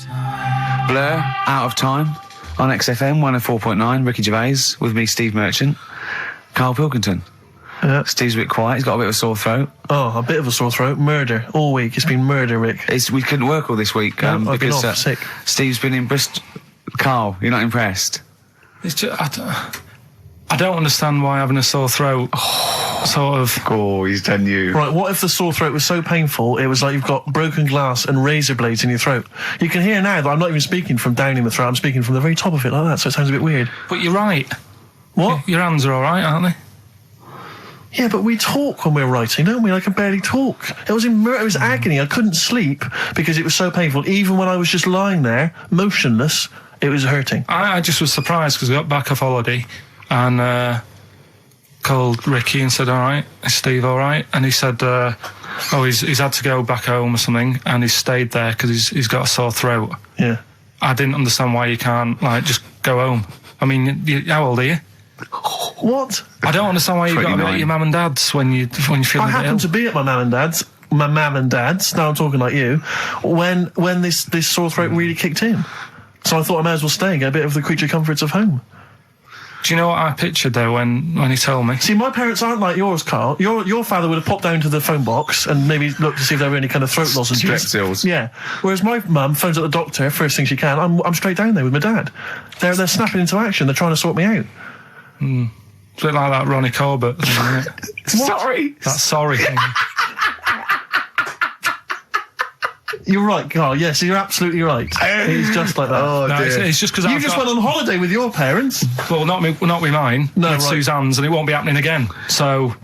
Blur, Out of Time, on XFM 104.9, Ricky Gervais, with me, Steve Merchant, Karl Pilkington. Yeah. Steve's a bit quiet, he's got a bit of a sore throat. Oh, a bit of a sore throat. Murder. All week. It's been murder, Rick. We couldn't work all this week I've been because off, sick. Steve's been in Bristol. Karl, you're not impressed? It's just, I don't understand why having a sore throat sort of... Oh, he's done you. Right, what if the sore throat was so painful it was like you've got broken glass and razor blades in your throat? You can hear now that I'm not even speaking from down in the throat, I'm speaking from the very top of it like that, so it sounds a bit weird. But you're right. What? Your hands are all right, aren't they? Yeah, but we talk when we're writing, don't we? I can barely talk. It was agony. I couldn't sleep because it was so painful. Even when I was just lying there, motionless, it was hurting. I just was surprised because we got back off holiday and called Ricky and said, all right, is Steve all right? And he said, he's had to go back home or something and he's stayed there because he's got a sore throat. Yeah. I didn't understand why you can't, just go home. I mean, how old are you? What? I don't understand why you've got to be at your mum and dad's when you're feeling a bit ill. I happened to be at my mum and dad's, now I'm talking like you, when this sore throat really kicked in. So I thought I may as well stay and get a bit of the creature comforts of home. Do you know what I pictured though when he told me? See, my parents aren't like yours, Karl. Your father would have popped down to the phone box and maybe looked to see if there were any kind of throat lozenges. Strepsils. Yeah. Whereas my mum phones at the doctor first thing she can. I'm straight down there with my dad. They're snapping into action. They're trying to sort me out. It's a bit like that Ronnie Corbett thing, isn't it? Sorry. That sorry thing. You're right, Karl. Yes, you're absolutely right. He's just like that. Oh, No, dear. it's just because You just went on holiday with your parents. Well, not with mine. No, with right. Suzanne's, and it won't be happening again. So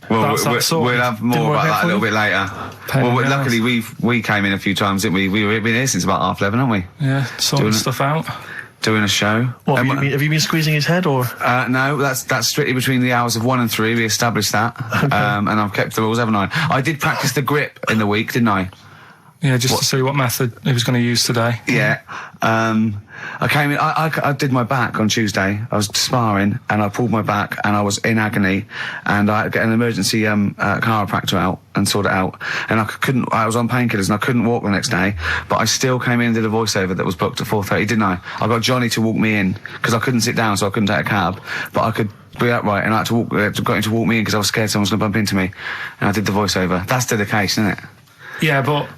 Well, that's sorted. we'll have Didn't more work about out that a for little you? bit later. Pain in the Luckily arse. we came in a few times, didn't we? We've been here since about 11:30, haven't we? Yeah, sorting Doing it. stuff out. Doing a show. What, have you been squeezing his head, or...? No, that's strictly between the hours of 1 and 3. We established that, and I've kept the rules, haven't I? I did practice the grip in the week, didn't I? Yeah, just to see what method he was going to use today. Yeah. I came in. I did my back on Tuesday. I was sparring, and I pulled my back, and I was in agony, and I had to get an emergency chiropractor out and sort it out. And I was on painkillers, and I couldn't walk the next day. But I still came in and did a voiceover that was booked at 4:30, didn't I? I got Johnny to walk me in because I couldn't sit down, so I couldn't take a cab. But I could be upright, and I had to got him to walk me in because I was scared someone was going to bump into me. And I did the voiceover. That's dedication, isn't it? Yeah, but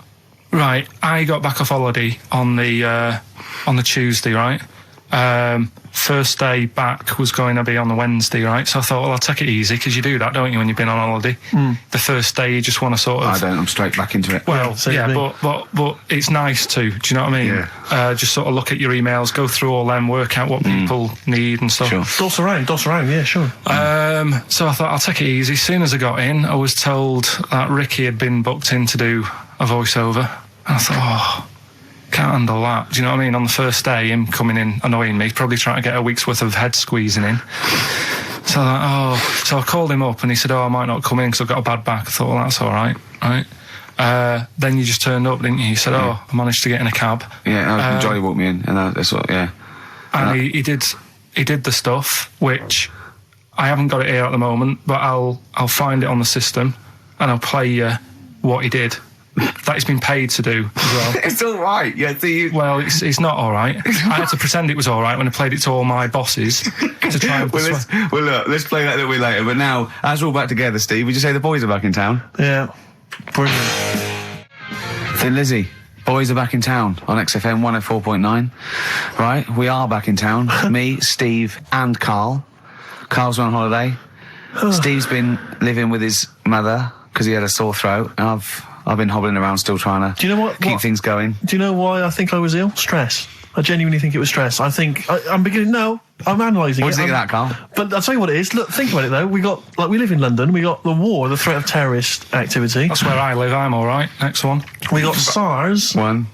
right, I got back off holiday on the Tuesday, right? First day back was going to be on the Wednesday, right? So I thought, well, I'll take it easy, because you do that, don't you, when you've been on holiday? The first day you just want to sort of... I don't. I'm straight back into it. Well, Yeah, yeah, but it's nice too. Do you know what I mean? Yeah. Just sort of look at your emails, go through all them, work out what people need and stuff. Sure. Doss around, yeah, sure. So I thought, I'll take it easy. As soon as I got in, I was told that Ricky had been booked in to do a voiceover. And I thought, can't handle that. Do you know what I mean? On the first day, him coming in annoying me, probably trying to get a week's worth of head squeezing in. So so I called him up and he said, I might not come in because I've got a bad back. I thought, well, that's all right, right? Then you just turned up, didn't you? He said, I managed to get in a cab. Yeah, Johnny walked me in, and that's what, yeah. And he did the stuff, which I haven't got it here at the moment, but I'll find it on the system and I'll play you what he did. That he's been paid to do as well. It's all right. Yeah, Well, it's not all right. I had to pretend it was all right when I played it to all my bosses to try and persuade. Well, look, let's play that a little bit later. But now, as we're all back together, Steve, would you say the boys are back in town? Yeah. Brilliant. Thin Lizzy, boys are back in town on XFM 104.9. Right, we are back in town. Me, Steve, and Karl. Karl's on holiday. Steve's been living with his mother because he had a sore throat, and I've been hobbling around still trying to keep things going. Do you know why I think I was ill? Stress. I genuinely think it was stress. I think I'm analysing it. What do you think of that, Karl? But I'll tell you what it is. Look, think about it though. We live in London. We got the war, the threat of terrorist activity. That's where I live. I'm all right. Next one. We got SARS. One.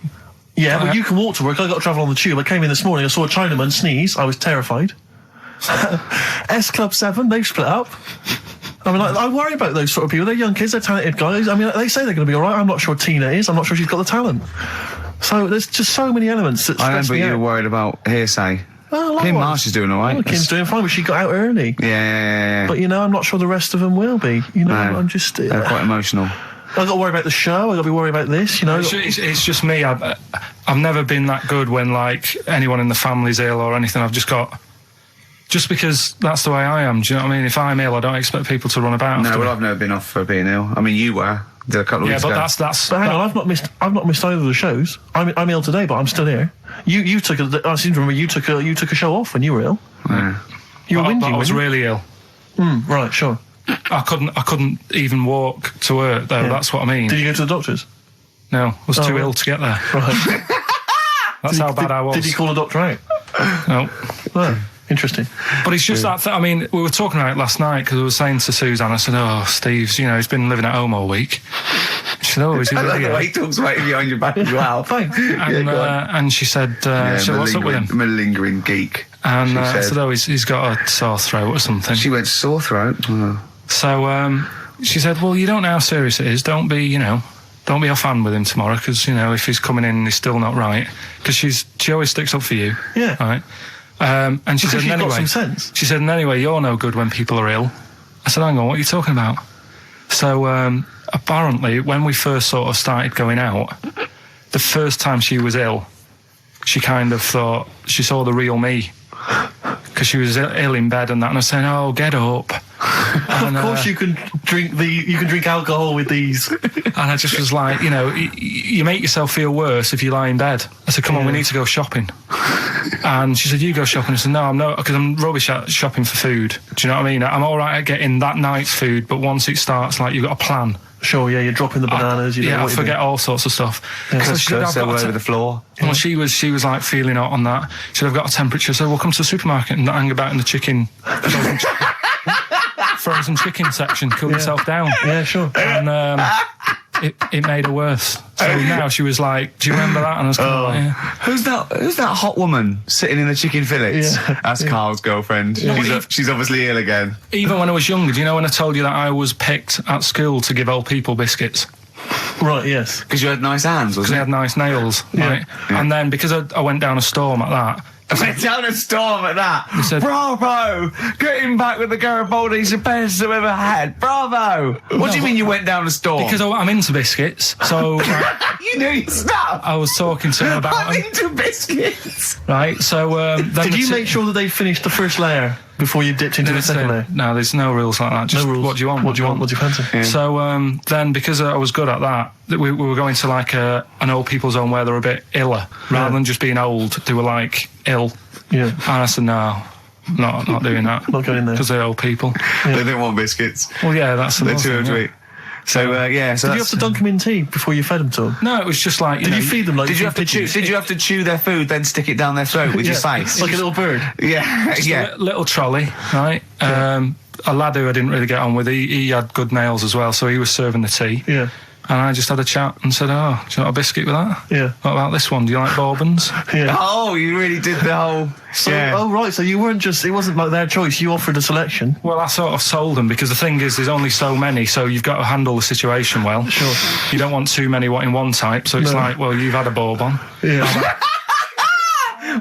Yeah, but you can walk to work. I got to travel on the tube. I came in this morning. I saw a Chinaman sneeze. I was terrified. S Club 7. They've split up. I mean, I worry about those sort of people. They're young kids, they're talented guys. I mean, they say they're going to be all right. I'm not sure Tina is. I'm not sure she's got the talent. So there's just so many elements that stress I remember me you out. were worried about hearsay. Well, Kim Marsh is doing all right. Oh, Kim's doing fine, but she got out early. Yeah. But, I'm not sure the rest of them will be. No, I'm just... they're quite emotional. I've got to worry about the show. I've got to be worried about this, you know. It's just me. I've never been that good when, like, anyone in the family's ill or anything. I've just got... Just because that's the way I am, do you know what I mean? If I'm ill, I don't expect people to run about. No, well, I've never been off for being ill. I mean, you were. Did a couple of weeks ago. But that's. But hang on, I've not missed either of the shows. I'm ill today, but I'm still here. You took I seem to remember you took a show off when you were ill. Yeah. You were whinging. I was really ill. Right, sure. I couldn't even walk to work though. Yeah. That's what I mean. Did you go to the doctors? No, I was too ill to get there. Right. That's how bad I was. Did you call a doctor out? No. Oh, interesting. But it's just that. I mean, we were talking about it last night because I was saying to Suzanne, I said, "Oh, Steve's, he's been living at home all week." She said, "Oh, is he I really?" like the way he talks about you behind your back as well. Thanks. And she said, "What's up with him?" Malingering geek. And I said, "Oh, he's got a sore throat or something." She went sore throat. Oh. So she said, "Well, you don't know how serious it is. Don't be offhand with him tomorrow because if he's coming in and he's still not right, because she always sticks up for you." Yeah. Right. And she said, you've anyway, got some sense. She said, and anyway, you're no good when people are ill. I said, hang on, what are you talking about? So apparently, when we first sort of started going out, the first time she was ill, she kind of thought she saw the real me because she was ill in bed and that, and I was saying, "Oh, get up." And, of course, you can drink alcohol with these. And I just was like, you make yourself feel worse if you lie in bed. I said, come on, we need to go shopping. And she said, you go shopping. I said, no, I'm not, because I'm rubbish at shopping for food. Do you know what I mean? I'm all right at getting that night's food, but once it starts, like, you've got a plan. Sure, yeah, you're dropping the bananas. I forget all sorts of stuff. Yeah, so she said, I've got over the floor. Well, she was like feeling hot on that. She said, I've got a temperature, so we'll come to the supermarket and hang about in the chicken. Frozen chicken section, cool yourself down. Yeah, sure. And it made her worse. So now she was like, "Do you remember that?" And I was kind of like, yeah. Who's that hot woman sitting in the chicken fillets? Yeah. That's Carl's girlfriend. Yeah. She's obviously ill again. Even when I was younger, do you know when I told you that I was picked at school to give old people biscuits? Right, yes. Because you had nice hands, Because they had nice nails, right? Yeah. And then because I went down a storm at that. I went down a storm at that. He said, bravo! Getting back with the Garibaldi's the best I've ever had. Bravo! What do you mean you went down a storm? Because I'm into biscuits, so... You knew your stuff! I was talking to him about... I'm into biscuits! Right, so... Did you make sure that they finished the first layer before you dipped into the second layer? No, there's no rules like that. Just no rules. What do you want? What do you want? What do you fancy? Yeah. So then, because I was good at that, we were going to like an old people's home where they're a bit iller, rather than just being old. They were like ill. Yeah. And I said, no, not doing that. Not going there. Because they're old people. Yeah. They don't want biscuits. Well, yeah, that's the They're too old to eat. So did you have to dunk them in tea before you fed them to them? No, it was just like. Did you feed them like? Did you have to chew their food, then stick it down their throat with your face, like a little bird? Yeah, a little trolley, right? Yeah. A lad who I didn't really get on with, he had good nails as well, so he was serving the tea. Yeah. And I just had a chat and said, "Oh, do you want a biscuit with that? Yeah. What about this one? Do you like bourbons?" Yeah. Oh, you really did the whole. Oh, right. So you weren't just. It wasn't like their choice. You offered a selection. Well, I sort of sold them because the thing is, there's only so many, so you've got to handle the situation well. Sure. You don't want too many in one type, so it's like, well, you've had a bourbon. Yeah.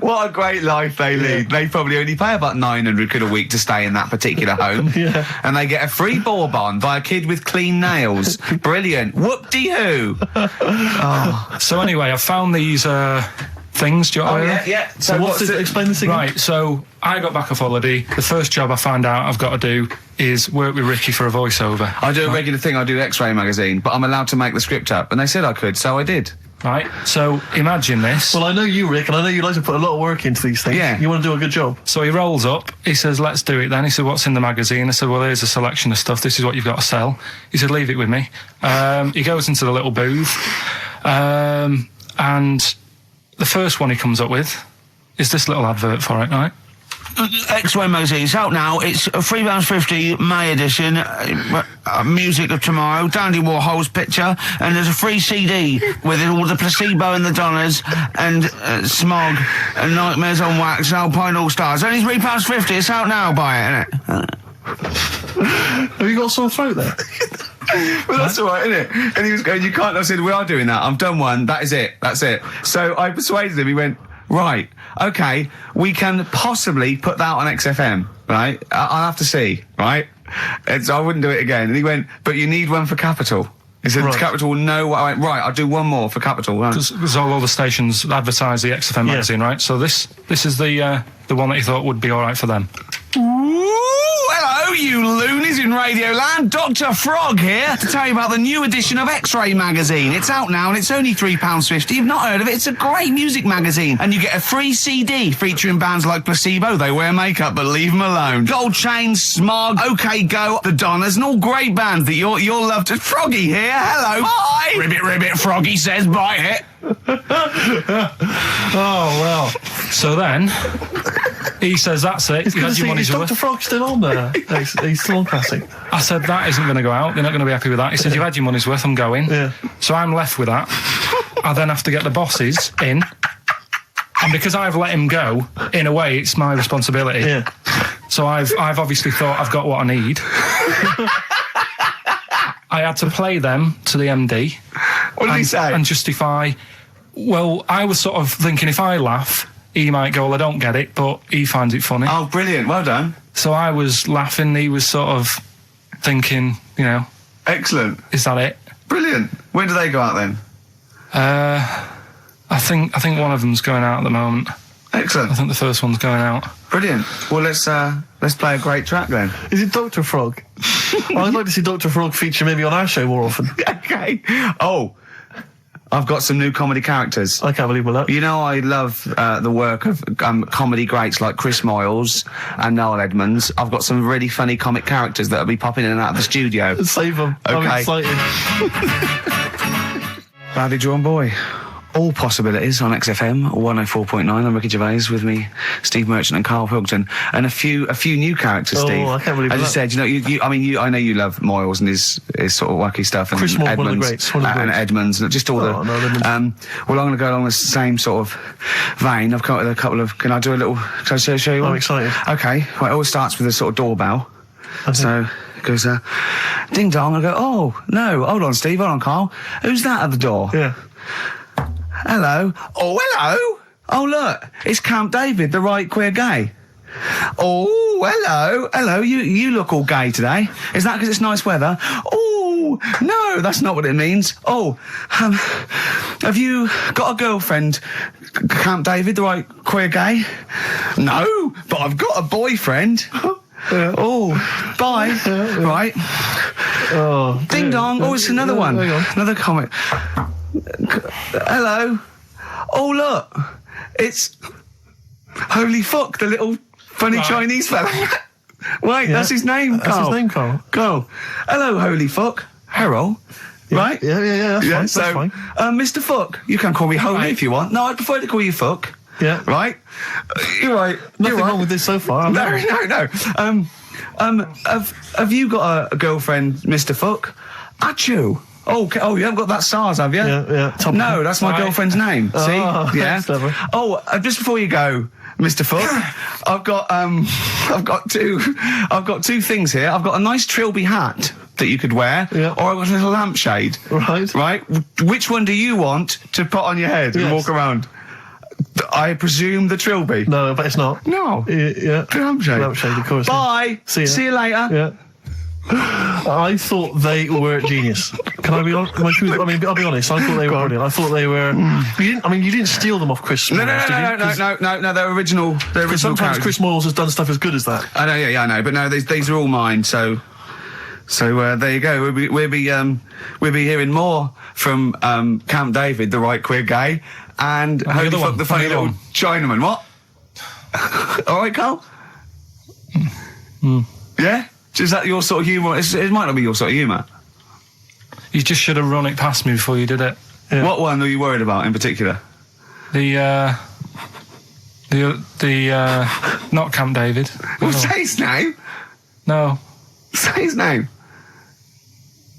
What a great life they lead. They probably only pay about 900 quid a week to stay in that particular home. Yeah. And they get a free bourbon by a kid with clean nails. Brilliant. Whoop-de-hoo. Oh. So anyway, I found these things. Do you want to yeah. So what's it? Explain this again. Right, so I got back off holiday. The first job I found out I've got to do is work with Ricky for a voiceover. I do a regular thing. I do X-Ray magazine, but I'm allowed to make the script up. And they said I could, so I did. Right, so imagine this. Well, I know you, Rick, and I know you like to put a lot of work into these things. Yeah. You want to do a good job. So he rolls up, he says, let's do it then. He said, what's in the magazine? I said, well, here's a selection of stuff. This is what you've got to sell. He said, leave it with me. He goes into the little booth, and the first one he comes up with is this little advert for it, right? X-Ray magazine. It's out now. It's £3.50 May edition. Music of Tomorrow. Dandy Warhol's picture, and there's a free CD with it, all the Placebo and the Donners, and Smog, and Nightmares on Wax, and Alpine All Stars. Only £3.50. It's out now. Buy it, innit? Have you got a sore throat there? Well, that's all right, isn't it? And he was going, you can't. I said, we are doing that. I've done one. That is it. That's it. So I persuaded him. He went, right, okay, we can possibly put that on XFM, right? I'll have to see, right? And so I wouldn't do it again. And he went, but you need one for Capital. He said Right. Capital, no. I went, right, I'll do one more for Capital. Right. Because all the stations advertise the XFM magazine, right? So this is the one that he thought would be all right for them. Ooh, hello, you loonies in Radioland. Dr. Frog here to tell you about the new edition of X-Ray magazine. It's out now and it's only £3.50. You've not heard of it? It's a great music magazine. And you get a free CD featuring bands like Placebo. They wear makeup, but leave them alone. Gold Chain, Smog, OK Go, The Donners, and all great bands that you'll love to... Froggy here. Hello. Bye. Ribbit, ribbit, Froggy says bye it. Oh, well. So then he says, that's it. You had your money's Is worth. Dr. Frog still on there? He's still on Classic. I said, that isn't going to go out. They're not going to be happy with that. He said, you've had your money's worth. I'm going. Yeah. So I'm left with that. I then have to get the bosses in. And because I've let him go, in a way, it's my responsibility. Yeah. So I've obviously thought I've got what I need. I had to play them to the MD. What did he say? And justify... Well, I was sort of thinking if I laugh, he might go, well, I don't get it, but he finds it funny. Oh, brilliant. Well done. So I was laughing, he was sort of thinking, you know... Excellent. Is that it? Brilliant. When do they go out then? I think one of them's going out at the moment. Excellent. I think the first one's going out. Brilliant. Well, let's play a great track then. Is it Dr. Frog? I'd like to see Dr. Frog feature maybe on our show more often. Okay. Oh, I've got some new comedy characters. I can't believe that. You know, I love the work of comedy greats like Chris Moyles and Noel Edmonds. I've got some really funny comic characters that'll be popping in and out of the studio. Save them. Okay. I'm excited. Badly Drawn Boy. All possibilities on XFM 104.9. I'm Ricky Gervais, with me, Steve Merchant and Karl Pilkington, and a few new characters. Oh, Steve. I can't believe As I that. said, I know you love Moyles and his sort of wacky stuff, and Chris Moyles, Edmonds, one of the greats, one of the and greats. Edmonds, and just all Oh, no, Edmonds. well, I'm going to go along the same sort of vein. I've come up with a couple of. Can I do a little? Can I show you? I'm one? excited. Okay. Well, it always starts with a sort of doorbell. So it goes, ding dong. I go, oh no, hold on, Steve, hold on, Karl. Who's that at the door? Yeah. Hello. Oh, hello. Oh, look, it's Camp David, the right queer gay. Oh, hello. Hello, you look all gay today. Is that because it's nice weather? Oh, no, that's not what it means. Oh, have you got a girlfriend, Camp David, the right queer gay? No, but I've got a boyfriend. Oh, bye. Right. Oh. Ding dong. Oh, it's another one. Hang on. Another comic. Hello. Oh, look. It's Holy Fuck, the little funny Right. Chinese fella. Wait, that's his name, That's Karl. his name, Karl. Go. Hello, Holy Fuck. Harold. Right? Yeah, that's So, fine. Mr. Fuck, you can call me Holy Right. if you want. No, I'd prefer to call you Fuck. Yeah. Right? You're right. Nothing You're right. wrong with this so far. No. Have you got a girlfriend, Mr. Fuck? Achoo. Oh, you haven't got that SARS, have you? Yeah. Top No, that's my Right. girlfriend's name. See? Oh, Yeah. that's clever. Oh, just before you go, Mr. Fuck, I've got two things here. I've got a nice Trilby hat that you could wear, Yeah. or I've got a little lampshade. Right. Right? Which one do you want to put on your head and Yes. walk around? I presume the Trilby. No, but it's not. No. Yeah. The lampshade. Lampshade, of course. Bye. See ya. See you later. Yeah. I thought they were genius. Can I be honest? I'll be honest. I thought they were brilliant. I thought they were. You didn't steal them off Chris. No, Moyles, did you? no. They're original. They're Because original sometimes characters. Chris Moyles has done stuff as good as that. I know, yeah, I know. But no, these are all mine. So there you go. We'll be hearing more from Camp David, the right queer gay, and the Holy other Fuck, one, the funny the other little Chinaman. What? All right, Karl. Yeah. Is that your sort of humour? It might not be your sort of humour. You just should have run it past me before you did it. Yeah. What one are you worried about in particular? The not Camp David. Well, No. say his name. No. Say his name.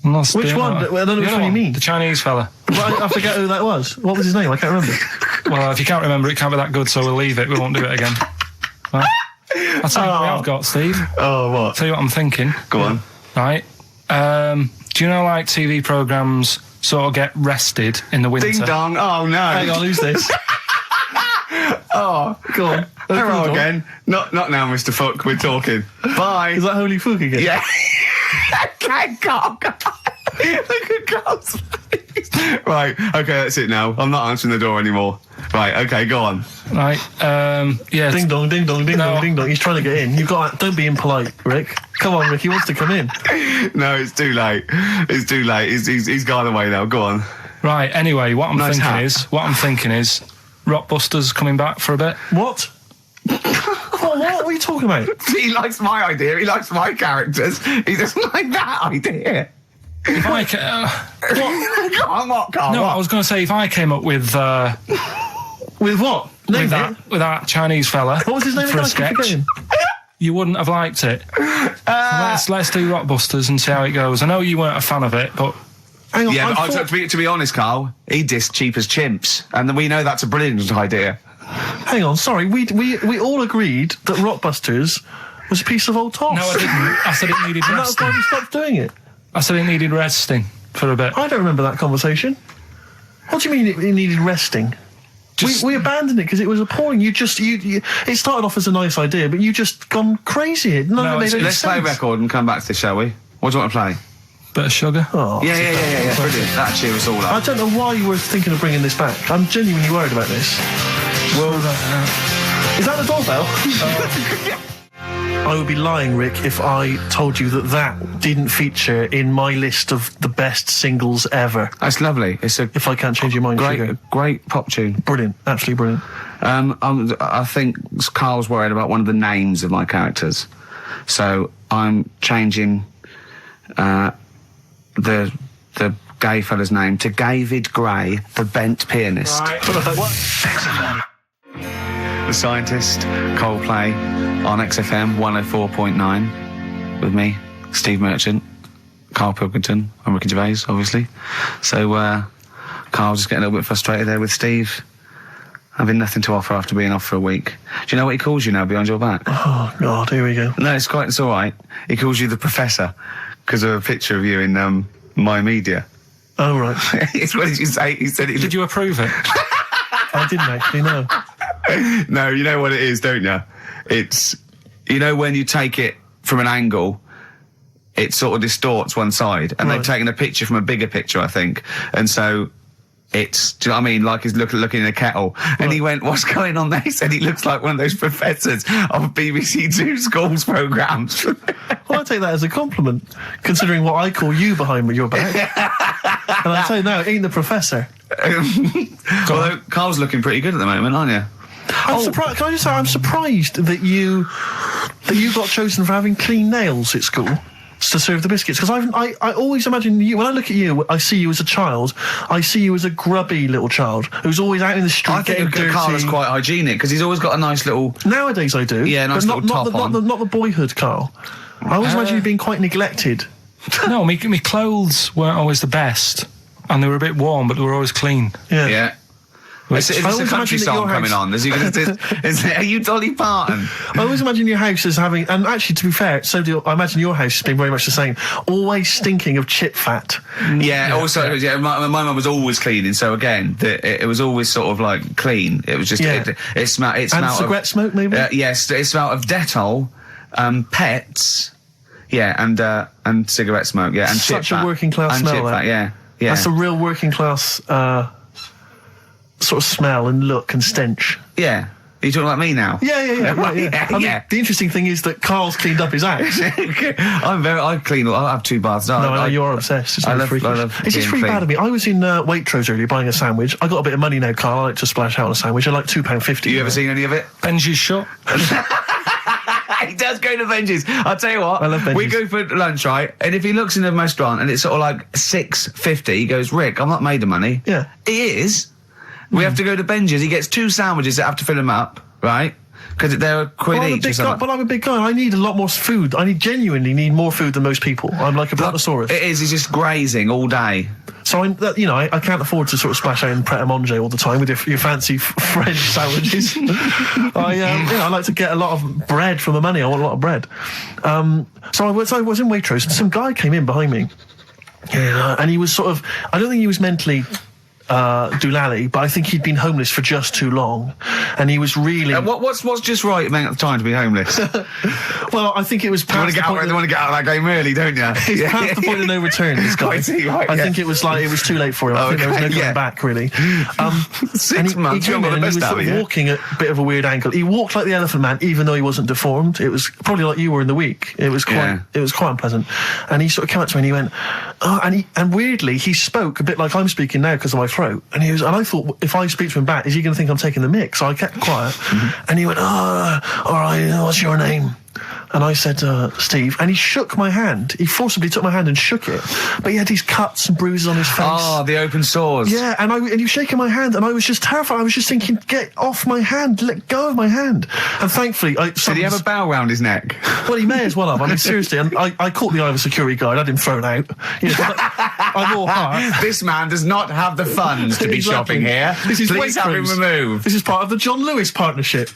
I'm not Which doing one? that. I don't know The which other one you mean. The Chinese fella. Well, I forget who that was. What was his name? I can't remember. Well, if you can't remember, it can't be that good, so we'll leave it. We won't do it again. Right? I'll tell you what I've got, Steve. Oh, what? Tell you what I'm thinking. Go on. Right. Do you know, like, TV programmes sort of get rested in the winter? Ding dong. Oh no. Hang on, who's this? Oh, Go on. hello Go on. again. Not now, Mr. Fuck. We're talking. Bye. Is that Holy Fuck again? Yeah. Okay, go. Look at Carl's face. Right, okay, that's it now. I'm not answering the door anymore. Right, okay, go on. Right, yeah. Ding dong, ding dong, ding dong, ding dong. He's trying to get in. You've got. Don't be impolite, Rick. Come on, Rick. He wants to come in. No, it's too late. It's too late. He's gone away now. Go on. Right, anyway, what I'm thinking is Rockbusters coming back for a bit. What? What are you talking about? He likes my idea. He likes my characters. He doesn't like that idea. If I Go on, what, Carl? No, what? I was going to say, if I came up with With what? Name with that Chinese fella What was his name for again? a I keep sketch, forgetting. you wouldn't have liked it. Let's do Rockbusters and see how it goes. I know you weren't a fan of it, but Hang on. Yeah, I but thought- to be honest, Carl, he dissed Cheap as Chimps, and we know that's a brilliant idea. Hang on. Sorry. We all agreed that Rockbusters was a piece of old toss. no, I didn't. I said it needed And that's why resting. we stopped doing it. I said it needed resting for a bit. I don't remember that conversation. What do you mean it needed resting? We abandoned it because it was appalling. You it started off as a nice idea, but you just gone crazy. None of it made any Let's play a sense. record and come back to this, shall we? What do you want to play? Bit of sugar. Oh, Yeah. Brilliant. That cheer us all I up. don't know why you were thinking of bringing this back. I'm genuinely worried about this. Well, Is that the doorbell? I would be lying, Rick, if I told you that didn't feature in my list of the best singles ever. that's lovely. It's a If I can't change your mind, Sugar. great pop tune. Brilliant, absolutely brilliant. I think Carl's worried about one of the names of my characters, so I'm changing the gay fella's name to David Gray, the bent pianist. The Scientist, Coldplay, on XFM 104.9, with me, Steve Merchant, Karl Pilkington, and Ricky Gervais, obviously. So Carl's just getting a little bit frustrated there with Steve, having nothing to offer after being off for a week. Do you know what he calls you now behind your back? Oh, God, here we go. No, it's all right. He calls you the Professor because of a picture of you in My Media. Oh, right. What did you say? He said it. Did you approve it? I didn't actually know. No, you know what it is, don't you? It's, when you take it from an angle, it sort of distorts one side, and they've taken a picture from a bigger picture, I think, and so it's, do you know what I mean? Like he's looking in a kettle, and he went, "What's going on there?" He said he looks like one of those professors of BBC Two schools programmes. Well, I take that as a compliment, considering what I call you behind your back. And I say, no, it ain't the Professor. Although Carl's looking pretty good at the moment, aren't you? I'm surprised. Can I just say, I'm surprised that you got chosen for having clean nails at school to serve the biscuits. Because I always imagine you, when I look at you, I see you as a child. I see you as a grubby little child who's always out in the street I getting think dirty. Carl is quite hygienic because he's always got a nice little. Nowadays I do. Yeah, nice but little top on. not the boyhood Carl. I always imagine you being quite neglected. No, me clothes weren't always the best, and they were a bit warm, but they were always clean. Yeah. Is I this a always country imagine that song your coming house- on? Are you Dolly Parton? I always imagine your house as having, and actually to be fair, I imagine your house has been very much the same, always stinking of chip fat. Yeah, also, my mum was always cleaning, so again, it was always sort of like clean. It was just, it smelled And of... cigarette smoke, maybe? Yes, it smelled of Dettol, pets, and cigarette smoke, and chip Such a fat. working class and smell, chip that. fat, yeah. That's a real working class sort of smell and look and stench. Yeah. Are you talking about me now? Yeah. I mean, the interesting thing is that Carl's cleaned up his house. I clean. I have 2 baths. No, I know you're obsessed. It's I really love- freakish. I love It's just being really bad clean. of me. I was in Waitrose earlier buying a sandwich. I got a bit of money now, Carl. I like to splash out on a sandwich. I like £2.50. You ever seen any of it? Benji's shut. He does go to Benji's. I'll tell you what. I love Benji's. We go for lunch, right? And if he looks in a restaurant and it's sort of like $6.50, he goes, "Rick, I'm not made of money." Yeah. He is. We have to go to Benji's. He gets 2 sandwiches that have to fill him up, right? Because they're a quid Well, each or something. but I'm a big guy. I need a lot more food. I genuinely need more food than most people. I'm like a brontosaurus. It is. He's just grazing all day. So I can't afford to sort of splash out in Pret a Manger all the time with your fancy French sandwiches. I like to get a lot of bread for my money. I want a lot of bread. So I was in Waitrose, and some guy came in behind me, and he was sort of, I don't think he was mentally doolally, but I think he'd been homeless for just too long, and he was really. What's just right amount of time to be homeless? Well, I think it was. You want to get out of that game early, don't you? He's past the point of no return. This guy. I think it was too late for him. I think there was no going back really. 6 months. He came in and he was sort of walking at a bit of a weird angle. He walked like the Elephant Man, even though he wasn't deformed. It was probably like you were in the week. It was quite unpleasant. And he sort of came up to me and he went, and weirdly he spoke a bit like I'm speaking now because of my throat. And I thought, if I speak to him back, is he going to think I'm taking the mick? So I kept quiet. And he went, all right, what's your name? And I said, Steve, and he shook my hand. He forcibly took my hand and shook it. But he had these cuts and bruises on his face. Oh, the open sores. Yeah, and he was shaking my hand, and I was just terrified. I was just thinking, get off my hand, let go of my hand. And thankfully, did he have a bow round his neck? Well, he may as well have. I mean, seriously, and I caught the eye of a security guard. I had him thrown out. You know, I wore heart. This man does not have the funds to be shopping here. Please have him removed. This is part of the John Lewis partnership.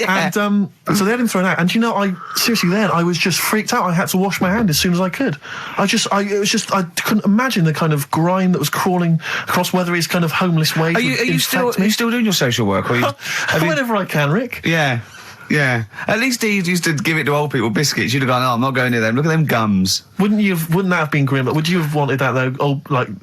And so they had him thrown out. And you know, I was just freaked out. I had to wash my hand as soon as I could. I couldn't imagine the kind of grime that was crawling across whether his kind of homeless ways. Are you still doing your social work? Or whenever I can, Rick. Yeah. Yeah. At least he used to give it to old people biscuits. You'd have gone, I'm not going near them. Look at them gums. Wouldn't that have been grim? Would you have wanted that though?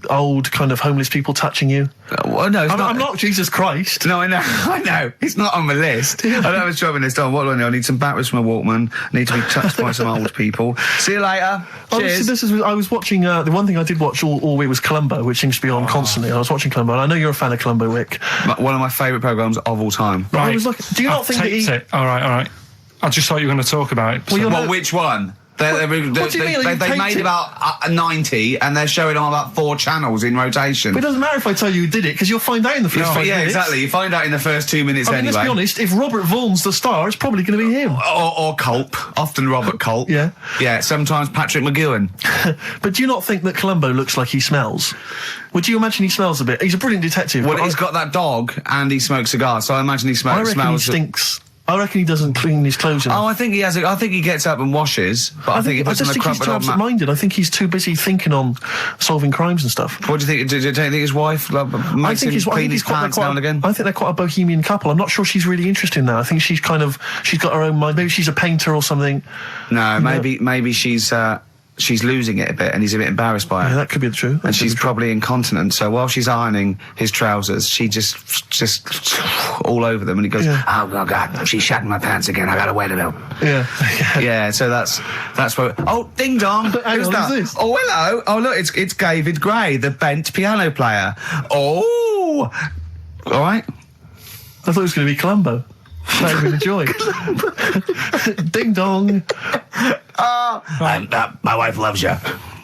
Old kind of homeless people touching you? Well, no, I'm not Jesus Christ. No, I know. It's not on the list. I don't have a shopping list on. What do I know? I need some batteries from a Walkman. I need to be touched by some old people. See you later. Cheers. I was watching, the one thing I did watch all week was Columbo, which seems to be on constantly. I was watching Columbo, and I know you're a fan of Columbo, Rick. One of my favourite programmes of all time. Right. I was like, do you not think that All right. I just thought you were going to talk about it. Well, which one? They made about 90 and they're showing on about 4 channels in rotation. But it doesn't matter if I tell you who did it, because you'll find out in the first 5 minutes. Yeah, exactly. You find out in the first 2 minutes anyway. Let's be honest, if Robert Vaughan's the star, it's probably going to be him. Or Culp. Often Robert Culp. Yeah. Yeah, sometimes Patrick McGowan. But do you not think that Columbo looks like he smells? Would you imagine he smells a bit? He's a brilliant detective. Well, he's got that dog and he smokes cigars, so I imagine he smells... I reckon he stinks. I reckon he doesn't clean his clothes enough. Oh, I think he has. I think he gets up and washes. But I think he puts on a crumpled he's too absent-minded. I think he's too busy thinking on solving crimes and stuff. What do you think? Do you think his wife makes him clean his pants now and again? I think they're quite a bohemian couple. I'm not sure she's really interested in that. I think she's got her own mind. Maybe she's a painter or something. No, maybe she's losing it a bit and he's a bit embarrassed by it. Yeah, that could be true. And she's probably incontinent, so while she's ironing his trousers, she just all over them, and he goes, oh God, she's shatting my pants again, I gotta wear them out. Yeah, so that's what... Oh, ding dong! Who's that? This? Oh, hello! Oh, look, it's David Gray, the bent piano player. Oh! All right. I thought it was going to be Columbo. That would be the joy. Ding dong. My wife loves you.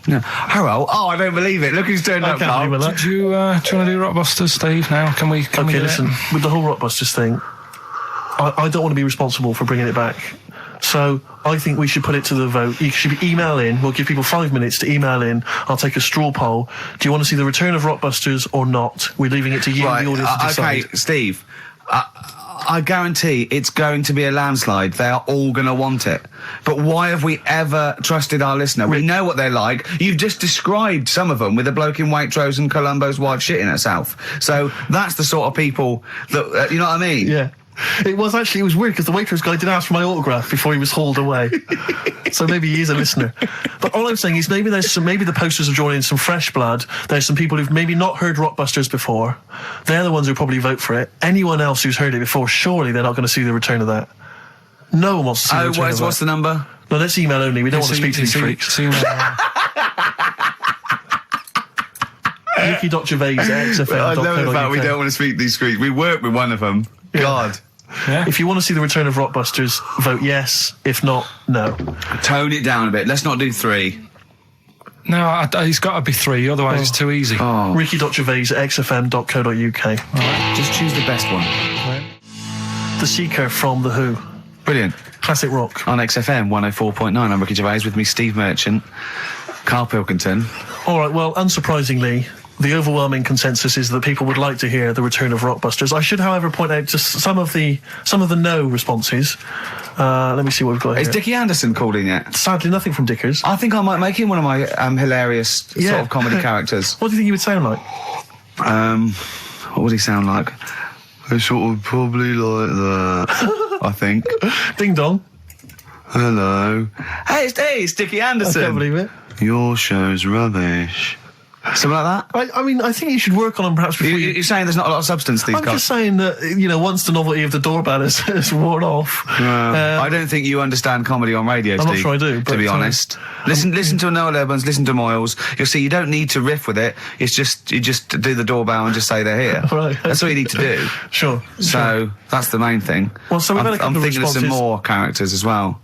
No. Hello. Oh, I don't believe it. Look who's turned up. Do you want to do Rockbusters, Steve? Now, can we? Okay, listen. With the whole Rockbusters thing, I don't want to be responsible for bringing it back. So I think we should put it to the vote. You should email in. We'll give people 5 minutes to email in. I'll take a straw poll. Do you want to see the return of Rockbusters or not? We're leaving it to you, the audience, to decide. Okay, Steve. I guarantee it's going to be a landslide. They are all going to want it. But why have we ever trusted our listener? We know what they're like. You've just described some of them with a bloke in Waitrose and Columbo's wife shitting herself. So that's the sort of people that, you know what I mean? Yeah. It was weird because the Waitrose guy did ask for my autograph before he was hauled away. So maybe he is a listener. But all I'm saying is maybe the posters have drawn in some fresh blood. There's some people who've maybe not heard Rockbusters before. They're the ones who probably vote for it. Anyone else who's heard it before, surely they're not going to see the return of that. No one wants to see the return of that. What's the number? No, let's email only. We don't want to speak to these freaks. Ricky.Gervais at XFM. I know the fact we don't want to speak to these freaks. We work with one of them. Yeah. God. Yeah. If you want to see the return of Rockbusters, vote yes. If not, no. Tone it down a bit. Let's not do 3. No, it's got to be 3, otherwise it's too easy. Oh. Ricky.Gervais at xfm.co.uk. Right. Just choose the best one. Right. The Seeker from The Who. Brilliant. Classic rock. On XFM 104.9, I'm Ricky Gervais, with me Steve Merchant, Karl Pilkington. All right, well, unsurprisingly, the overwhelming consensus is that people would like to hear the return of Rockbusters. I should, however, point out just some of the no responses. Let me see what we've got here. Is Dickie Anderson called in yet? Sadly, nothing from Dickers. I think I might make him one of my hilarious sort of comedy characters. What do you think he would sound like? What would he sound like? I sort of probably like that, I think. Ding dong. Hello. Hey, it's Dickie Anderson. I can't believe it. Your show's rubbish. Something like that? I mean, I think you should work on them perhaps before You're saying there's not a lot of substance to these I'm guys? just saying that, once the novelty of the doorbell has worn off. I don't think you understand comedy on radio, I'm Steve. not sure I do, To but, be honest. Listen to Noel Evans, listen to Moyles. You'll see you don't need to riff with it. It's just, you just do the doorbell and just say they're here. Right. That's all you need to do. Sure. So, that's the main thing. Well, so we've had a couple I'm of thinking of some responses. more characters as well.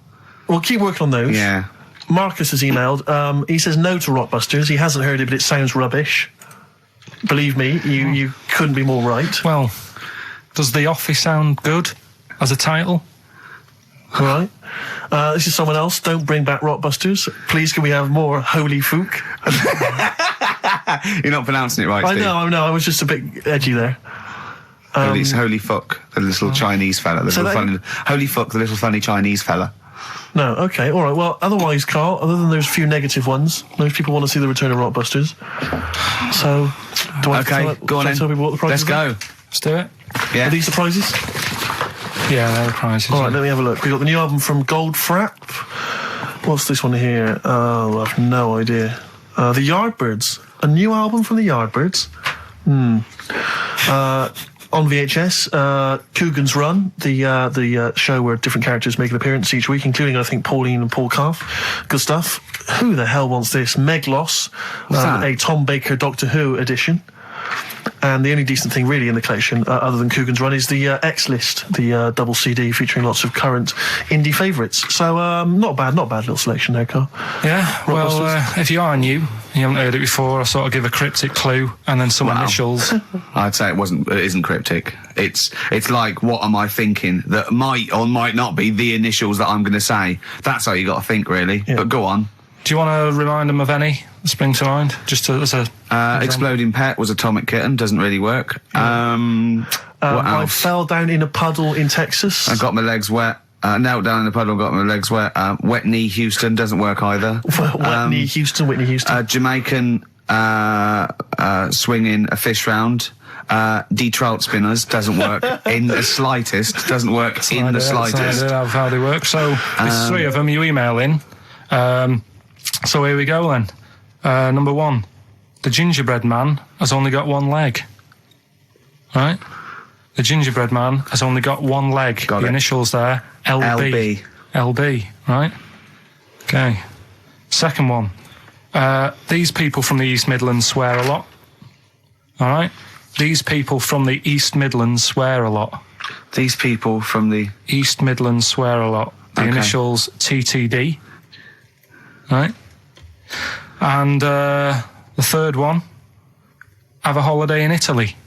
We'll keep working on those. Yeah. Marcus has emailed. He says no to Rockbusters. He hasn't heard it, but it sounds rubbish. Believe me, you couldn't be more right. Well, does The Office sound good as a title? All right. This is someone else. Don't bring back Rockbusters. Please, can we have more Holy Fook? You're not pronouncing it right, Steve. I know. I was just a bit edgy there. Holy fuck, the little Chinese fella. Holy fuck, the little funny Chinese fella. No, okay, all right. Well, otherwise, Carl, other than those few negative ones, most people want to see the return of Rockbusters. So, do I Go on in. tell people what the prizes Let's are? go. Let's do it. Yeah. Are these the prizes? Yeah, they're the prizes. All right, let me have a look. We've got the new album from Goldfrapp. What's this one here? Oh, I've no idea. The Yardbirds. A new album from the Yardbirds. On VHS, Coogan's Run, the show where different characters make an appearance each week, including, I think, Pauline and Paul Calf. Good stuff. Who the hell wants this? Meglos, a Tom Baker Doctor Who edition. And the only decent thing really in the collection, other than Coogan's Run, is the X List, the double CD featuring lots of current indie favourites. So not bad little selection there, Carl. Yeah, well, if you are new, you haven't heard it before, I sort of give a cryptic clue and then some initials. I'd say it isn't cryptic. It's like, what am I thinking that might or might not be the initials that I'm going to say. That's how you got to think, really. Yeah. But go on. Do you want to remind them of any that spring to mind? Just as a Exploding Pet was Atomic Kitten, doesn't really work. What else? I fell down in a puddle in Texas. I got my legs wet. Knelt down in the puddle, got my legs wet. Wet Knee Houston doesn't work either. Whitney Houston. Jamaican swinging a fish round. D-trout spinners doesn't work in the slightest. Doesn't work in the slightest. That's how they work. So there's three of them. You email in. So here we go then. Number one, the gingerbread man has only got one leg. Right? The gingerbread man has only got one leg. Got the it. Initials there, LB. LB, right? Okay. Second one, these people from the East Midlands swear a lot. All right? These people from the East Midlands swear a lot. These people from the East Midlands swear a lot. The initials TTD. Right? And the third one, have a holiday in Italy.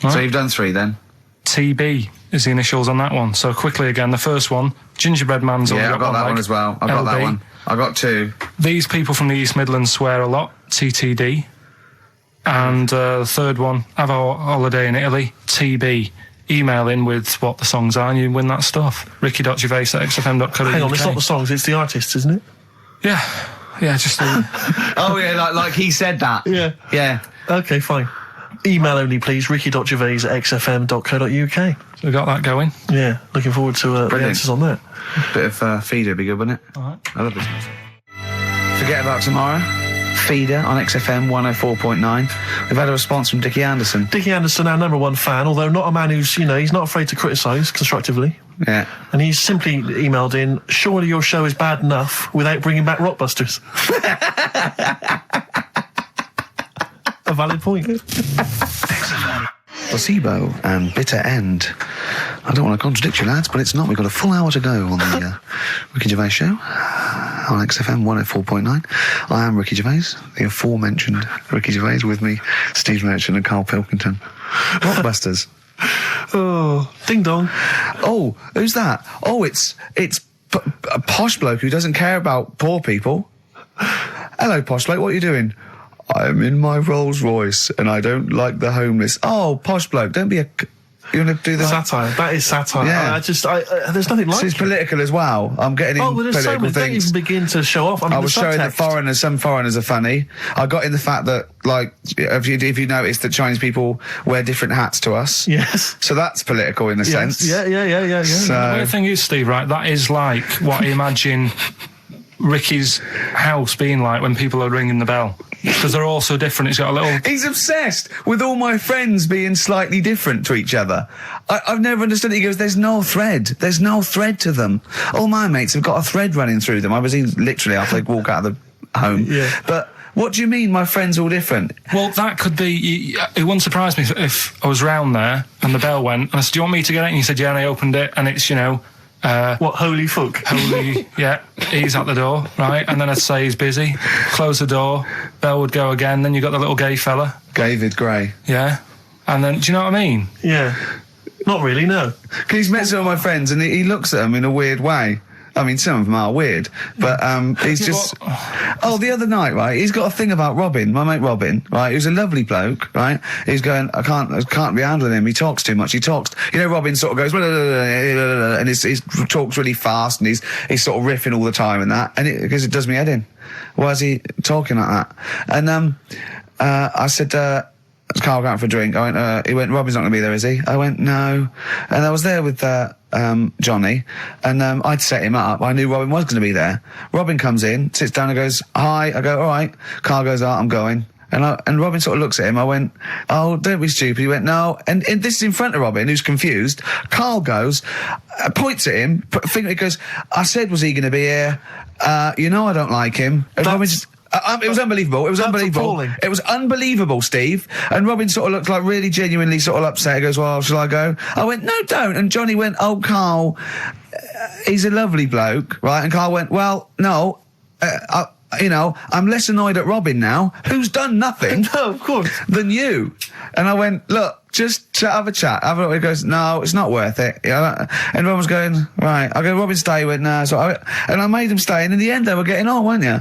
Right? So you've done three then? TB is the initials on that one. So quickly again, the first one, gingerbread man's only I've got that one as well. I've got that one. I got two. These people from the East Midlands swear a lot, TTD. And the third one, have a holiday in Italy, TB. Email in with what the songs are and you win that stuff. ricky.gervais@xfm.co.uk. Hang on, it's not the songs, it's the artists, isn't it? Yeah, just Oh yeah, like he said that. Yeah. Okay, fine. Email only, please. ricky.gervais@xfm.co.uk. So we got that going. Yeah, looking forward to the answers on that. Bit of feeder would be good, wouldn't it? All right. I love this music. Forget about tomorrow. Feeder on XFM 104.9. We've had a response from Dickie Anderson. Dickie Anderson, our number one fan, although not a man who's, he's not afraid to criticise constructively. Yeah. And he's simply emailed in, surely your show is bad enough without bringing back Rockbusters. A valid point. Placebo and Bitter End. I don't want to contradict you, lads, but it's not. We've got a full hour to go on the Ricky Gervais show on XFM 104.9. I am Ricky Gervais, the aforementioned Ricky Gervais, with me, Steve Merchant and Karl Pilkington. Rockbusters. Oh, ding dong. Oh, who's that? Oh, it's a posh bloke who doesn't care about poor people. Hello, posh bloke, what are you doing? I'm in my Rolls Royce and I don't like the homeless. Oh, posh bloke, don't be a... You want to do the satire? That is satire. Yeah. There's nothing like It's it. political as well. I'm getting Oh, well, in there's so political many. Don't things. even begin to show off. I was showing that some foreigners are funny. I got in the fact that, like, if you notice that Chinese people wear different hats to us. Yes. So that's political in a sense. Yeah. So, The weird thing is, Steve, right, that is like what I imagine Ricky's house being like when people are ringing the bell. Because they're all so different. It's got a little... He's obsessed with all my friends being slightly different to each other. I've never understood it. He goes, there's no thread. There's no thread to them. All my mates have got a thread running through them. I was literally after they walk out of the home. Yeah. But what do you mean my friends all different? Well, that could be... It wouldn't surprise me if I was round there and the bell went, and I said, do you want me to get it? And he said, yeah, and I opened it, and it's, what, holy fuck? Holy, yeah, he's at the door, right? And then I'd say he's busy, close the door, bell would go again, then you got the little gay fella. David Gray. Yeah. And then, do you know what I mean? Yeah. Not really, no. He's met some of my friends and he looks at them in a weird way. I mean, some of them are weird, but he's just... Oh, the other night, right, he's got a thing about Robin, my mate Robin, right, who's a lovely bloke, right? He's going, I can't be handling him, he talks too much, Robin sort of goes, and he talks really fast, and he's sort of riffing all the time and that, and because it does me head in. Why is he talking like that? And I said, Carl going for a drink. He went, Robin's not going to be there, is he? I went, no. And I was there with Johnny, and I'd set him up. I knew Robin was going to be there. Robin comes in, sits down and goes, hi. I go, all right. Carl goes, oh, I'm going. And Robin sort of looks at him. I went, oh, don't be stupid. He went, no. And this is in front of Robin, who's confused. Carl goes, points at him, he goes, I said, was he going to be here? I don't like him. And Robin just... it was unbelievable. It was unbelievable. Appalling. It was unbelievable, Steve. And Robin sort of looked like really genuinely sort of upset. He goes, well, shall I go? I went, no, don't. And Johnny went, oh, Carl, he's a lovely bloke, right? And Carl went, well, no, I'm less annoyed at Robin now, who's done nothing No, of course. than you. And I went, look, just have a chat. He goes, no, it's not worth it. And everyone was going, right. I go, Robin, stay. He went, no. And I made him stay. And in the end, they were getting on, weren't you?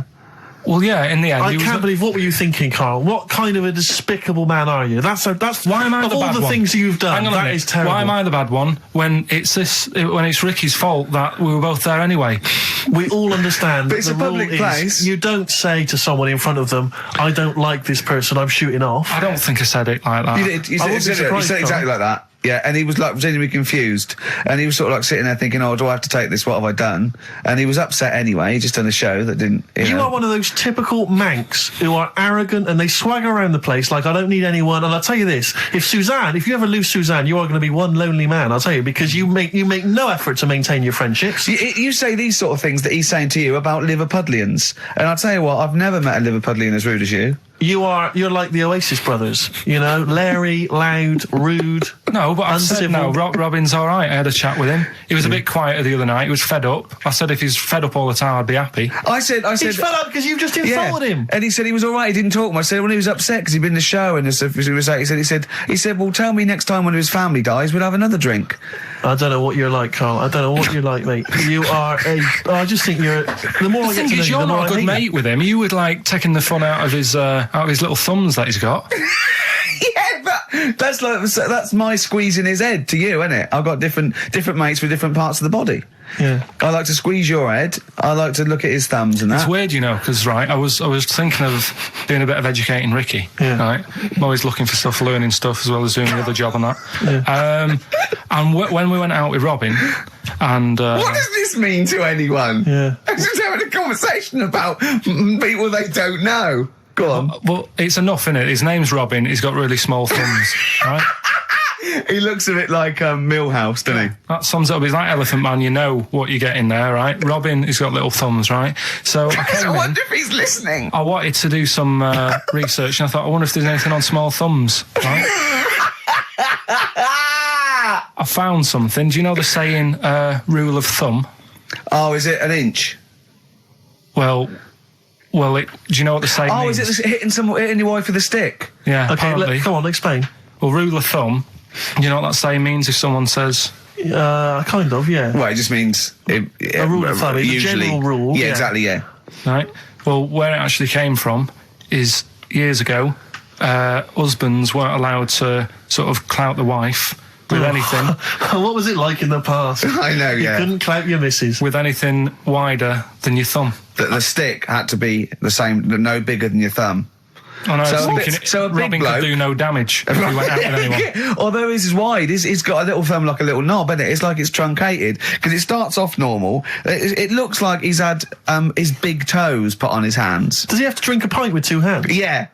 Well, yeah, in the end... I can't believe, what were you thinking, Carl? What kind of a despicable man are you? That's why am I of the all bad the one? things you've done, Hang on that is terrible. Why am I the bad one when it's Ricky's fault that we were both there anyway? We all understand. But it's the a public rule place. Is you don't say to someone in front of them, I don't like this person, I'm shooting off. I don't think I said it like that. You did. You I said, wouldn't be you surprised, said exactly Carl. like that. Yeah, and he was like genuinely confused, and he was sort of like sitting there thinking, "Oh, do I have to take this? What have I done?" And he was upset anyway. He just done a show that didn't. You are one of those typical Mancs who are arrogant and they swagger around the place like, I don't need anyone. And I'll tell you this, if you ever lose Suzanne, you are going to be one lonely man, I'll tell you, because you make no effort to maintain your friendships. You say these sort of things that he's saying to you about Liverpudlians, and I'll tell you what, I've never met a Liverpudlian as rude as you. You're like the Oasis brothers, Larry, loud, rude. No, but I said no. Robin's all right. I had a chat with him. He was a bit quieter the other night. He was fed up. I said if he's fed up all the time, I'd be happy. I said He's fed up because you've just insulted him. And he said he was all right. He didn't talk much. I said when he was upset because he'd been in the show and he said, well, tell me next time when his family dies, we'll have another drink. I don't know what you're like, Carl. I don't know what you're like, mate. You are I just think you're. The more I get to know you, you're the more not a I good hate mate you. with him. You would like taking the fun out of his little thumbs that he's got. Yeah, but that's my squeezing his head to you, isn't it? I've got different mates with different parts of the body. Yeah. I like to squeeze your head. I like to look at his thumbs and that. It's weird, because right, I was thinking of doing a bit of educating Ricky. Yeah. Right, I'm always looking for stuff, learning stuff as well as doing the other job and that. Yeah. And when we went out with Robin, and what does this mean to anyone? Yeah. I'm just having a conversation about people they don't know. Go on. well, it's enough, innit? His name's Robin. He's got really small thumbs, right? He looks a bit like Millhouse, doesn't he? That sums it up. He's like Elephant Man. You know what you get in there, right? Robin, he's got little thumbs, right? So I came I in. wonder if he's listening. I wanted to do some research, and I thought, I wonder if there's anything on small thumbs, right? I found something. Do you know the saying, rule of thumb? Oh, is it an inch? Well, do you know what the saying means? Is it hitting your wife with a stick? Yeah, Okay, apparently. come on, explain. Well, rule of thumb, you know what that saying means if someone says... Kind of, yeah. Well, it just means... A rule of thumb, it's a usually, general rule. Yeah, exactly, yeah. Right? Well, where it actually came from is years ago, husbands weren't allowed to sort of clout the wife with anything. What was it like in the past? I know, You yeah. couldn't clout your missus. With anything wider than your thumb. The stick had to be the same, no bigger than your thumb. I know, So I was a bit- thinking so a big Robin bloke- could do no damage if he went out with anyone. Although his is wide, he's got a little thumb like a little knob, isn't it? It's like it's truncated because it starts off normal. It looks like he's had his big toes put on his hands. Does he have to drink a pint with two hands? Yeah.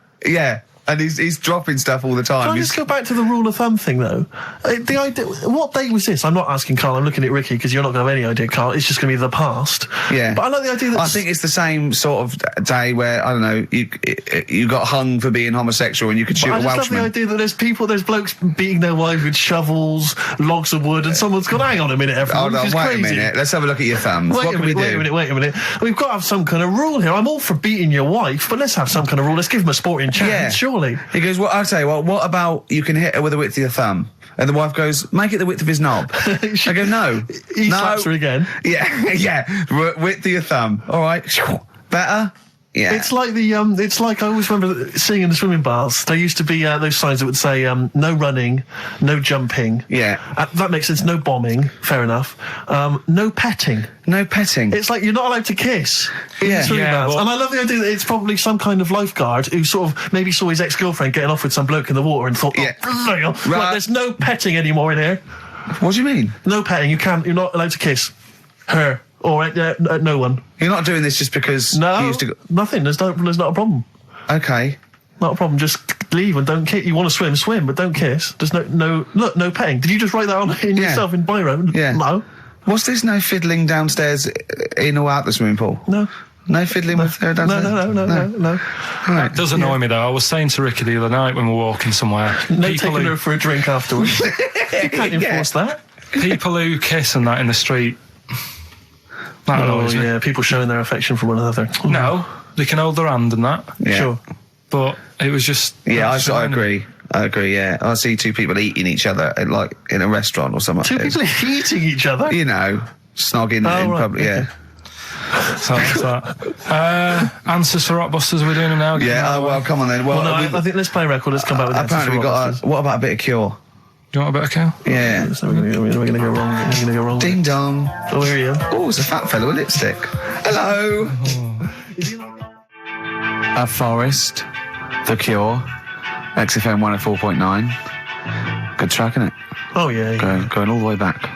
And he's dropping stuff all the time. Can I He's- just go back to the rule of thumb thing, though? The idea, what date was this? I'm not asking Carl, I'm looking at Ricky, because you're not going to have any idea, Carl. It's just going to be the past. Yeah. But I like the idea that... I think it's the same sort of day where, I don't know, you got hung for being homosexual and you could shoot I a just love Welshman. the idea that there's blokes beating their wives with shovels, logs of wood, and someone's gone, hang on a minute, everyone, Hold on, this is wait crazy. a minute. Let's have a look at your thumbs. What can we do? Wait a minute. We've got to have some kind of rule here. I'm all for beating your wife, but let's have some kind of rule. Let's give him a sporting chance, Yeah. surely. He goes, well, I'll tell you what about you can hit her with the width of your thumb? And the wife goes, make it the width of his knob. I go, no. He no. slaps her again. Yeah. Width of your thumb. All right. Better? Yeah. It's like it's like I always remember seeing in the swimming baths, there used to be those signs that would say, no running, no jumping. Yeah. That makes sense, no bombing, fair enough. No petting. No petting. It's like you're not allowed to kiss in Yeah. the swimming Yeah, baths. well- And I love the idea that it's probably some kind of lifeguard who sort of maybe saw his ex-girlfriend getting off with some bloke in the water and thought, Yeah. right, Right. there's no petting anymore in here. What do you mean? No petting, you're not allowed to kiss her or no one. You're not doing this just because No, you used to go... nothing, there's not a problem. Okay. Not a problem. Just leave and don't kiss. You want to swim, but don't kiss. There's no petting. Did you just write that on in Yeah. yourself in biro? Yeah. No. What's this no fiddling downstairs in or out the swimming pool? No. No fiddling with her downstairs? No. All right. It does annoy me though. I was saying to Ricky the other night when we were walking somewhere. No people taking who, her for a drink afterwards. You can't enforce that. people who kiss and that in the street. That Oh annoys me. yeah, people showing their affection for one another. No, they can hold their hand and that. Yeah. Sure. But it was just. Yeah, that's I annoying. agree. I agree, yeah. I see two people eating each other, like, in a restaurant or something. Two people eating each other. You know, snogging in right, public, yeah. So that's that. Answers for Rockbusters we're doing them now. Yeah, well, come on then. Well, Well, no, we've- I think let's play a record. Let's come back with that. apparently we've got what about a bit of Cure? Do you want a bit of cow? Yeah. So we're going to go wrong. We're going to go wrong. Ding dong. Oh, here you go. Oh, it's a fat fellow with lipstick. Hello. A Forest, The Cure, XFM 104.9. Good track, isn't it? Oh, yeah. Going all the way back.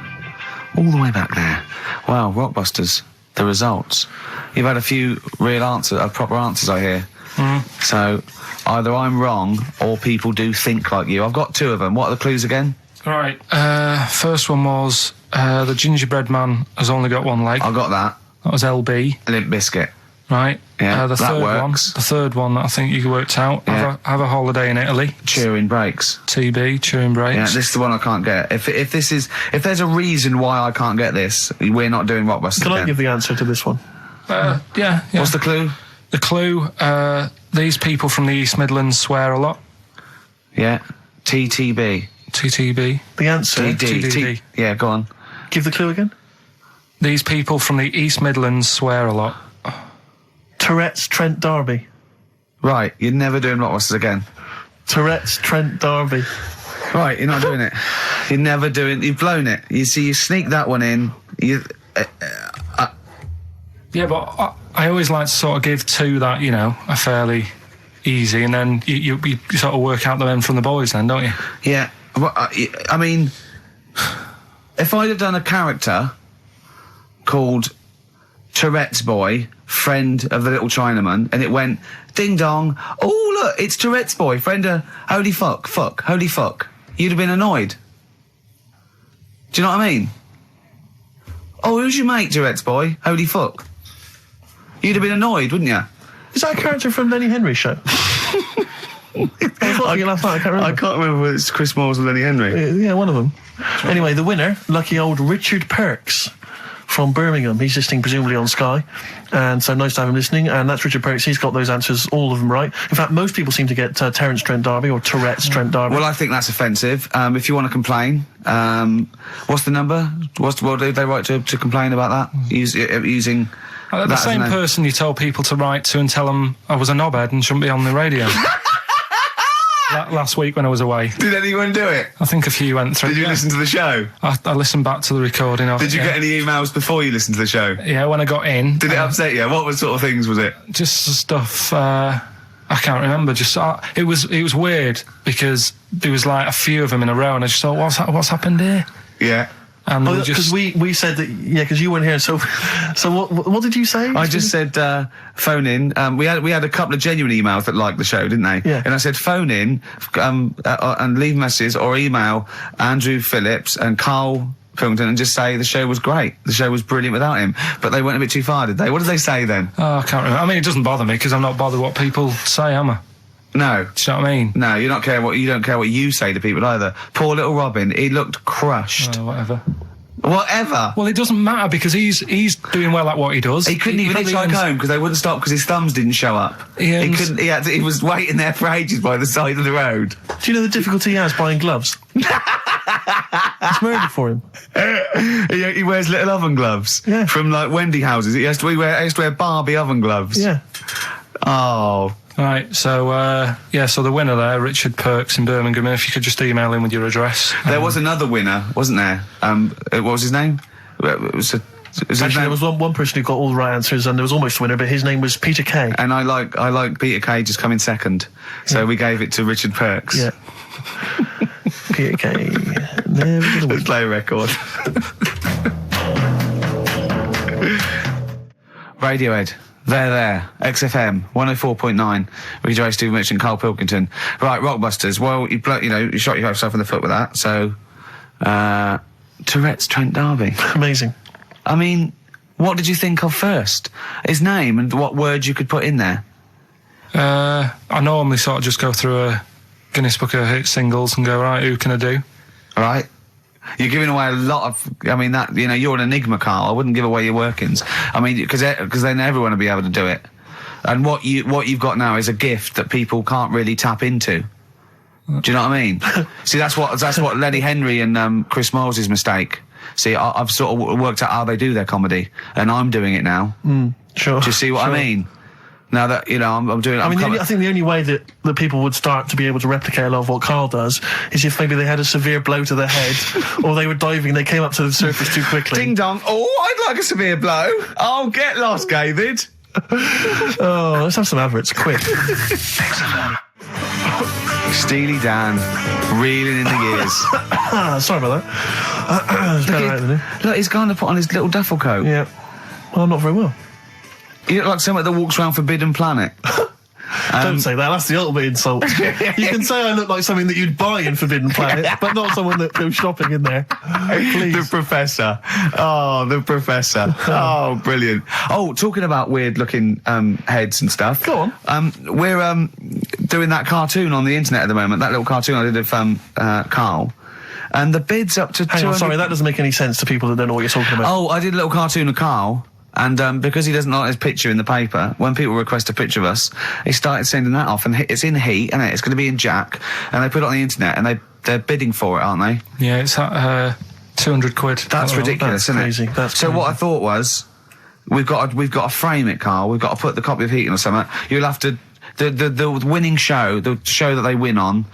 All the way back there. Wow, Rockbusters, the results. You've had a few proper answers, I hear. So, either I'm wrong or people do think like you. I've got two of them. What are the clues again? Right. First one was the gingerbread man has only got one leg. I got that. That was LB. Limp Bizkit. Right. Yeah, the that third works. one. The third one that I think you worked out. Yeah. Have a holiday in Italy. Chewing Breaks. TB, chewing breaks. Yeah, this is the one I can't get. If there's a reason why I can't get this, we're not doing Rockbusters Can I again. give the answer to this one? Yeah. What's the clue? The clue? These people from the East Midlands swear a lot. Yeah. TTB. TTB. The answer. TDD. Yeah, go on. Give the clue again. These people from the East Midlands swear a lot. Tourette's Trent D'Arby. Right, you're never doing Rockbusters again. Tourette's Trent D'Arby. Right, you're not doing it. You've blown it. You see, you sneak that one in. Yeah, but I always like to sort of give two that, are fairly easy, and then you sort of work out the men from the boys then, don't you? Yeah. Well, I mean, if I'd have done a character called Tourette's Boy, friend of the little Chinaman, and it went, ding dong, oh look, it's Tourette's Boy, friend of holy fuck, holy fuck, you'd have been annoyed. Do you know what I mean? Oh, who's your mate, Tourette's Boy? Holy fuck. You'd have been annoyed, wouldn't you? Is that a character from Lenny Henry's show? I was watching it last night, I can't remember. I can't remember whether it's Chris Moores or Lenny Henry. Yeah, one of them. Anyway, the winner, lucky old Richard Perks from Birmingham. He's listening presumably on Sky, and so nice to have him listening. And that's Richard Perks. He's got those answers, all of them right. In fact, most people seem to get Terence Trent D'Arby or Tourette's Trent D'Arby. Well, I think that's offensive. If you want to complain, what's the number? What do they write to complain about that? Using The that same as an- person you told people to write to and tell them I was a knobhead and shouldn't be on the radio. last week when I was away. Did anyone do it? I think a few went through. Did you listen to the show? I listened back to the recording of it. Did you get any emails before you listened to the show? Yeah, when I got in. Did it upset you? What sort of things was it? Just stuff. I can't remember. Just it was weird because there was like a few of them in a row, and I just thought, what's happened here? Yeah. And because we said that, because you weren't here. So what did you say? I just said phone in. We had a couple of genuine emails that liked the show, didn't they? Yeah. And I said phone in and leave messages or email Andrew Phillips and Karl Pilkington and just say the show was great. The show was brilliant without him. But they went a bit too far, did they? What did they say then? Oh, I can't remember. I mean, it doesn't bother me because I'm not bothered what people say, am I? No. Do you know what I mean? No, you don't care what you say to people either. Poor little Robin, he looked crushed. Whatever. Whatever. Well, it doesn't matter because he's doing well at what he does. He couldn't even hitchhike home because they wouldn't stop because his thumbs didn't show up. He couldn't. He was waiting there for ages by the side of the road. Do you know the difficulty he has buying gloves? It's murder for him. He wears little oven gloves. Yeah. From like Wendy houses. He has to wear Barbie oven gloves. Yeah. Oh. Right, so so the winner there, Richard Perks in Birmingham, if you could just email him with your address. There was another winner, wasn't there? What was his name? Actually, there was one person who got all the right answers, and there was almost a winner, but his name was Peter Kay. And I like Peter Kay just coming second, so we gave it to Richard Perks. Yeah. Peter Kay. Let's play a record. Radiohead. There. XFM 104.9. Ricky Gervais, Steve Mitch and Karl Pilkington. Right, Rockbusters. Well, you shot yourself in the foot with that. So, Tourette's Trent D'Arby. Amazing. I mean, what did you think of first? His name and what words you could put in there? I normally sort of just go through a Guinness Book of Hit singles and go, right, who can I do? All right. You're giving away a lot of. I mean, that you're an enigma, Karl. I wouldn't give away your workings. I mean, because then everyone will be able to do it. And what you've got now is a gift that people can't really tap into. Do you know what I mean? See, that's what Lenny Henry and Chris Miles' mistake. See, I've sort of worked out how they do their comedy, and I'm doing it now. Sure. Do you see what I mean? Now that I'm doing it. I think the only way that people would start to be able to replicate a lot of what Karl does is if maybe they had a severe blow to the head, or they were diving and they came up to the surface too quickly. Ding dong! Oh, I'd like a severe blow. Oh, get lost, David. Oh, let's have some adverts, quick. Steely Dan, reeling in the gears. Sorry about that. Look, he's going to put on his little duffel coat. Yeah. Well, not very well. You look like someone that walks around Forbidden Planet. Don't say that. That's the ultimate insult. You can say I look like something that you'd buy in Forbidden Planet, but not someone that goes shopping in there. Please. The Professor. Oh, the Professor. Oh, brilliant. Oh, talking about weird-looking heads and stuff. Go on. We're doing that cartoon on the internet at the moment. That little cartoon I did of Karl. And the bid's up to 200... sorry, that doesn't make any sense to people that don't know what you're talking about. Oh, I did a little cartoon of Karl. And because he doesn't like his picture in the paper, when people request a picture of us, he started sending that off. And it's in heat, and it's going to be in Jack. And they put it on the internet, and they're bidding for it, aren't they? Yeah, it's at £200. That's ridiculous, isn't crazy. it? That's so crazy. What I thought was, we've got to frame it, Karl. We've got to put the copy of Heaton or something. You'll have to the winning show, the show that they win on.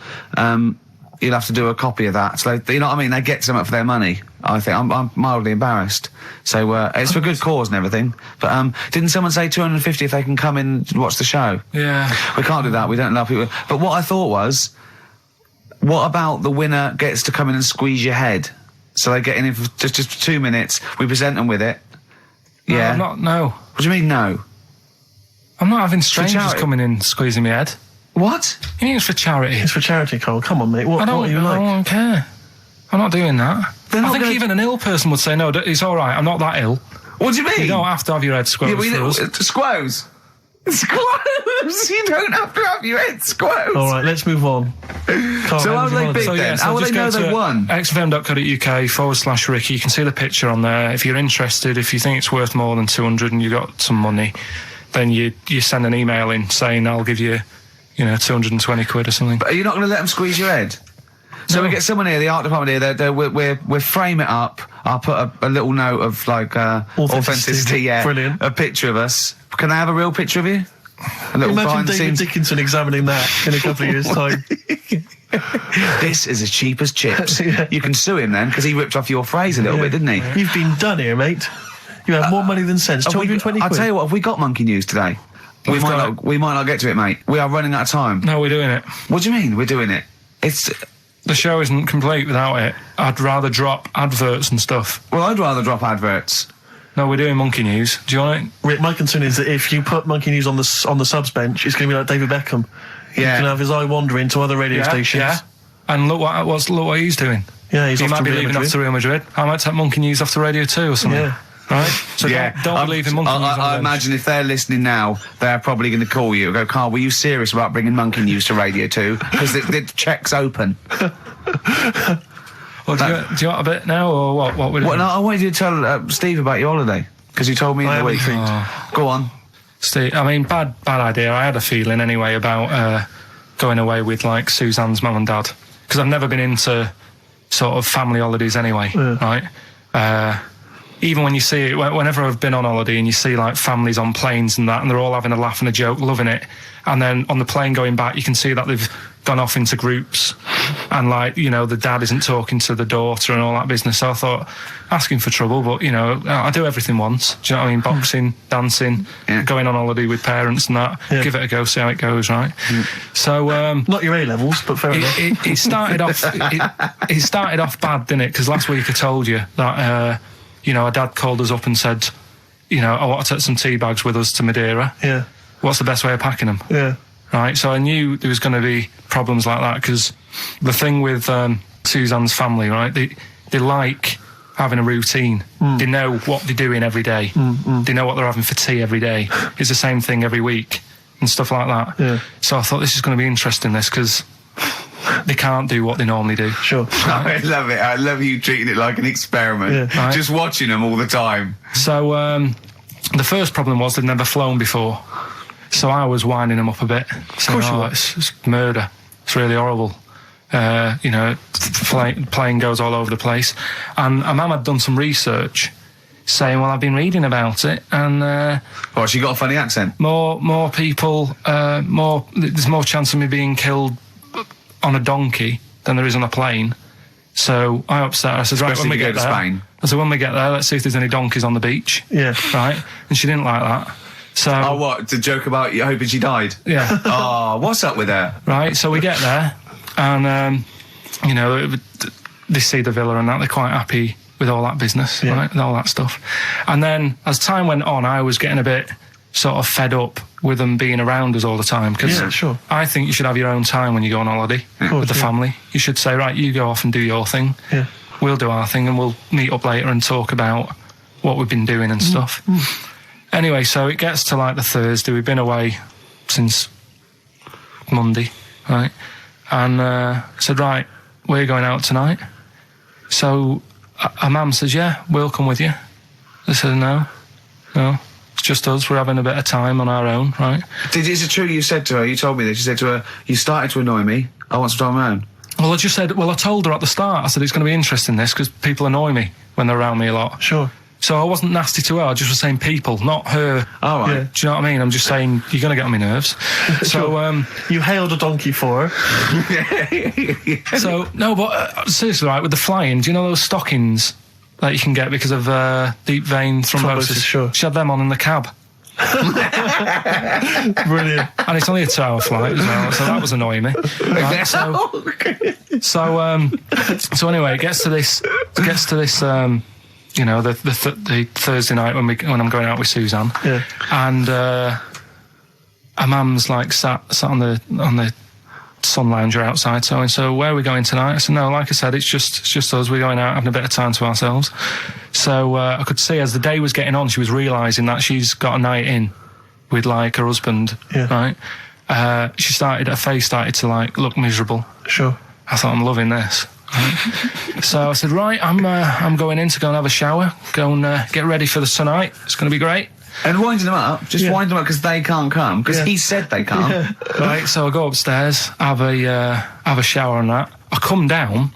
You'll have to do a copy of that. So you know what I mean? They get something for their money. I think I'm mildly embarrassed. So it's for good cause and everything. But didn't someone say 250 if they can come in and watch the show? Yeah. We can't do that. We don't allow people. But what I thought was, what about the winner gets to come in and squeeze your head? So they get in for just 2 minutes. We present them with it. Yeah. No. What do you mean no? I'm not having strangers charity. coming in squeezing my head. What? You think it's for charity? It's for charity, Karl. Come on, mate. What are you I like? don't care. I'm not doing that. They're I not think gonna- even an ill person would say, no, it's all right, I'm not that ill. What do you mean? You don't have to have your head squoze for us. Squoze. Squoze. You don't have to have your head squoze. All right, let's move on. Karl, So how would do you they want bid to- then? How will they just know go they've to won? xfm.co.uk/Ricky. You can see the picture on there. If you're interested, if you think it's worth more than 200 and you've got some money, then you send an email in saying I'll give you, 220 quid or something. But are you not going to let them squeeze your head? So No. we get someone here, the art department here. We'll frame it up. I'll put a little note of like authenticity. Yeah, Brilliant. A picture of us. Can I have a real picture of you? A little Imagine behind the David scenes. Dickinson examining that in a couple of years' time. This is as cheap as chips. Yeah. You can sue him then, because he ripped off your phrase a little bit, didn't he? You've been done here, mate. You have more money than sense. 220 I'll quid. tell you what, have we got monkey news today? We might not get to it, mate. We are running out of time. No, we're doing it. What do you mean we're doing it? The show isn't complete without it. I'd rather drop adverts and stuff. Well, I'd rather drop adverts. No, we're doing monkey news. Do you want it? Rick, my concern is that if you put Monkey News on the subs bench, it's going to be like David Beckham. Yeah. He can have his eye wandering to other radio stations. Yeah. And look what he's doing. Yeah, he's He off might to be Real leaving off Madrid. to Real Madrid. I might take Monkey News off to Radio 2 or something. Yeah. Right? So Yeah. don't believe in Monkey News on the I bench. imagine if they're listening now, they're probably going to call you and go, Carl, were you serious about bringing monkey news to Radio 2? Because the check's open. Well, do you want a bit now, or what we're doing? Well, no, I wanted you to tell Steve about your holiday, because you told me in the week. Go on. Steve, I mean, bad idea. I had a feeling anyway about going away with, like, Suzanne's mum and dad. Because I've never been into sort of family holidays anyway, right? Even when you see it, whenever I've been on holiday and you see, like, families on planes and that, and they're all having a laugh and a joke, loving it, and then on the plane going back, you can see that they've gone off into groups, and, like, you know, the dad isn't talking to the daughter and all that business. So I thought, asking for trouble, but, you know, I do everything once. Do you know what I mean? Boxing, dancing, going on holiday with parents and that. Yeah. Give it a go, see how it goes, right? So Not your A-levels, but fair enough. it started off. It started off bad, didn't it? Because last week I told you that you know, our dad called us up and said, you know, I want to take some tea bags with us to Madeira. Yeah. What's the best way of packing them? Yeah. Right. So I knew there was going to be problems like that, because the thing with Suzanne's family, right? They like having a routine. They know what they're doing every day. They know what they're having for tea every day. It's the same thing every week and stuff like that. Yeah. So I thought this is going to be interesting, this, because they can't do what they normally do. Sure. I love it. I love you treating it like an experiment. Yeah. Right. Just watching them all the time. So the first problem was they'd never flown before. So I was winding them up a bit. Saying, course you were. it's murder. It's really horrible. You know, plane goes all over the place. And Mum had done some research saying, well, I've been reading about it, and Oh, she got a funny accent. more people, there's more chance of me being killed on a donkey than there is on a plane. So I upset her. I said, right, Especially when we if you get go to there, Spain. I said, when we get there, let's see if there's any donkeys on the beach. Yeah. Right? And she didn't like that. So, Oh, what? To joke about you hoping she died? yeah. Oh, what's up with her? Right, so we get there, and, you know, they see the villa and that, they're quite happy with all that business, right, with all that stuff. And then, as time went on, I was getting a bit sort of fed up with them being around us all the time, because Yeah, sure. I think you should have your own time when you go on holiday with the family. You should say, right, you go off and do your thing. Yeah. We'll do our thing, and we'll meet up later and talk about what we've been doing and stuff. Anyway, so it gets to, like, the Thursday. We've been away since Monday, right? And I said, right, we're going out tonight. So our mum says, yeah, we'll come with you. I said, no, it's just us. We're having a bit of time on our own, right? Is it true you said to her, you told me this, you said to her, you started to annoy me, I want some time on my own? Well, I told her at the start, I said, it's going to be interesting, this, because people annoy me when they're around me a lot. Sure. So I wasn't nasty to her, I just was saying people, not her. All right. Yeah. Do you know what I mean? I'm just saying, you're going to get on my nerves. So, You hailed a donkey for her. so no, but seriously, right, with the flying, do you know those stockings that you can get because of deep vein thrombosis? Sure. She had them on in the cab. Brilliant. And it's only a 2-hour flight as well, so that was annoying me. Right, so anyway, it gets to this, you know, the Thursday night when I'm going out with Suzanne, and her mum's like sat on the sun lounger outside. So where are we going tonight? I said, no, like I said, it's just us. We're going out having a bit of time to ourselves. So I could see as the day was getting on, she was realising that she's got a night in with, like, her husband, right? Her face started to, like, look miserable. Sure. I thought, I'm loving this. Right? So I said, right, I'm going in to go and have a shower, go and get ready for the tonight. It's going to be great. And winding them up, wind them up because they can't come, because he said they can't. Right, so I go upstairs, have a shower and that. I come down,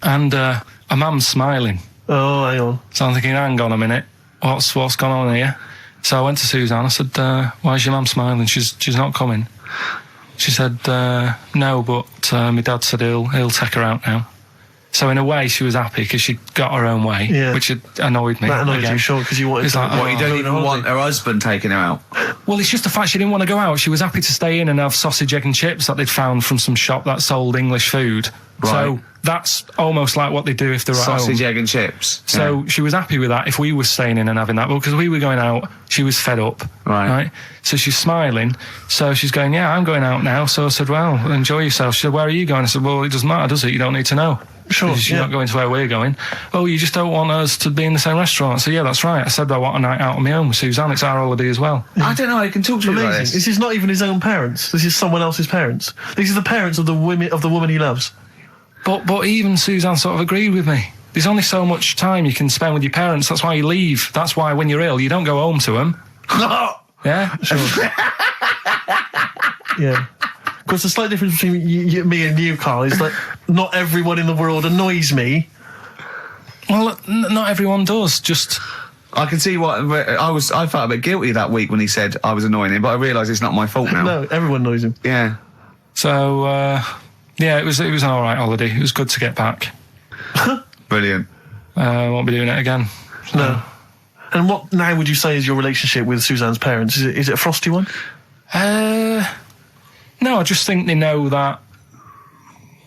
and a mum's smiling. Oh, hang on. So I'm thinking, hang on a minute, what's gone on here? So I went to Suzanne. I said, "Why is your mum smiling? She's not coming." She said, "No, but my dad said he'll take her out now." So in a way, she was happy because she got her own way, which had annoyed me. That annoyed you, sure, because you wanted to... What, you don't even want her husband taking her out? Well, it's just the fact she didn't want to go out. She was happy to stay in and have sausage, egg and chips that they'd found from some shop that sold English food. Right. So that's almost like what they do if they're at home. Sausage, egg and chips. So she was happy with that if we were staying in and having that. But because we were going out, she was fed up. Right. So she's smiling. So she's going, "Yeah, I'm going out now." So I said, "Well, enjoy yourself." She said, "Where are you going?" I said, "Well, it doesn't matter, does it? You don't need to know." Sure, She's not going to where we're going. "Oh, you just don't want us to be in the same restaurant." So yeah, that's right. I said I want a night out on my own with Suzanne. It's our holiday as well. I don't know how you can talk to me like Amazing. this. This is not even his own parents. This is someone else's parents. These are the parents of the woman he loves. But even Suzanne sort of agreed with me. There's only so much time you can spend with your parents. That's why you leave. That's why when you're ill, you don't go home to them. Yeah? Sure. Yeah. Of course, the slight difference between me and you, Carl, is that not everyone in the world annoys me. Well, not everyone does. Just... I can see what I felt a bit guilty that week when he said I was annoying him, but I realise it's not my fault now. No, everyone annoys him. Yeah. So, yeah, it was an all right holiday. It was good to get back. Brilliant. Won't be doing it again. No. And what now would you say is your relationship with Suzanne's parents? Is it a frosty one? No, I just think they know that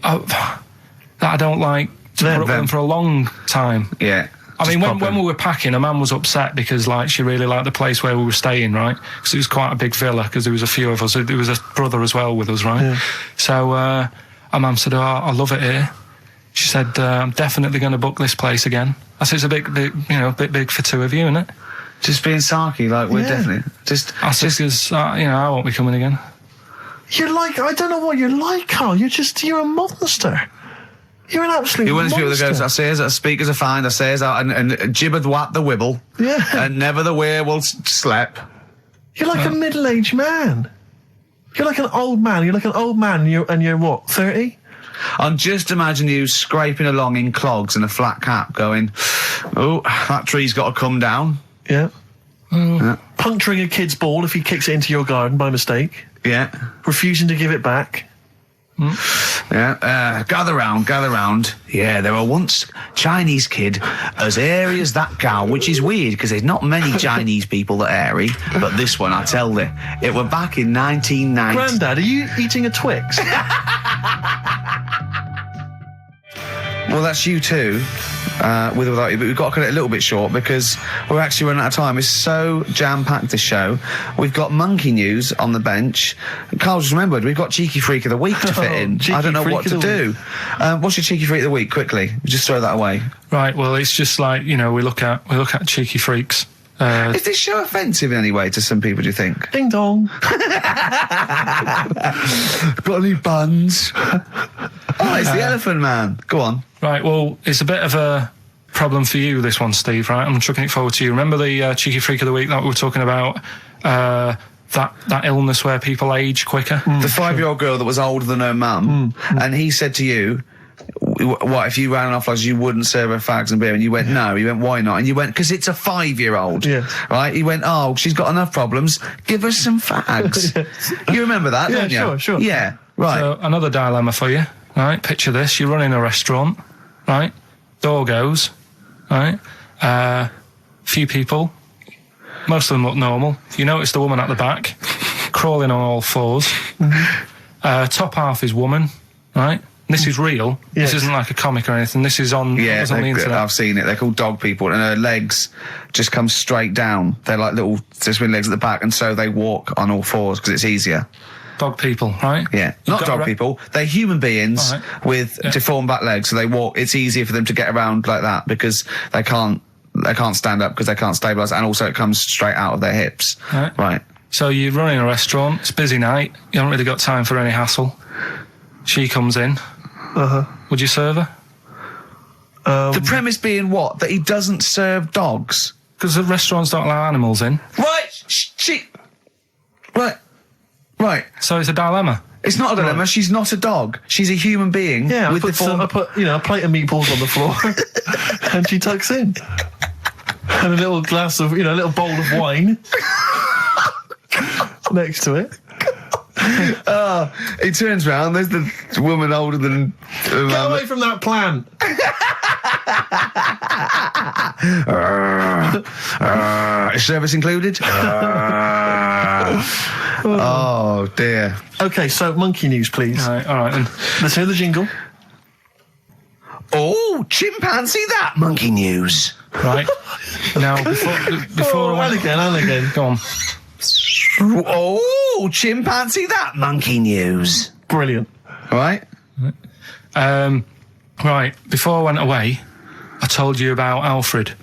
I don't like to put up with them for a long time. Yeah. I mean, when we were packing, a man was upset because, like, she really liked the place where we were staying, right? Because it was quite a big villa, because there was a few of us. There was a brother as well with us, right? Yeah. So, our mum said, "Oh, I love it here." She said, "I'm definitely going to book this place again." I said, "It's a bit big for two of you, isn't it?" Just being sarky, like, we're definitely... I said, because, I won't be coming again. You're like... I don't know what you're like, Carl. You're a monster. You're an absolute You're one of those people that monster. goes, "I say as speakers are fine, I say as out and gibbered what the wibble, and never the way will slep." You're like a middle-aged man. You're like an old man. You're like an old man and you're what, 30? I'm just imagining you scraping along in clogs and a flat cap going, "Oh, that tree's got to come down." Yeah. Puncturing a kid's ball if he kicks it into your garden by mistake. Yeah. Refusing to give it back. Yeah, gather round. Yeah, there were once Chinese kid as hairy as that cow, which is weird because there's not many Chinese people that are hairy, but this one, I tell you, it were back in 1990. Grandad, are you eating a Twix? Well, that's you too, with or without you, but we've got to cut it a little bit short because we're actually running out of time. It's so jam-packed, this show. We've got monkey news on the bench. Carl just remembered, we've got Cheeky Freak of the Week to fit in. I don't know what to do. What's your Cheeky Freak of the Week, quickly? Just throw that away. Right, well, it's just like, we look at cheeky freaks. Is this show offensive in any way to some people, do you think? Ding dong. Got any buns? Oh, it's the Elephant Man. Go on. Right, well, it's a bit of a problem for you, this one, Steve, right? I'm chucking it forward to you. Remember the Cheeky Freak of the Week that we were talking about? That illness where people age quicker? The 5-year-old girl that was older than her mum, and he said to you, "What, if you ran off like you wouldn't serve her fags and beer?" And you went, "No." He went, "Why not?" And you went, "Because it's a 5-year-old. Yeah. Right? He went, "Oh, she's got enough problems. Give her some fags." You remember that, don't you? Sure. Yeah, right. So, another dilemma for you, right? Picture this. You're running a restaurant, right? Door goes, right? Few people. Most of them look normal. You notice the woman at the back, crawling on all fours. Top half is woman, right? This is real. Yes. This isn't like a comic or anything. This is on, Yeah, on the internet. I've seen it. They're called dog people, and her legs just come straight down. They're like little twin legs at the back, and so they walk on all fours because it's easier. Dog people, right? Yeah, not dog people. They're human beings with deformed back legs, so they walk. It's easier for them to get around like that because they can't stand up because they can't stabilise, and also it comes straight out of their hips. Right. So you're running a restaurant. It's a busy night. You haven't really got time for any hassle. She comes in. Would you serve her? The premise being what? That he doesn't serve dogs? Because the restaurants don't allow animals in. Right. So it's a dilemma. It's not a dilemma. Right. She's not a dog. She's a human being. Yeah, with I put a plate of meatballs on the floor, and she tucks in. and a little glass of, a little bowl of wine next to it. He turns round, there's the woman older than... Get away from that plant! Is service included? Oh, dear. Okay, so monkey news, please. All right then. Let's hear the jingle. Oh, chimpanzee that monkey news. Right. Now, before and again. Go on. Oh, chimpanzee that monkey news. Brilliant. All right. Right. Before I went away, I told you about Alfred.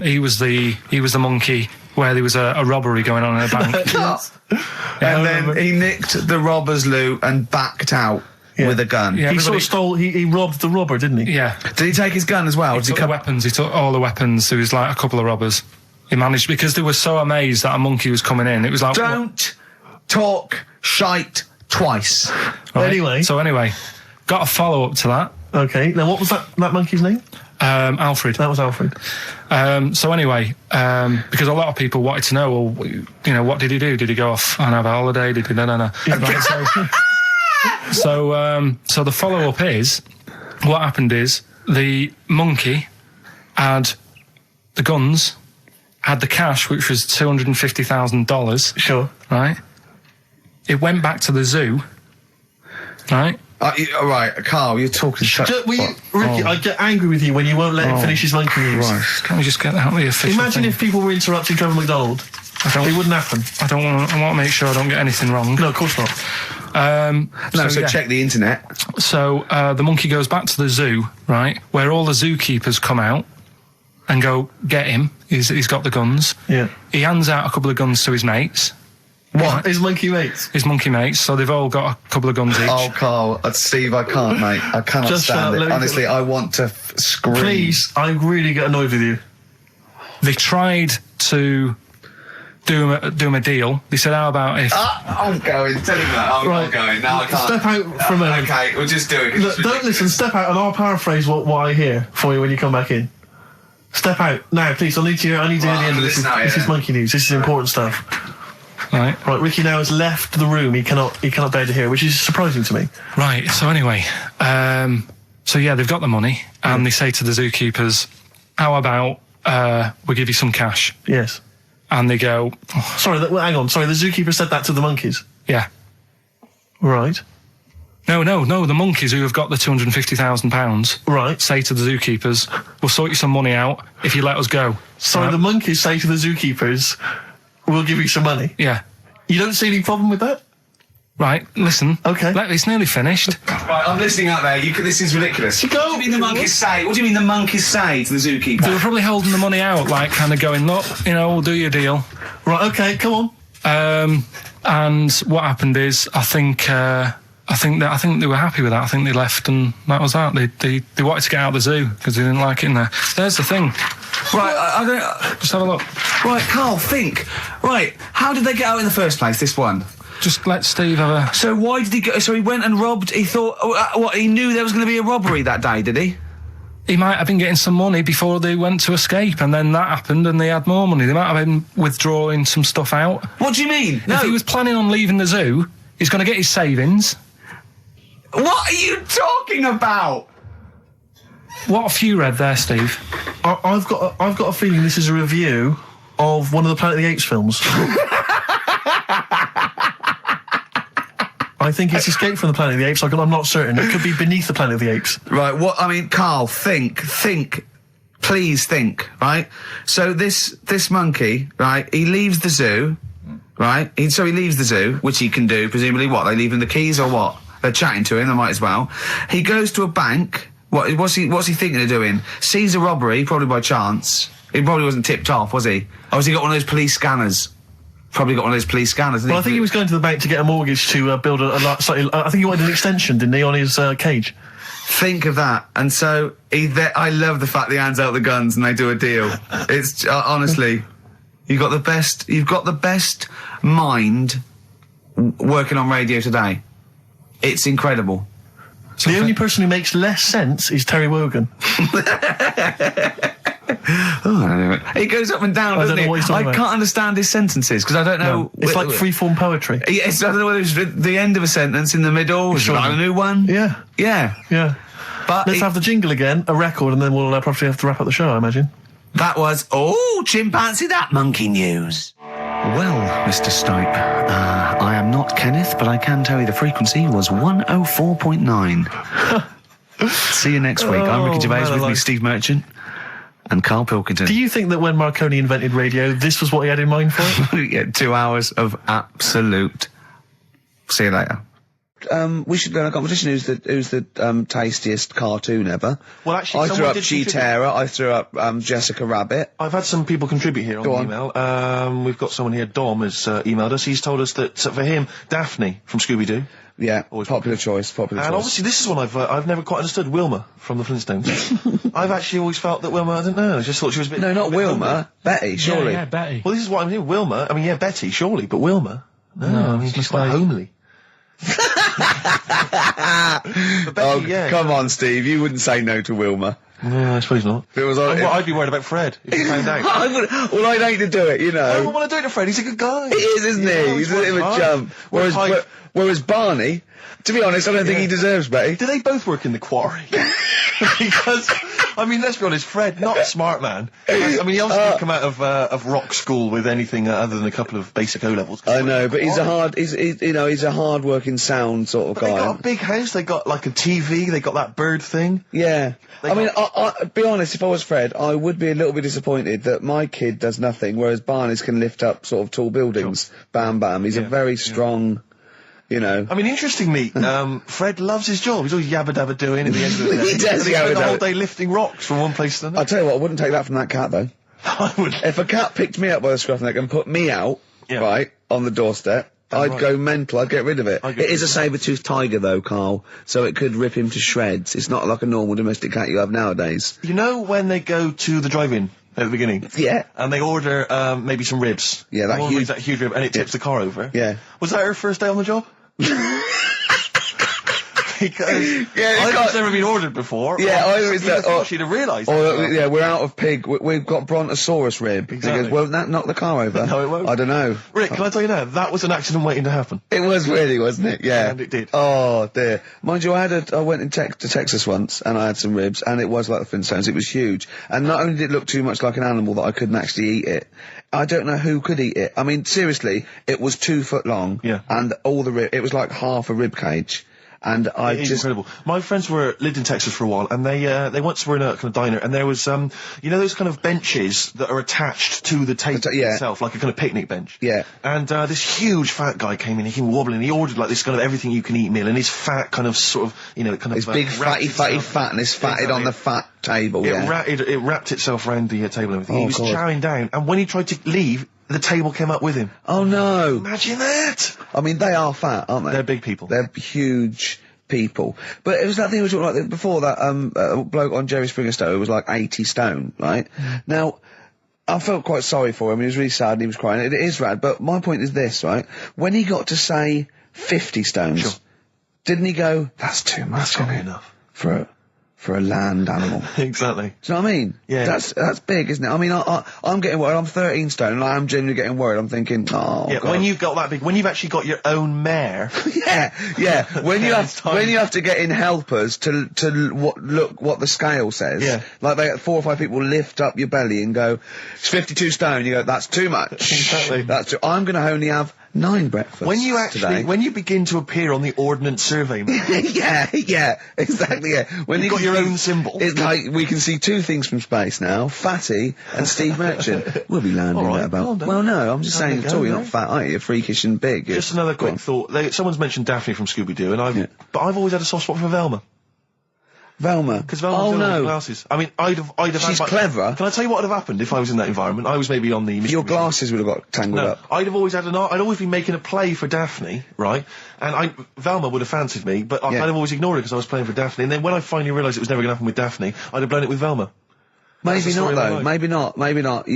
He was the monkey where there was a robbery going on in a bank. And then he nicked the robber's loot and backed out with a gun. Yeah, He sort of stole. He robbed the robber, didn't he? Yeah. Did he take his gun as well? He took the weapons. He took all the weapons. There was like a couple of robbers. He managed, because they were so amazed that a monkey was coming in. It was like, Don't talk shite twice. Right. Anyway, got a follow up to that. Okay. Now, what was that monkey's name? Alfred. That was Alfred. So anyway, because a lot of people wanted to know, well, what did he do? Did he go off and have a holiday? Did he? No. Right, so the follow up is, what happened is the monkey had the guns, had the cash, which was $250,000. Sure. Right. It went back to the zoo. Right. All right, Carl, you're talking shit. Ricky, I get angry with you when you won't let him finish his monkey news. Right. Can we just get out the official Imagine thing? if people were interrupting Trevor McDonald. It wouldn't happen. I want to make sure I don't get anything wrong. No, of course not. So check the internet. So the monkey goes back to the zoo, right, where all the zookeepers come out and go, get him. He's got the guns. Yeah. He hands out a couple of guns to his mates. What? His monkey mates? His monkey mates, so they've all got a couple of guns each. Oh, Carl, Steve, I can't, mate. I cannot Just stand it. Honestly, I want to scream. Please, I really get annoyed with you. They tried to do him a deal. They said, how about if... I'm going. Tell him that. I'm not going. Now I can't. Step out for a minute. Okay, we'll just do it. Look, don't listen. Step out, and I'll paraphrase what I hear for you when you come back in. Step out now, please. I need to hear the end of this. This is monkey news. This is important stuff. Right. Ricky now has left the room. He cannot bear to hear, which is surprising to me. Right. So anyway, so yeah, they've got the money, and they say to the zookeepers, "How about we give you some cash?" Yes. And they go, Sorry, hang on. Sorry, the zookeeper said that to the monkeys. "Yeah." Right. No. The monkeys who have got the £250,000, Right. say to the zookeepers, "We'll sort you some money out if you let us go." Sorry, the monkeys say to the zookeepers, "We'll give you some money." Yeah. You don't see any problem with that? Right. Listen. Okay. It's nearly finished. Right, I'm listening out there. This is ridiculous. What do you mean the monkeys say? What do you mean the monkeys say to the zookeeper? They were probably holding the money out, like kind of going, "Look, we'll do your deal." Right. Okay. Come on. And what happened is, I think they were happy with that. I think they left, and that was that. They wanted to get out of the zoo because they didn't like it in there. There's the thing. Right, I don't... Just have a look. Right, Carl, think. Right, how did they get out in the first place, this one? Just let Steve have a... So why did he go... So he went and robbed... He thought... he knew there was going to be a robbery that day, did he? He might have been getting some money before they went to escape, and then that happened and they had more money. They might have been withdrawing some stuff out. What do you mean? No. If he was planning on leaving the zoo, he's going to get his savings. What are you talking about? What have you read there, Steve? I've got a feeling this is a review of one of the Planet of the Apes films. I think it's Escape from the Planet of the Apes. I'm not certain. It could be Beneath the Planet of the Apes. Right, Carl, think. Please think, right? So this monkey, right, he leaves the zoo, right? So he leaves the zoo, which he can do, presumably what? They leave him the keys or what? They're chatting to him, they might as well. He goes to a bank. What's he thinking of doing? Sees a robbery, probably by chance. He probably wasn't tipped off, was he? Or has he got one of those police scanners? Probably got one of those police scanners. Well, I think he was going to the bank to get a mortgage to build I think he wanted an extension, didn't he, on his cage? Think of that. And so I love the fact that he hands out the guns and they do a deal. It's honestly, you've got the best mind working on radio today. It's incredible. The only person who makes less sense is Terry Wogan. He goes up and down, doesn't he? I can't understand his sentences because I don't know. No, it's like free-form poetry. Yes, I don't know whether it's the end of a sentence, in the middle, Sure. a new one. Yeah. Yeah. But Let's have the jingle again, a record, and then we'll probably have to wrap up the show, I imagine. That was, chimpanzee that monkey news. Well, Mr. Stipe, I am not Kenneth, but I can tell you the frequency was 104.9. See you next week. I'm Ricky Gervais, with me Steve Merchant and Karl Pilkington. Do you think that when Marconi invented radio, this was what he had in mind for it? Yeah, 2 hours of absolute... See you later. We should learn a competition. Who's the tastiest cartoon ever? Well, actually, I threw up Cheetara. I threw up Jessica Rabbit. I've had some people contribute here on the email. We've got someone here. Dom has emailed us. He's told us that for him, Daphne from Scooby Doo. Yeah, popular choice. And obviously, this is one I've never quite understood. Wilma from the Flintstones. I've actually always felt that Wilma. I don't know. I just thought she was a bit. No, not Wilma. Homely. Betty, surely. Yeah, Betty. Well, this is what I'm saying. Wilma. I mean, yeah, Betty, surely, but Wilma. No, I mean, she's quite homely. Betty, come on, Steve. You wouldn't say no to Wilma. No, I suppose not. If it was I'd be worried about Fred if he found out. I'd hate to do it, you know. I don't want to do it to Fred. He's a good guy. He is, isn't he? He's a bit of a chump. Whereas Barney, to be honest, I don't think he deserves Betty. Do they both work in the quarry? Because, I mean, let's be honest, Fred, not a smart man. I mean, he obviously didn't come out of rock school with anything other than a couple of basic O-levels. I know, but he's a hard-working, sound sort of guy. They got a big house, they got like a TV, they got that bird thing. Yeah. I'll be honest, if I was Fred, I would be a little bit disappointed that my kid does nothing, whereas Barney's can lift up sort of tall buildings. Sure. Bam, bam. He's a very strong... You know. I mean, interestingly, Fred loves his job. He's always yabba-dabba doing at the end of the day. He does yabba-dabba. He spent the whole day lifting rocks from one place to another. I'll tell you what, I wouldn't take that from that cat, though. I would. If a cat picked me up by the scruff neck and put me out, right, on the doorstep, I'd go mental. I'd get rid of it. It is a saber-toothed tiger, though, Carl, so it could rip him to shreds. It's not like a normal domestic cat you have nowadays. You know when they go to the drive-in at the beginning? Yeah. And they order maybe some ribs. Yeah, that huge rib, and it tips the car over. Yeah. Was that her first day on the job? Because I've never been ordered before. Yeah, I always thought she'd have realised. Yeah, we're out of pig. We've got Brontosaurus rib. Exactly. He goes, well, that knocked the car over. No, it won't. I don't know. Rick, can I tell you now? That was an accident waiting to happen. It was really, wasn't it? Yeah. And it did. Oh, dear. Mind you, I went to Texas once, and I had some ribs, and it was like the Flintstones. It was huge. And not only did it look too much like an animal that I couldn't actually eat it, I don't know who could eat it. I mean, seriously, it was 2 foot long. Yeah. And all the it was like half a rib cage. And it's incredible. My friends lived in Texas for a while, and they once were in a kind of diner, and there was you know those kind of benches that are attached to the table itself, like a kind of picnic bench. Yeah. And this huge fat guy came in, he came wobbling, he ordered like this kind of everything you can eat meal, and his fat kind of sort of his big fatty fatness fatted on the fat table. It wrapped itself around the table and everything. He was chowing down, and when he tried to leave, the table came up with him. Oh no! Imagine that! I mean, they are fat, aren't they? They're big people. They're huge people. But it was that thing we were talking about before, that bloke on Jerry Springer Show who was like 80 stone, right? Now, I felt quite sorry for him. He was really sad and he was crying. It is rad. But my point is this, right? When he got to say 50 stones, didn't he go, that's too much, that's not enough for a land animal? Exactly. Do you know what I mean? Yeah. That's big, isn't it? I mean, I'm getting worried. I'm 13 stone, and I am genuinely getting worried. I'm thinking, oh, yeah. God. When you've got that big, when you've actually got your own mare. yeah. When you have to get in helpers to look what the scale says. Yeah. Like 4 or 5 people lift up your belly and go, it's 52 stone. You go, that's too much. Exactly. I'm going to only have 9 breakfasts when you begin to appear on the Ordnance Survey map. yeah, exactly, yeah. When you've got your own symbol. It's like, we can see 2 things from space now, Fatty and Steve Merchant. We'll be landing right, at about... Well, no, I'm just saying, you're not fat, are you? You're freakish and big. Just another quick thought. Someone's mentioned Daphne from Scooby-Doo, and but I've always had a soft spot for Velma. Velma? Because Velma's the glasses. I mean, I'd have She's clever. Can I tell you what would have happened if I was in that environment? I was maybe on the... Your glasses would have got tangled up. I'd have always had I'd always been making a play for Daphne, right? And Velma would have fancied me, but I'd have always ignored it because I was playing for Daphne. And then when I finally realised it was never going to happen with Daphne, I'd have blown it with Velma. Maybe not, though. Maybe not.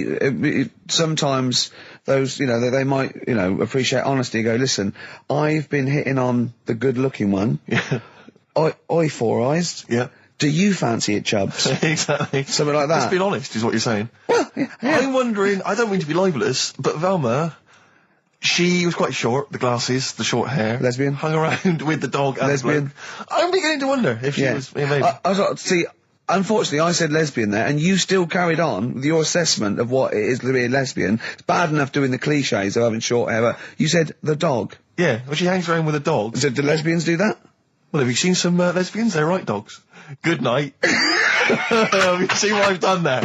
Sometimes those, they might, appreciate honesty and go, listen, I've been hitting on the good-looking one. Yeah. Oi, Four Eyes. Yeah. Do you fancy it, Chubbs? Exactly. Something like that. Let's be honest, is what you're saying. Well, yeah. I'm wondering, I don't mean to be libelous, but Velma, she was quite short, the glasses, the short hair. Lesbian? Hung around with the dog and Lesbian? the bloke. I'm beginning to wonder if she was, maybe. I was like, see, unfortunately, I said lesbian there, and you still carried on with your assessment of what it is to be a lesbian. It's bad enough doing the cliches of having short hair, but you said the dog. Yeah, well, she hangs around with a dog. So do lesbians do that? Well, have you seen some lesbians? They're right dogs. Good night. Have you seen what I've done there?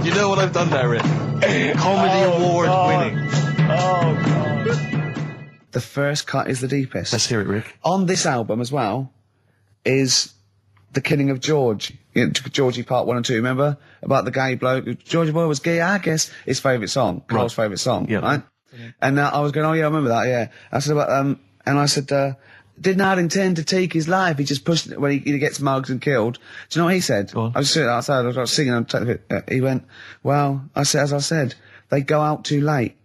You know what I've done there, Rick? Comedy award winning. Oh, God. The first cut is the deepest. Let's hear it, Rick. On this album as well is The Killing of George. You know, Georgie Part 1 and 2, remember? About the gay bloke. Georgie Boy was gay, I guess. His favourite song. Carl's favourite song. Yeah. Right? And I was going, oh yeah, I remember that, yeah. I said about, and I said, did not intend to take his life. He just pushed it when he gets mugged and killed. Do you know what he said? Go on. I was sitting outside, I was singing, he went, well, as I said, they go out too late.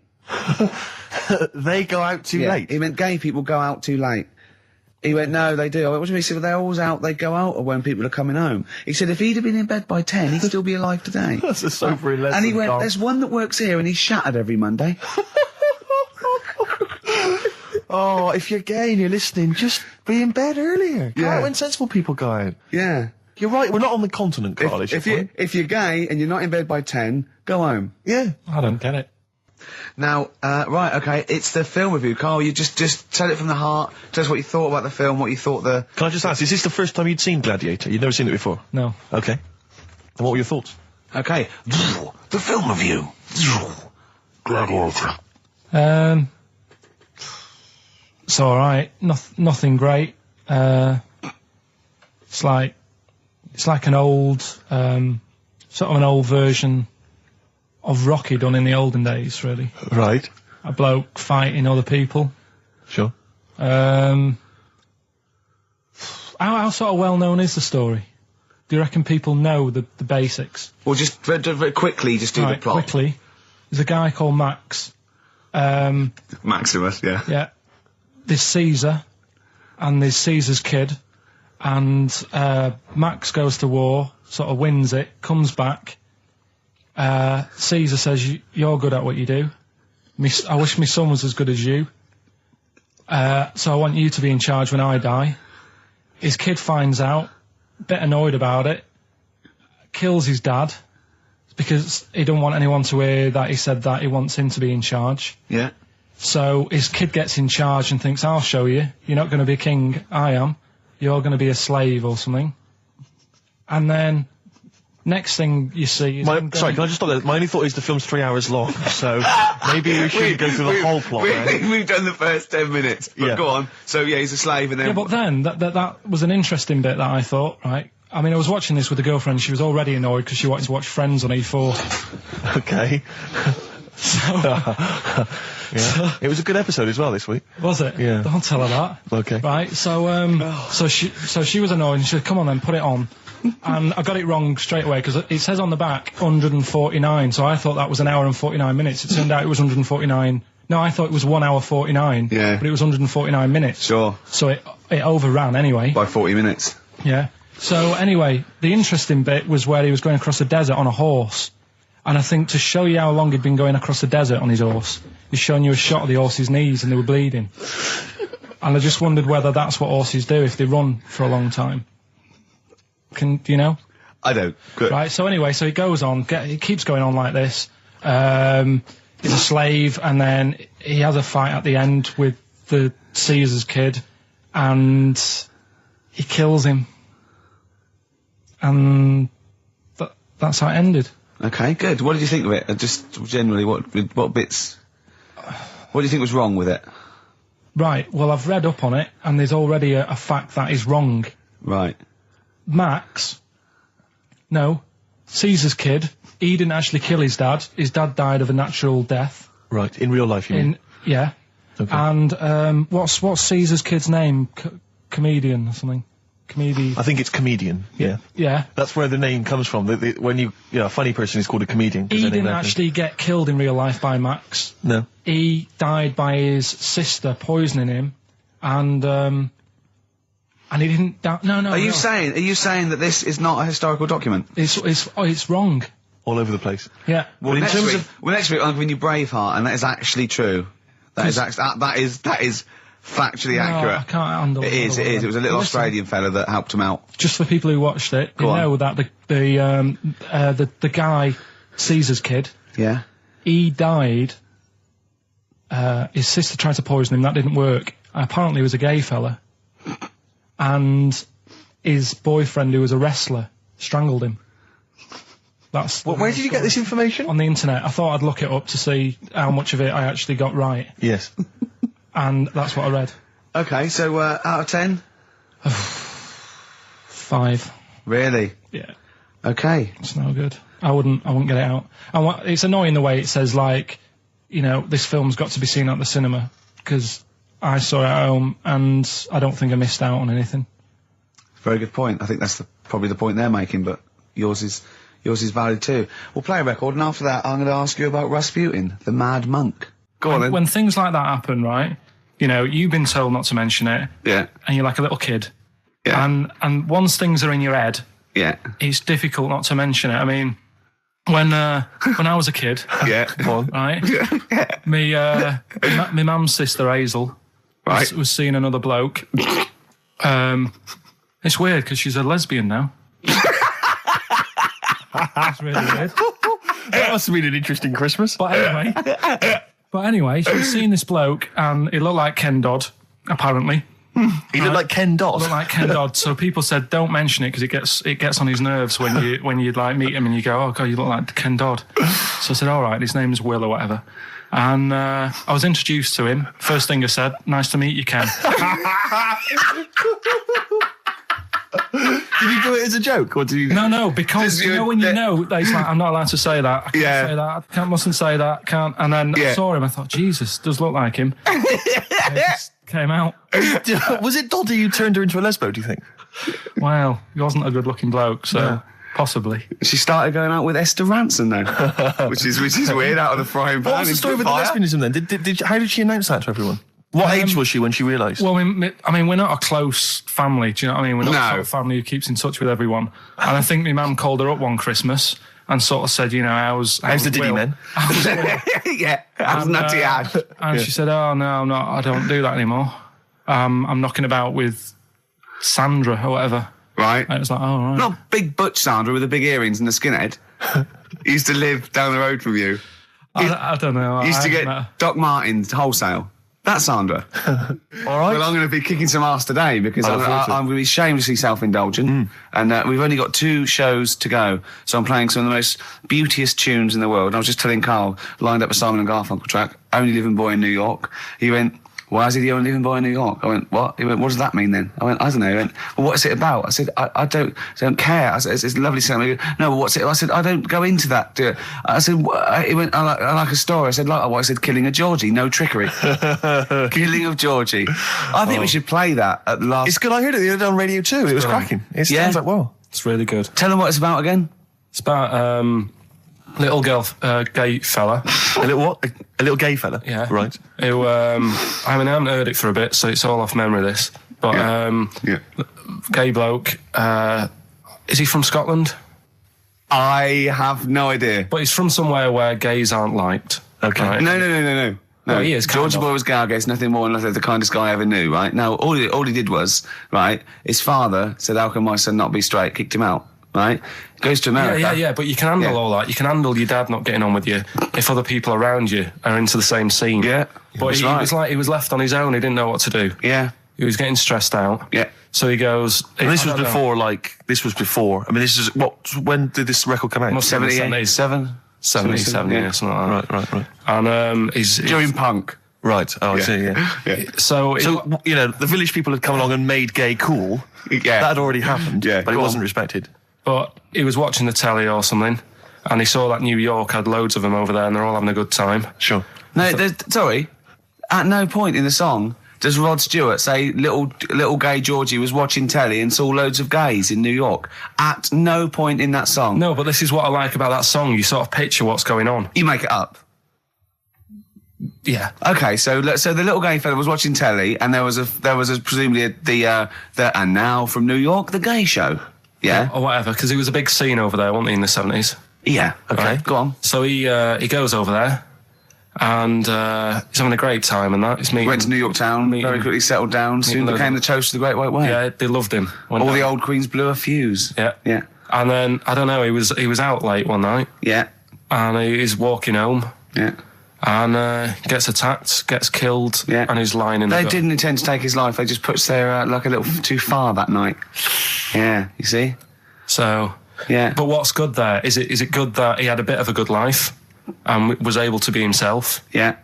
They go out too Yeah, late. he meant gay people go out too late. He went, no, they do. I went, what do you mean? He said, well, they're always out, they go out when people are coming home. He said, if he'd have been in bed by 10, he'd still be alive today. That's a sobering lesson. And he went, Carl. there's one that works here and he's shattered every Monday. Oh, if you're gay and you're listening, just be in bed earlier. Go Yeah. out when sensible people go out. Yeah. You're right, we're not on the continent, Carl, If you're gay and you're not in bed by 10, go home. Yeah. I don't get it. Now, right, okay, it's the film review. Carl, you just tell it from the heart. Tell us what you thought about the film, what you thought the... Can I just ask, is this the first time you'd seen Gladiator? You'd never seen it before? No. Okay. And what were your thoughts? Okay. The film review. Gladiator. It's alright. Nothing great. It's like an old, sort of an old version of Rocky done in the olden days, really. Right. A bloke fighting other people. Sure. How sort of well known is the story? Do you reckon people know the basics? Well, just very quickly, just do the Right, plot. quickly. There's a guy called Max. Maximus, yeah. Yeah. There's Caesar, and there's Caesar's kid, and Max goes to war, sort of wins it, comes back. Caesar says, you're good at what you do. I wish my son was as good as you. So I want you to be in charge when I die. His kid finds out, a bit annoyed about it, kills his dad, because he don't want anyone to hear that he said that, he wants him to be in charge. Yeah. So his kid gets in charge and thinks, I'll show you. You're not going to be king, I am. You're going to be a slave or something. And then, next thing you see is... Sorry, can I just stop there? My only thought is the film's 3 hours long, so maybe we shouldn't go through the whole plot. We've done the first 10 minutes, but Yeah. go on. So, yeah, he's a slave and then... Yeah, but then, that was an interesting bit that I thought, right? I mean, I was watching this with a girlfriend, she was already annoyed because she wanted to watch Friends on E4. Okay. Yeah. It was a good episode as well this week. Was it? Yeah. Don't tell her that. Okay. Right, so she was annoyed and she said, come on then, put it on. And I got it wrong straight away because it says on the back 149, so I thought that was an hour and 49 minutes. It turned out it was 149. No, I thought it was 1 hour 49. Yeah. But it was 149 minutes. Sure. So it overran anyway. By 40 minutes. Yeah. So anyway, the interesting bit was where he was going across the desert on a horse. And I think to show you how long he'd been going across the desert on his horse, he's showing you a shot of the horse's knees and they were bleeding. And I just wondered whether that's what horses do if they run for a long time. Do you know? I don't. Good. Right, so anyway, so he goes on, he keeps going on like this. He's a slave, and then he has a fight at the end with the Caesar's kid, and he kills him. And that's how it ended. Okay, good. What did you think of it? Just generally, what bits... What do you think was wrong with it? Right, well, I've read up on it, and there's already a fact that is wrong. Right. Caesar's kid, he didn't actually kill his dad. His dad died of a natural death. Right, in real life, you mean? Yeah. Okay. And what's Caesar's kid's name? Comedian or something? I think it's comedian. Yeah. Yeah. That's where the name comes from. When a funny person is called a comedian. 'cause He their name didn't happens. actually get killed in real life by Max. No. He died by his sister poisoning him, and And he didn't. No. Are you saying that this is not a historical document? It's wrong. All over the place. Yeah. Well, next week I'm giving you Braveheart, and that is actually true. That is factually accurate. I can't handle it. It is. It was a little Australian fella that helped him out. Just for people who watched it, you know that the guy, Caesar's kid. Yeah. He died. His sister tried to poison him. That didn't work. Apparently, he was a gay fella, and his boyfriend, who was a wrestler, strangled him. Where did you get this information? On the internet. I thought I'd look it up to see how much of it I actually got right. Yes. And that's what I read. Okay, so out of 10? 5. Really? Yeah. Okay. It's no good. I wouldn't get it out. It's annoying the way it says, like, you know, this film's got to be seen at the cinema, because I saw it at home, and I don't think I missed out on anything. Very good point. I think that's probably the point they're making, but yours is valid too. We'll play a record, and after that, I'm going to ask you about Rasputin, the Mad Monk. Go on, then. When things like that happen, right, you know, you've been told not to mention it. Yeah. And you're like a little kid. Yeah. And once things are in your head, yeah, it's difficult not to mention it. I mean, when I was a kid, yeah, right, my mum's sister Hazel, right, was seeing another bloke. It's weird because she's a lesbian now. That's really weird. That must have been an interesting Christmas. But anyway, she was seeing this bloke, and he looked like Ken Dodd, apparently. He looked like Ken Dodd. Looked like Ken Dodd. So people said, don't mention it because it gets on his nerves when you like meet him and you go, oh god, you look like Ken Dodd. So I said, all right, his name is Will or whatever. And I was introduced to him. First thing I said, nice to meet you, Ken. Did you do it as a joke, or did you? No, because you know when you know that he's like, I'm not allowed to say that. I can't say that. I mustn't say that. Can't. And then I saw him. I thought, Jesus, does look like him. It just came out. Was it Doddy who turned her into a lesbo? Do you think? Well, he wasn't a good-looking bloke, so possibly. She started going out with Esther Ranson though, which is weird, out of the frying pan. What was the story with the lesbianism then? How did she announce that to everyone? What age was she when she realised? Well, I mean, we're not a close family. Do you know what I mean? We're not a sort of family who keeps in touch with everyone. And I think my mum called her up one Christmas and sort of said, you know, how's the Diddy men? Yeah, how's Nutty Ash? And she said, oh, no, I'm not. I don't do that anymore. I'm knocking about with Sandra or whatever. Right. And it was like, oh, right. Not big butch Sandra with the big earrings and the skinhead. He used to live down the road from you. I don't know. He used to get Doc Martens wholesale. That's Sandra. All right. Well, I'm going to be kicking some ass today because I'm going to be shamelessly self-indulgent. And we've only got 2 shows to go. So I'm playing some of the most beauteous tunes in the world. And I was just telling Carl, lined up a Simon & Garfunkel track, Only Living Boy in New York. He went, why is he the only living boy in New York? I went, what? He went, what does that mean then? I went, I don't know. He went, well, what is it about? I said, I don't care. I said, it's lovely song. He goes, no, but what's it? I said, I don't go into that. I said, he went, I like a story. I said, like what? I said, killing of Georgie, no trickery. Killing of Georgie. I think we should play that at the last. It's good. I heard it the other day on Radio 2. It was cracking. It sounds like, well. It's really good. Tell them what it's about again. It's about little girl, gay fella. A little what? A little gay fella? Yeah. Right. Who, I mean, I haven't heard it for a bit, so it's all off memory, this. But, gay bloke, is he from Scotland? I have no idea. But he's from somewhere where gays aren't liked. Okay. Right? No. Well, he is. Georgie Boy was gay, I guess, nothing more than the kindest guy I ever knew, right? No, all he did was, right, his father said, how can my son not be straight? Kicked him out. Right? Goes to America. Yeah, but you can handle all that. You can handle your dad not getting on with you if other people around you are into the same scene. Yeah. But he was like, he was left on his own. He didn't know what to do. Yeah. He was getting stressed out. Yeah. So he goes... And this was before. I mean, this is... When did this record come out? 77? 77, yeah, something like that. Right. And he's... During punk. Right. Oh, I see, yeah. So, you know, the village people had come along and made gay cool. Yeah. That had already happened. Yeah. But it wasn't respected. But he was watching the telly or something, and he saw that New York had loads of them over there, and they're all having a good time. Sure. No, sorry. At no point in the song does Rod Stewart say little gay Georgie was watching telly and saw loads of gays in New York. At no point in that song. No, but this is what I like about that song. You sort of picture what's going on. You make it up. Yeah. Okay, so the little gay fella was watching telly, and there was presumably the and now from New York, the gay show. Yeah. Or whatever, because he was a big scene over there, wasn't he, in the 70s? Yeah. Okay. Right. Go on. So he goes over there, and he's having a great time and that. He's meeting... Went to New York town, very quickly settled down, soon became the toast of the Great White Way. Yeah, they loved him. All the old queens blew a fuse. Yeah. Yeah. And then, I don't know, he was out late one night, Yeah. and he's walking home, Yeah. and gets attacked, gets killed, Yeah. and he's lying in the They gut. didn't intend to take his life. They just pushed their luck a little too far that night. Yeah, you see? So, Yeah. but what's good there? Is it good that he had a bit of a good life and was able to be himself? Yeah.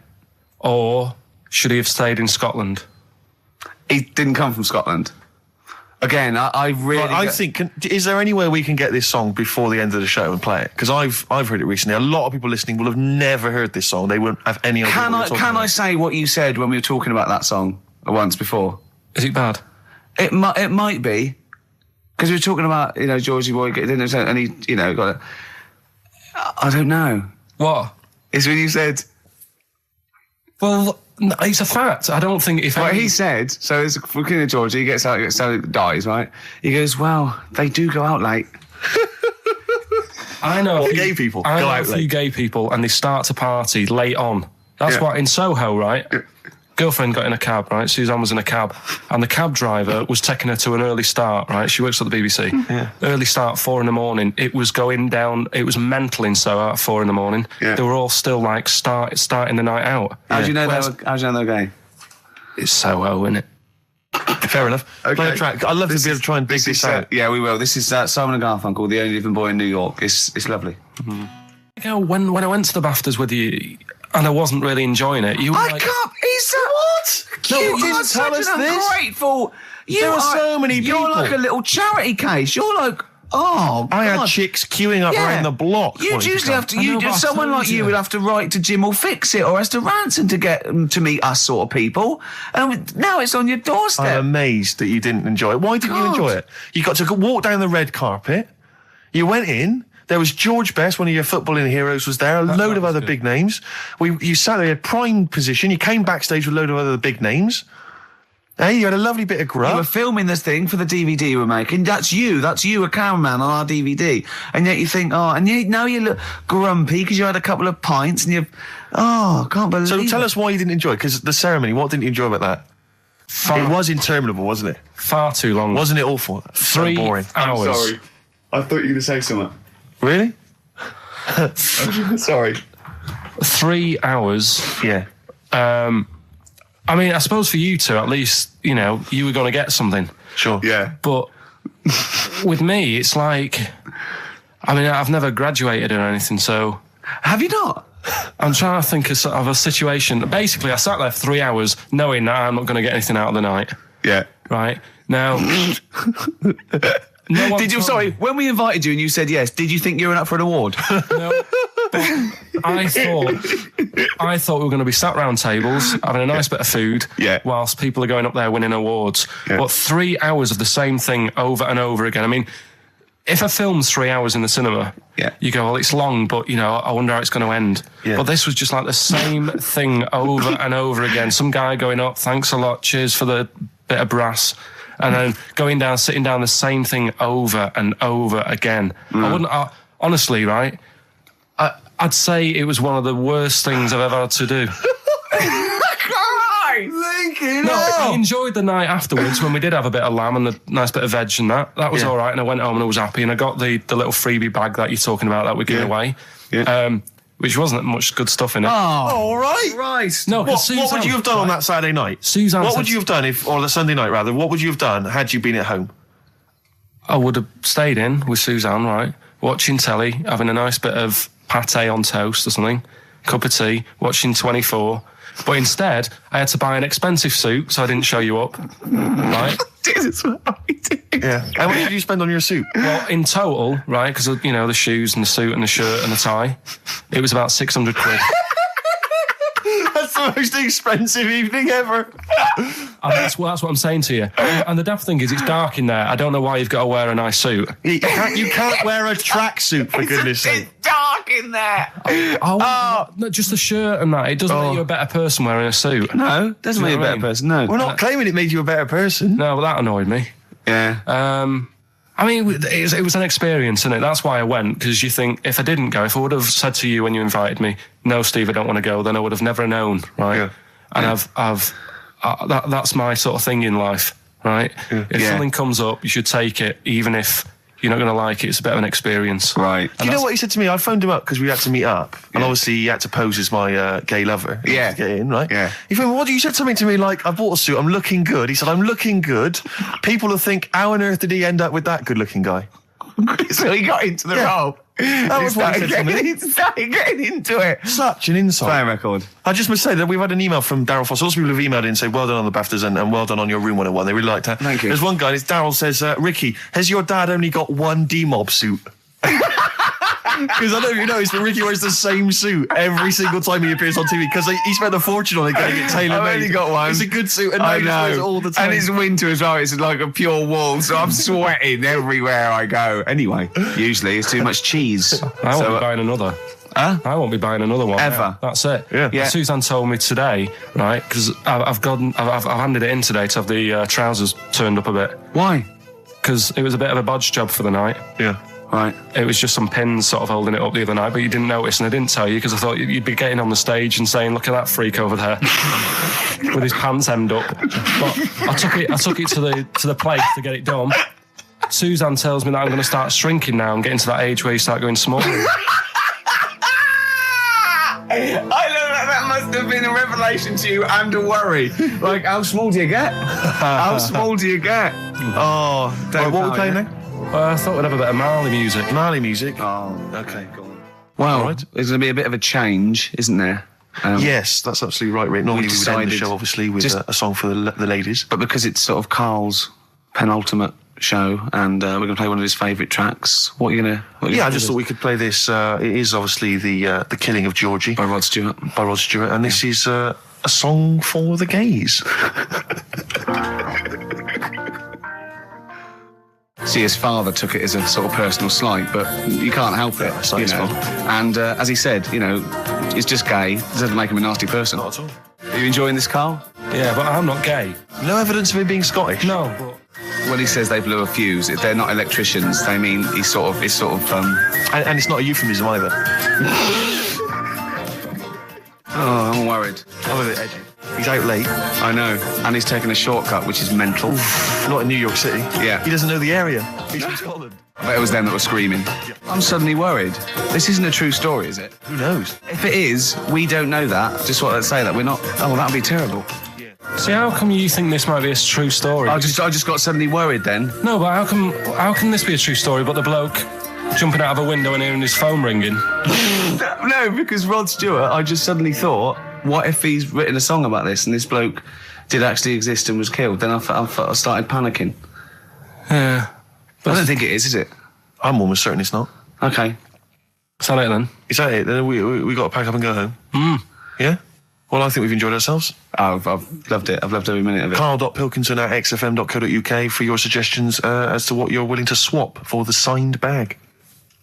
Or should he have stayed in Scotland? He didn't come from Scotland. Again, I really... Right, I think, is there any way we can get this song before the end of the show and play it? Because I've heard it recently. A lot of people listening will have never heard this song. They won't have any idea. Can I say what you said when we were talking about that song once before? Is it bad? It might be, because we were talking about, Georgie Boy, and he, got it. I don't know. What? It's when you said... Well, no, it's a fact. I don't think if... Well, he said, so it's fucking Georgie, he gets out, dies, right? He goes, well, they do go out late. I know... Gay people I go know out a few late. gay people, and they start to party late on. That's Yeah. what, in Soho, right? Girlfriend got in a cab, right? Suzanne was in a cab, and the cab driver was taking her to an early start, right? She works at the BBC. Yeah. Early start, 4 a.m. It was going down. It was mental in Soho at 4 a.m. Yeah. They were all still like starting the night out. How do you know Whereas- they're gay? It's Soho, isn't it? Fair enough. Okay. Play a track. I'd love to be able to try and dig this out. Yeah, we will. This is Simon and Garfunkel, The Only Living Boy in New York. It's lovely. You know, when I went to the BAFTAs with you, and I wasn't really enjoying it, you were like... can't. He's what? No, You you didn't are tell such us an this. ungrateful. There are so many You're people. like a little charity case. You're like, oh, I had God. chicks queuing up Yeah. around the block. You'd wanting to usually come. have to. I know, but I Someone told like you you. would have to write to Jim or Fix It or Esther Ranson to get them to meet us sort of people. And now it's on your doorstep. I'm amazed that you didn't enjoy it. Why didn't you God. enjoy it? You got to walk down the red carpet. You went in. There was George Best, one of your footballing heroes, was there. A load of was other good. big names. You sat there, you had prime position. You came backstage with a load of other big names. Hey, you had a lovely bit of You were grub. filming this thing for the DVD we're making. That's you, a cameraman on our DVD. And yet you think, now you look grumpy because you had a couple of pints and I can't believe So it. tell us why you didn't enjoy it, because the ceremony, what didn't you enjoy about that? It was interminable, wasn't it? Far too long. Wasn't it awful? So 3 boring. hours. I thought you were going to say something. Really? Sorry. 3 hours. Yeah. I mean, I suppose for you two, at least, you were going to get something. Sure. Yeah. But with me, it's like, I mean, I've never graduated or anything, so Have you not? I'm trying to think of a situation. Basically, I sat there for 3 hours knowing that I'm not going to get anything out of the night. Yeah. Right? Now, no one Did you? told Sorry, me- when we invited you and you said yes, did you think you were up for an award? No, but I thought we were going to be sat round tables having a nice bit of food, Yeah. whilst people are going up there winning awards. Yeah. But 3 hours of the same thing over and over again. I mean, if a film's 3 hours in the cinema, Yeah. you go, well, it's long, but I wonder how it's going to end. Yeah. But this was just like the same thing over and over again. Some guy going up, thanks a lot, cheers for the bit of brass. And then going down, sitting down, the same thing over and over again. Honestly, right? I'd say it was one of the worst things I've ever had to do. No, I enjoyed the night afterwards when we did have a bit of lamb and a nice bit of veg and that. That was Yeah. all right, and I went home and I was happy, and I got the little freebie bag that you're talking about that we're giving away, which wasn't much good stuff in it. Oh, All right. Christ. No, 'cause What would Suzanne- you have done on that Saturday night? Suzanne What said- would you have done or the Sunday night rather? What would you have done had you been at home? I would have stayed in with Suzanne, right, watching telly, having a nice bit of pate on toast or something, cup of tea, watching 24. But instead, I had to buy an expensive suit, so I didn't show you up, right? Jesus, what are we doing? Yeah. How much did you spend on your suit? Well, in total, right, because, the shoes and the suit and the shirt and the tie, it was about 600 quid. That's the most expensive evening ever. And that's what I'm saying to you. And the daft thing is, it's dark in there. I don't know why you've got to wear a nice suit. You can't wear a tracksuit, for goodness sake. It's dark in in there. No, just the shirt and that. It doesn't make you a better person wearing a suit. No, doesn't make you a better person. No, We're not claiming it made you a better person. No, but that annoyed me. Yeah. I mean, it was an experience, isn't it? That's why I went, because you think, if I didn't go, if I would have said to you when you invited me, no, Steve, I don't want to go, then I would have never known, right? Yeah. And that's my sort of thing in life, right? Yeah. If something comes up, you should take it, even if you're not going to like it. It's a bit of an experience. Right. Do you know what he said to me? I phoned him up because we had to meet up, and obviously he had to pose as my gay lover. Yeah. To get in, right? Yeah. He phoned me, what? You said something to me like, I bought a suit, I'm looking good. He said, I'm looking good. People will think, how on earth did he end up with that good-looking guy? So he got into the role. That was what he said to me. He started getting into it. Such an insult. Play a record. I just must say that we've had an email from Daryl Foss. Lots of people have emailed in and say, well done on the BAFTAs and well done on your Room 101. They really liked that. Thank you. There's one guy, Daryl says, Ricky, has your dad only got one D-Mob suit? Because I don't know if you noticed, but Ricky wears the same suit every single time he appears on TV because he spent a fortune on it getting it tailor-made. I've only got one. It's a good suit and now he just wears it all the time. And it's winter as well. It's like a pure wool, so I'm sweating everywhere I go. Anyway, usually it's too much cheese. I won't be buying another. Huh? I won't be buying another one. Ever. Yeah, that's it. Yeah. Suzanne told me today, right, because I've handed it in today to have the trousers turned up a bit. Why? Because it was a bit of a bodge job for the night. Yeah. Right. It was just some pins sort of holding it up the other night, but you didn't notice, and I didn't tell you because I thought you'd be getting on the stage and saying, "Look at that freak over there with his pants hemmed up." But I took it to the place to get it done. Suzanne tells me that I'm going to start shrinking now and getting to that age where you start going small. I know that must have been a revelation to you and a worry. Like, how small do you get? How small do you get? Oh, Don't what are we know, playing yeah. now? I thought we'd have a bit of Marley music. Marley music. Oh, Okay, go on. well, Right. there's going to be a bit of a change, isn't there? Yes, that's absolutely right, Rick. Normally we would end the decided show, obviously, with just- a song for the ladies. But because it's sort of Carl's penultimate show, and we're going to play one of his favourite tracks. What are you going to? Yeah, I just thought we could play this. It is obviously the Killing of Georgie by Rod Stewart. by Rod Stewart, and this is a song for the gays. See, his father took it as a sort of personal slight, but you can't help it. it's not you his know. fault. And as he said, he's just gay. It doesn't make him a nasty person. Not at all. Are you enjoying this, Carl? Yeah, but I'm not gay. No evidence of him being Scottish. No, but When he says they blew a fuse, they're not electricians. They mean it's sort of. And it's not a euphemism either. Oh, I'm worried. I'm a bit edgy. He's out late. I know, and he's taking a shortcut, which is mental. Not in New York City. Yeah. He doesn't know the area. He's from Scotland. I bet it was them that were screaming. I'm suddenly worried. This isn't a true story, is it? Who knows? If it is, we don't know that. Just want to say that we're not. Oh, that'd be terrible. see, how come you think this might be a true story? I just got suddenly worried then. No, but how can this be a true story, but the bloke jumping out of a window and hearing his phone ringing? No, because Rod Stewart, I just suddenly thought, what if he's written a song about this and this bloke did actually exist and was killed? Then I started panicking. Yeah. I don't think it is it? I'm almost certain it's not. Okay. Is that it then? Is that it? Then we got to pack up and go home. Yeah? Well, I think we've enjoyed ourselves. I've loved it. I've loved every minute of it. Karl.Pilkington@xfm.co.uk for your suggestions as to what you're willing to swap for the signed bag.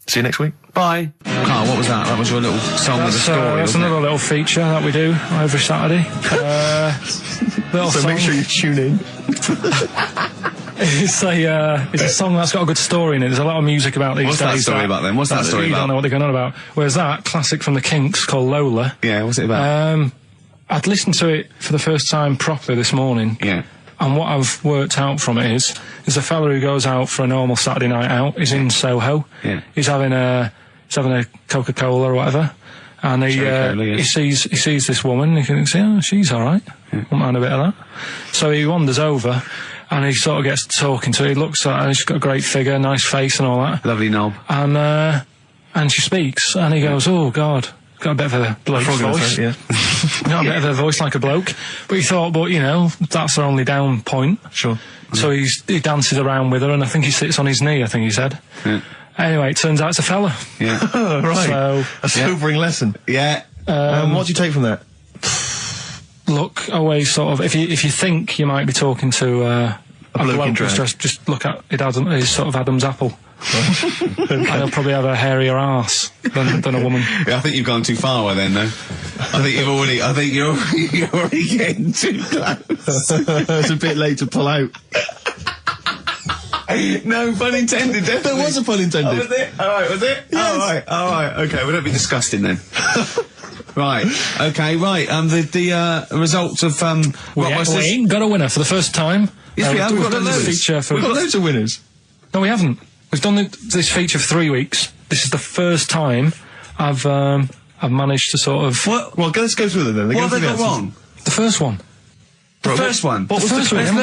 See you next week. Bye. Carl, what was that? That was your little song with a story, That's wasn't another little feature that we do every Saturday. Little So song. make sure you tune in. It's a song that's got a good story in it. There's a lot of music about these What's days. that story about then? What's that story You about? don't know what they're going on about. Whereas that classic from the Kinks called Lola. Yeah, what's it about? I'd listened to it for the first time properly this morning. Yeah. And what I've worked out from it is a fella who goes out for a normal Saturday night out. He's in Soho. Yeah. He's having a Coca-Cola or whatever. And he sees this woman. He thinks, yeah, she's all right. Won't mind a bit of that. So he wanders over, and he sort of gets talking to her. He looks at her. She's got a great figure, nice face, and all that. Lovely knob. And she speaks, and he goes, "Oh God." Got a bit of a bloke's voice. Yeah. Got a bit of a voice like a bloke. But he thought, that's the only down point. Sure. So he dances around with her, and I think he sits on his knee, I think he said. Yeah. Anyway, it turns out it's a fella. Yeah. Right. So, A sobering lesson. Yeah. What do you take from that? look always sort of, if you think you might be talking to a bloke in bloke, drag. just look at his sort of Adam's apple. And he'll probably have a hairier arse than a woman. Yeah, I think you've gone too far away then, though. I think you're already getting too close. It's a bit late to pull out. No, pun intended, definitely. There was a pun intended. Oh, was it? Alright, was it? Yes. Alright, okay, we don't be disgusting then. Right, okay, right, the results of, We ain't got a winner for the first time. Yes, we have, we've got loads. Feature for We've got loads of winners. No, we haven't. We've done this feature for 3 weeks. This is the first time I've managed to sort of... What? Well, let's go through them then. What have they got wrong? The first one. The first one? What was the first one? Well,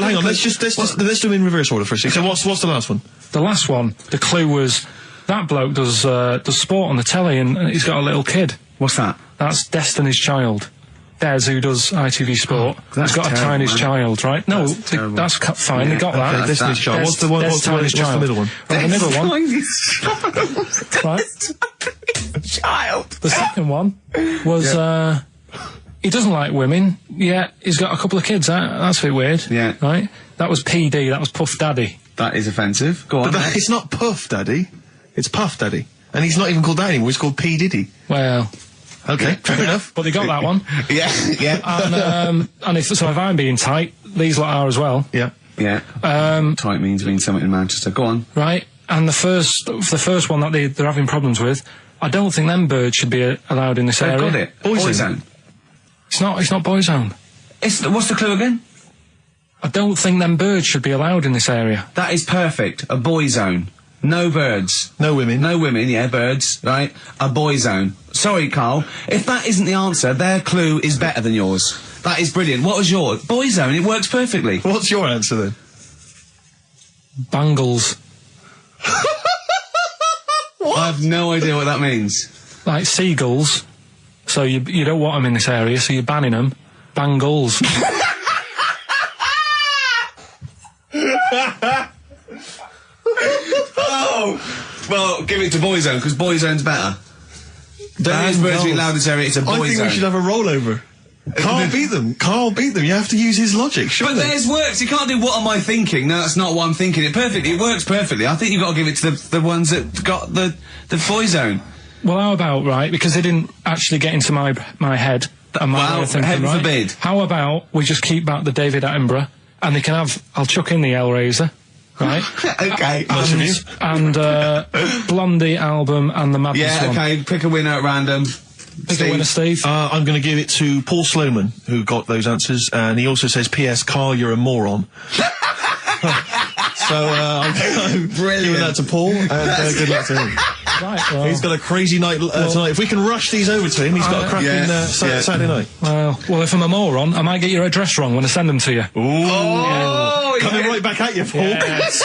hang on, let's do them in reverse order for a second. So what's the last one? The last one, the clue was, that bloke does sport on the telly and he's got a little kid. What's that? That's Destiny's Child. Des, who does ITV Sport, that's has got terrible, a tiniest man. child, right? No, terrible. that's fine, they got that. Okay, Destiny's Child. What's the one? What's the middle one? Right, the middle one, right? Child. The second one was, he doesn't like women, yet he's got a couple of kids, that's a bit weird. Yeah. Right? That was PD, that was Puff Daddy. That is offensive. Go on. But it's not Puff Daddy. It's Puff Daddy. And he's not even called that anymore. He's called P. Diddy. Well... Okay, fair enough. But they got that one. Yeah. And if I'm being tight, these lot are as well. Yeah. Yeah. Tight means something in Manchester. Go on. Right. And the first one that they're having problems with, I don't think them birds should be allowed in this They've area. got it. Boyzone. It's not Boyzone. What's the clue again? I don't think them birds should be allowed in this area. That is perfect. A boy zone. No birds. No women. No women, yeah, birds, right? A boy zone. Sorry, Carl. If that isn't the answer, their clue is better than yours. That is brilliant. What was yours? Boy zone. It works perfectly. What's your answer then? Bangles. I have no idea what that means. Like seagulls. So you don't want them in this area, so you're banning them. Bangles. Oh! Well, give it to boy zone, because boy zone's better. Don't use birds being allowed in this area, it's a boy zone. I think we should have a rollover. Carl beat them. Carl beat them. You have to use his logic, surely. But theirs works. You can't do what am I thinking. No, that's not what I'm thinking. It perfectly. It works perfectly. I think you've got to give it to the ones that got the boy zone. Well, how about, right, because they didn't actually get into my head. And my way of thinking, heaven right? forbid. How about we just keep back the David Attenborough, and they can have, I'll chuck in the Hellraiser, right? Okay. And Blondie album and the Madness Yeah, one. okay. Pick a winner at random. Pick a winner, Steve. I'm going to give it to Paul Sloman, who got those answers, and he also says, P.S. Carl, you're a moron. So I'm giving that to Paul, and good luck to him. Right, well, He's got a crazy night tonight. If we can rush these over to him, he's got a cracking Saturday night. well, if I'm a moron, I might get your address wrong when I send them to you. Oh, Coming right back at you, Paul. Yes.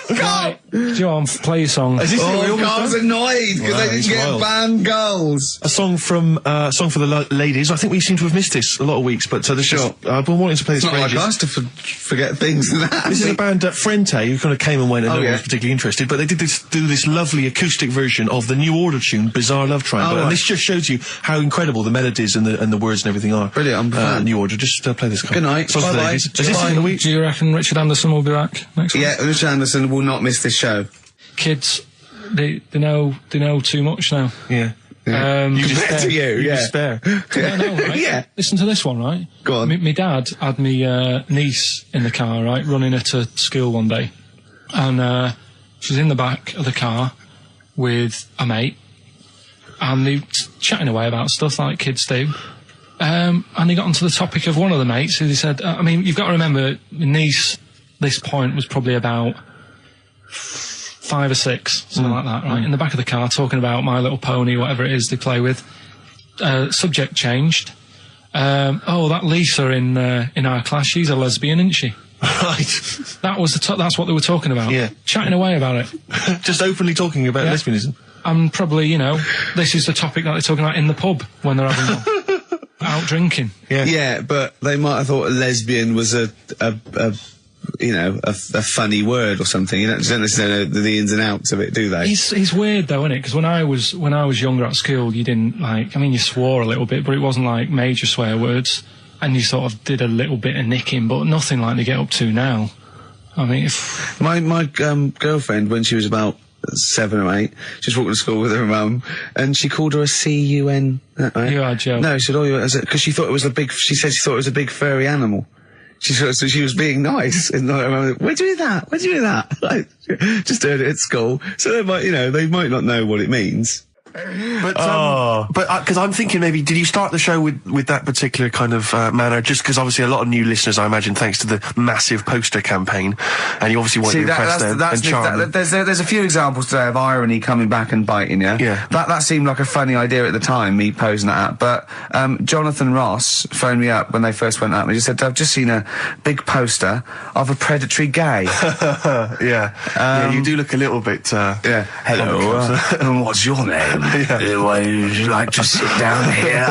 Right, John, play your song. Carl's annoyed because they didn't get wild. banned goals. A song for the ladies. I think we seem to have missed this a lot of weeks, but this Sure. I've been wanting to play this It's for not like ages. us to forget things like that. This is a band, Frente, who kind of came and went and no one yeah. was particularly interested, but they did do this lovely acoustic version of the New Order tune, Bizarre Love Triangle, and right. this just shows you how incredible the melodies and the words and everything are. Brilliant, I'm a fan. New Order, just play this. Good night. Song for the Bye-bye. ladies. Is this in the week? Do you reckon Richard Anderson will be back next week? Yeah, Richard Anderson will not miss this show. Kids, they know too much now. Yeah. You Compared to you, yeah. Despair. I know, right? Yeah. Listen to this one, right? Go on. My dad had me niece in the car, right, running her to school one day, and she was in the back of the car with a mate, and they were chatting away about stuff like kids do. And they got onto the topic of one of the mates, who they said, I mean, you've got to remember, my niece, this point, was probably about 5 or 6, something like that, right? In the back of the car, talking about My Little Pony, whatever it is they play with. Subject changed. That Lisa in our class, she's a lesbian, isn't she? Right. That was that's what they were talking about. Yeah. Chatting away about it. Just openly talking about lesbianism. And probably, this is the topic that they're talking about in the pub when they're having out drinking. Yeah. Yeah, but they might have thought a lesbian was a funny word or something. You don't necessarily know the ins and outs of it, do they? He's weird though, isn't it? Because when I was younger at school, you didn't you swore a little bit, but it wasn't like major swear words, and you sort of did a little bit of nicking, but nothing like they get up to now. I mean, if My girlfriend, when she was about 7 or 8, just walked to school with her mum, and she called her a C-U-N. Right? You are joking. No, she said, because she thought it was she said she thought it was a big furry animal. So she was being nice. And I remember, where'd you hear that? Where'd you hear that? Like, just heard it at school. So they might not know what it means. But because I'm thinking maybe, did you start the show with that particular kind of manner? Just because obviously a lot of new listeners, I imagine, thanks to the massive poster campaign, and you obviously want to impress them and charm them. There's a few examples today of irony coming back and biting you. Yeah. That seemed like a funny idea at the time, me posing that. But Jonathan Ross phoned me up when they first went up and he just said, I've just seen a big poster of a predatory gay. Yeah, you do look a little bit. Yeah. Hello. What's your name? Would you like to sit down here?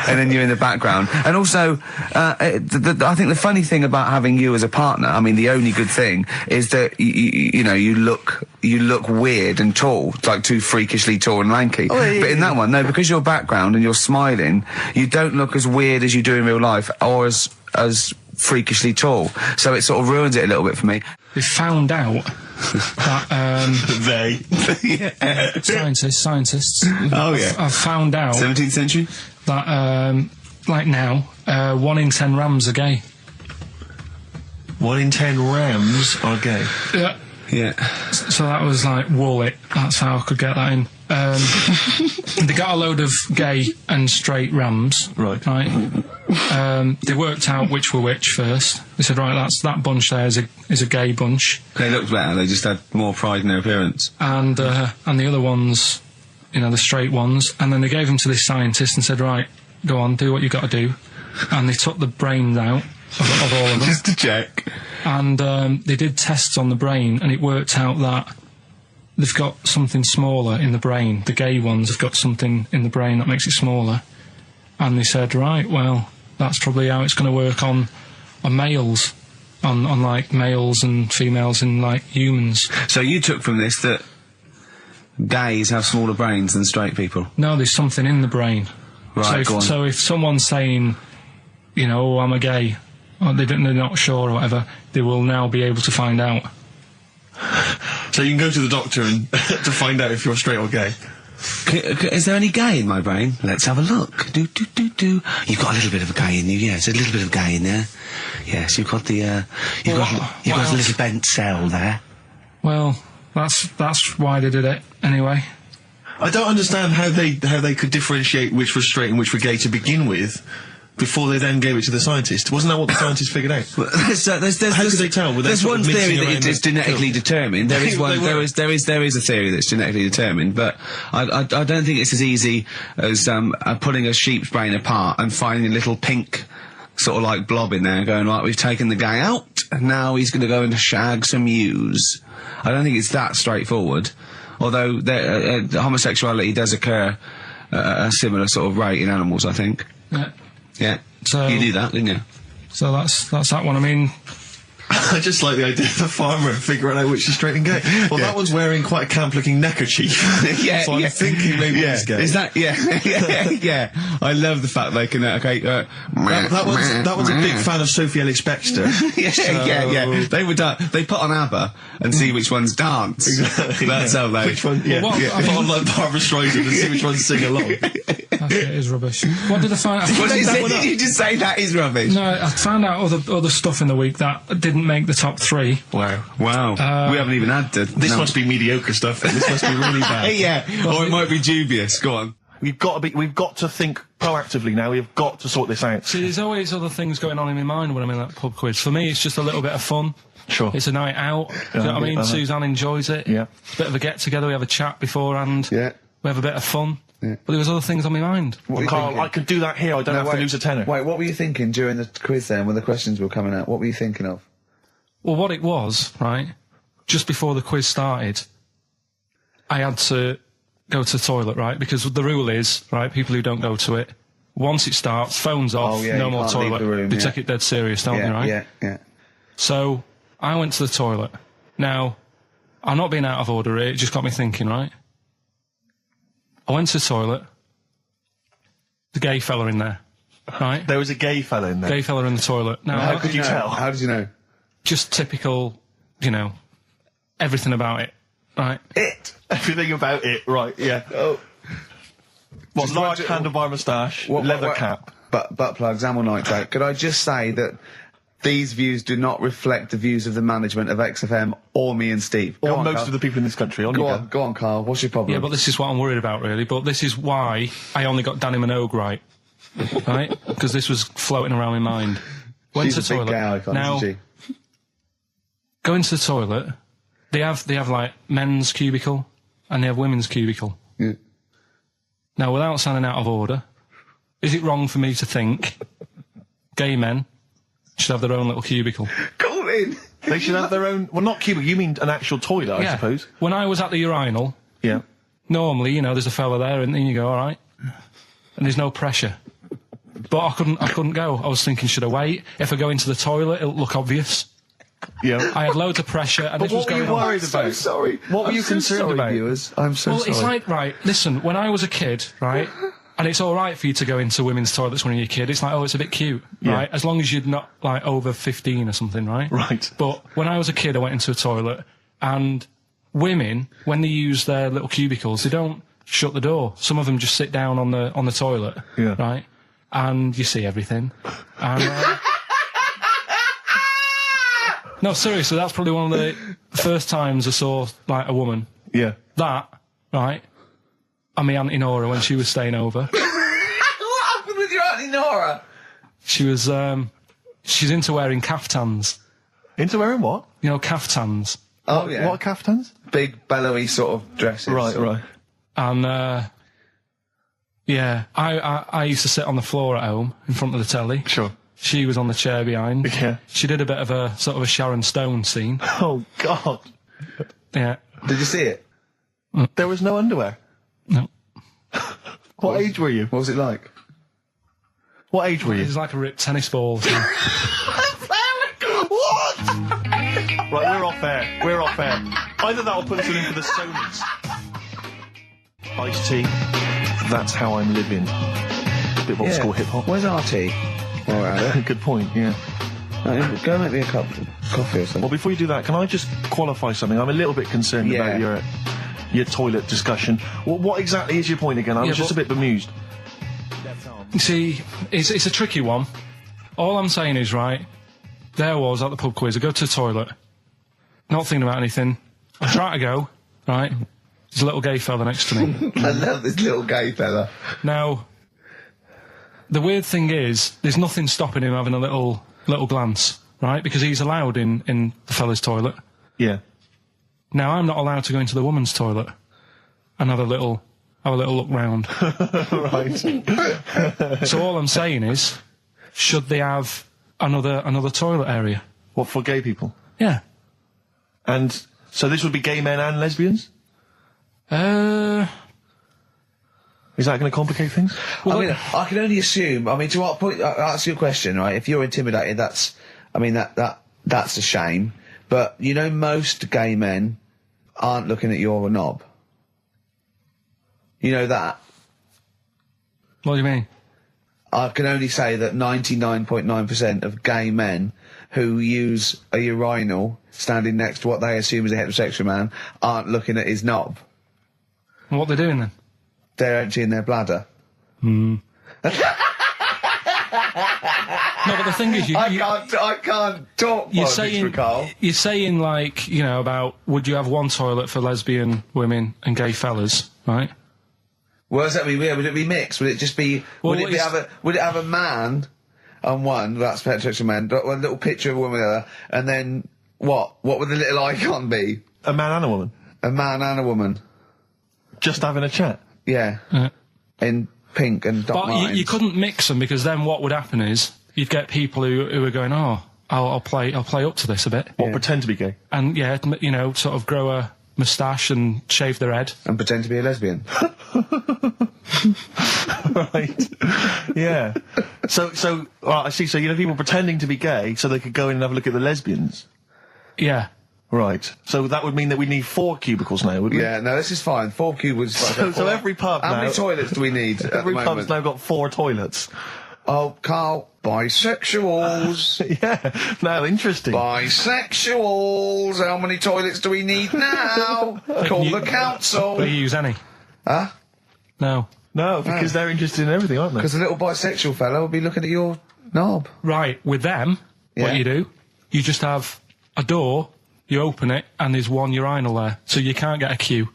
And then you're in the background. And also, I think the funny thing about having you as a partner, I mean, the only good thing is that you look weird and tall, like too freakishly tall and lanky. Oh, yeah, but in that one, no, because your background and you're smiling, you don't look as weird as you do in real life, or as freakishly tall. So it sort of ruins it a little bit for me. they found out that scientists. Oh yeah. I've found out 17th century. That like now, 1 in 10 rams are gay. 1 in 10 rams are gay. Yeah. Yeah. So that was like Wallet. That's how I could get that in. They got a load of gay and straight rams. Right. They worked out which were which first. They said, right, that bunch there is a gay bunch. They looked better. They just had more pride in their appearance. And the other ones, the straight ones. And then they gave them to this scientist and said, right, go on, do what you got to do. And they took the brains out of all of them. Just to check. And they did tests on the brain, and it worked out that they've got something smaller in the brain. The gay ones have got something in the brain that makes it smaller. And they said, right, well, that's probably how it's going to work on males, on like males and females and like humans. So you took from this that gays have smaller brains than straight people? No, there's something in the brain. Right, go on. So if someone's saying, oh, I'm a gay, or they're not sure or whatever, they will now be able to find out. So you can go to the doctor and to find out if you're straight or gay. Is there any gay in my brain? Let's have a look. Do. You've got a little bit of a gay in you, yes. A little bit of gay in there. Yes, you've got the, you've got a little bent cell there. Well, that's why they did it, anyway. I don't understand how they could differentiate which was straight and which were gay to begin with, before they then gave it to the scientist. Wasn't that what the scientists figured out? How could they tell? There's one theory that it's genetically determined. There is one. There is a theory that's genetically determined, but I don't think it's as easy as pulling a sheep's brain apart and finding a little pink sort of like blob in there, and going, right, we've taken the guy out, and now he's going to go and shag some ewes. I don't think it's that straightforward. Although homosexuality does occur at a similar sort of rate in animals, I think. Yeah. Yeah. So you knew that, didn't you? So that's that one. I mean, I just like the idea of the farmer figuring out which is straight and gay. Well, that one's wearing quite a camp-looking neckerchief. So I'm thinking maybe he's gay. Is that? Yeah. I love the fact they can. That one's a big fan of Sophie Ellis-Bextor. Yeah. They put on ABBA and see which ones dance. Exactly, That's how they. Which one? Yeah. Put on like Barbra Streisand and see which ones sing along. That shit is rubbish. What did I find out? Did you just say that is rubbish? No, I found out other stuff in the week that didn't make the top 3. Wow. We haven't even had to. This must be mediocre stuff. This must be really bad. Yeah. Or it might be dubious. Go on. We've got to think proactively now. We've got to sort this out. See, there's always other things going on in my mind when I'm in that pub quiz. For me, it's just a little bit of fun. Sure. It's a night out. Do you know what I mean? Suzanne enjoys it. Yeah. Bit of a get-together. We have a chat beforehand. Yeah. We have a bit of fun. Yeah. But there was other things on my mind. Carl, I could do that here. I don't have to lose a tenner. Wait, what were you thinking during the quiz then, when the questions were coming out? What were you thinking of? Well, what it was, right, just before the quiz started, I had to go to the toilet, right, because the rule is, right, people who don't go to it, once it starts, phones off, no more toilet. They take it dead serious, don't they, right? Yeah. So, I went to the toilet. Now, I'm not being out of order here, it just got me thinking, right? I went to the toilet, the gay fella in there, right? There was a gay fella in there. Gay fella in the toilet. Now, How could you tell? How did you know? just typical, everything about it, right? Everything about it, right, yeah. Oh. What, Just large what- handlebar moustache, leather cap. Butt plugs, amyl nitrate. Could I just say that these views do not reflect the views of the management of XFM or me and Steve? Or Go on, most Carl. of the people in this country. Go on, Carl. What's your problem? Yeah, but this is what I'm worried about, really. But this is why I only got Danny Minogue right, right? Because this was floating around my mind. Went She's to a the big toilet. gay icon, Now, isn't she? go into the toilet. They have like men's cubicle and they have women's cubicle. Yeah. Now, without sounding out of order, is it wrong for me to think gay men should have their own little cubicle? Call in. They should have their own... Well, not cubicle, you mean an actual toilet, I suppose. When I was at the urinal, Yeah. normally, there's a fella there and then you go, all right. And there's no pressure. But I couldn't go. I was thinking, should I wait? If I go into the toilet, it'll look obvious. Yeah. I had loads of pressure and But this was what were going you on. worried about? So sorry. What were I'm you so concerned sorry, about? viewers? I'm so Well, sorry. it's like, right, listen, when I was a kid, right, and it's all right for you to go into women's toilets when you're a kid, it's like, oh, it's a bit cute, Yeah. right, as long as you're not, like, over 15 or something, right? Right. But when I was a kid, I went into a toilet, and women, when they use their little cubicles, they don't shut the door. Some of them just sit down on the toilet, Yeah. right, and you see everything. And, no, seriously, that's probably one of the first times I saw, like, a woman. Yeah. That, right, and my Auntie Nora when she was staying over. What happened with your Auntie Nora? She was, she's into wearing caftans. Into wearing what? Caftans. Oh, yeah. What are caftans? Big, bellowy sort of dresses. Right. And, yeah, I used to sit on the floor at home in front of the telly. Sure. She was on the chair behind. Yeah. She did a bit of a sort of a Sharon Stone scene. Oh, God. Yeah. Did you see it? There was no underwear. No. What age were you? What was it like? What age were It you? was like a ripped tennis ball. What? Right, we're off air. We're off air. Either that or put us in for the Sonys. Iced tea. That's how I'm living. Bit of old school hip hop. Where's RT? All right. Good point, yeah. Go make me a cup of coffee or something. Well, before you do that, can I just qualify something? I'm a little bit concerned Yeah. about your toilet discussion. What exactly is your point again? I was just a bit bemused. You see, it's a tricky one. All I'm saying is, right, there I was at the pub quiz. I go to the toilet, not thinking about anything. I try to go, right, there's a little gay fella next to me. I love this little gay fella. Now, the weird thing is, there's nothing stopping him having a little glance, right, because he's allowed in the fella's toilet. Yeah. Now, I'm not allowed to go into the woman's toilet and have a little look round. Right. So all I'm saying is, should they have another toilet area? What, for gay people? Yeah. And so this would be gay men and lesbians? Is that going to complicate things? Well, I can only assume. I mean, to what point? I'll ask you a question, right? If you're intimidated, that's a shame. But most gay men aren't looking at your knob. You know that. What do you mean? I can only say that 99.9% of gay men who use a urinal standing next to what they assume is a heterosexual man aren't looking at his knob. What are they doing then? They're emptying their bladder. No, but the thing is, I can't talk politics for Carl. you're saying like, about would you have one toilet for lesbian women and gay fellas, right? Well, does that mean? Yeah, would it be mixed? Would it just be? Well, would it have a man on one? That's heterosexual man. One little picture of a woman, there, and then what? What would the little icon be? A man and a woman? A man and a woman. Just having a chat? Yeah. In pink and dot But lines. you couldn't mix them because then what would happen is you'd get people who are going, oh, I'll play up to this a bit, What, pretend to be gay? and sort of grow a moustache and shave their head. And pretend to be a lesbian. Right. Yeah. So I see. So people pretending to be gay so they could go in and have a look at the lesbians. Yeah. Right. So that would mean that we need 4 cubicles now, would we? Yeah, no, this is fine. 4 cubicles. So every pub How now... many toilets do we need at Every the pub's moment? now got 4 toilets. Oh, Carl, bisexuals. Yeah. Now, interesting. Bisexuals. How many toilets do we need now? Call the council. Do you use any? Huh? No. No, because they're interested in everything, aren't they? Because a little bisexual fella will be looking at your knob. Right, with them, Yeah. what you do, you just have a door, you open it, and there's one urinal there, so you can't get a queue.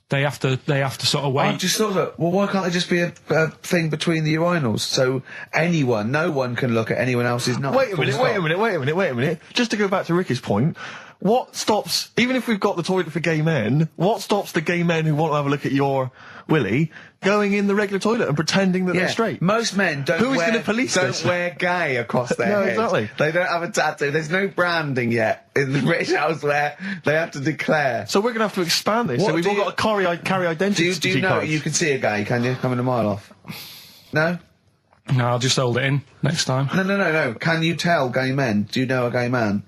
They have to sort of wait. I just thought that, well, why can't there just be a thing between the urinals so no one can look at anyone else's knob? Wait a minute. Just to go back to Ricky's point, what stops, even if we've got the toilet for gay men, what stops the gay men who want to have a look at your willy going in the regular toilet and pretending that they're straight? Most men don't Who is gonna police this? wear gay across their No, head. exactly. They don't have a tattoo. There's no branding yet in the British house where they have to declare. So we're going to have to expand this. What so we've do all you- got to carry identity Do you know cards. you can see a gay, can you? Coming a mile off. No? No, I'll just hold it in next time. No. Can you tell gay men? Do you know a gay man?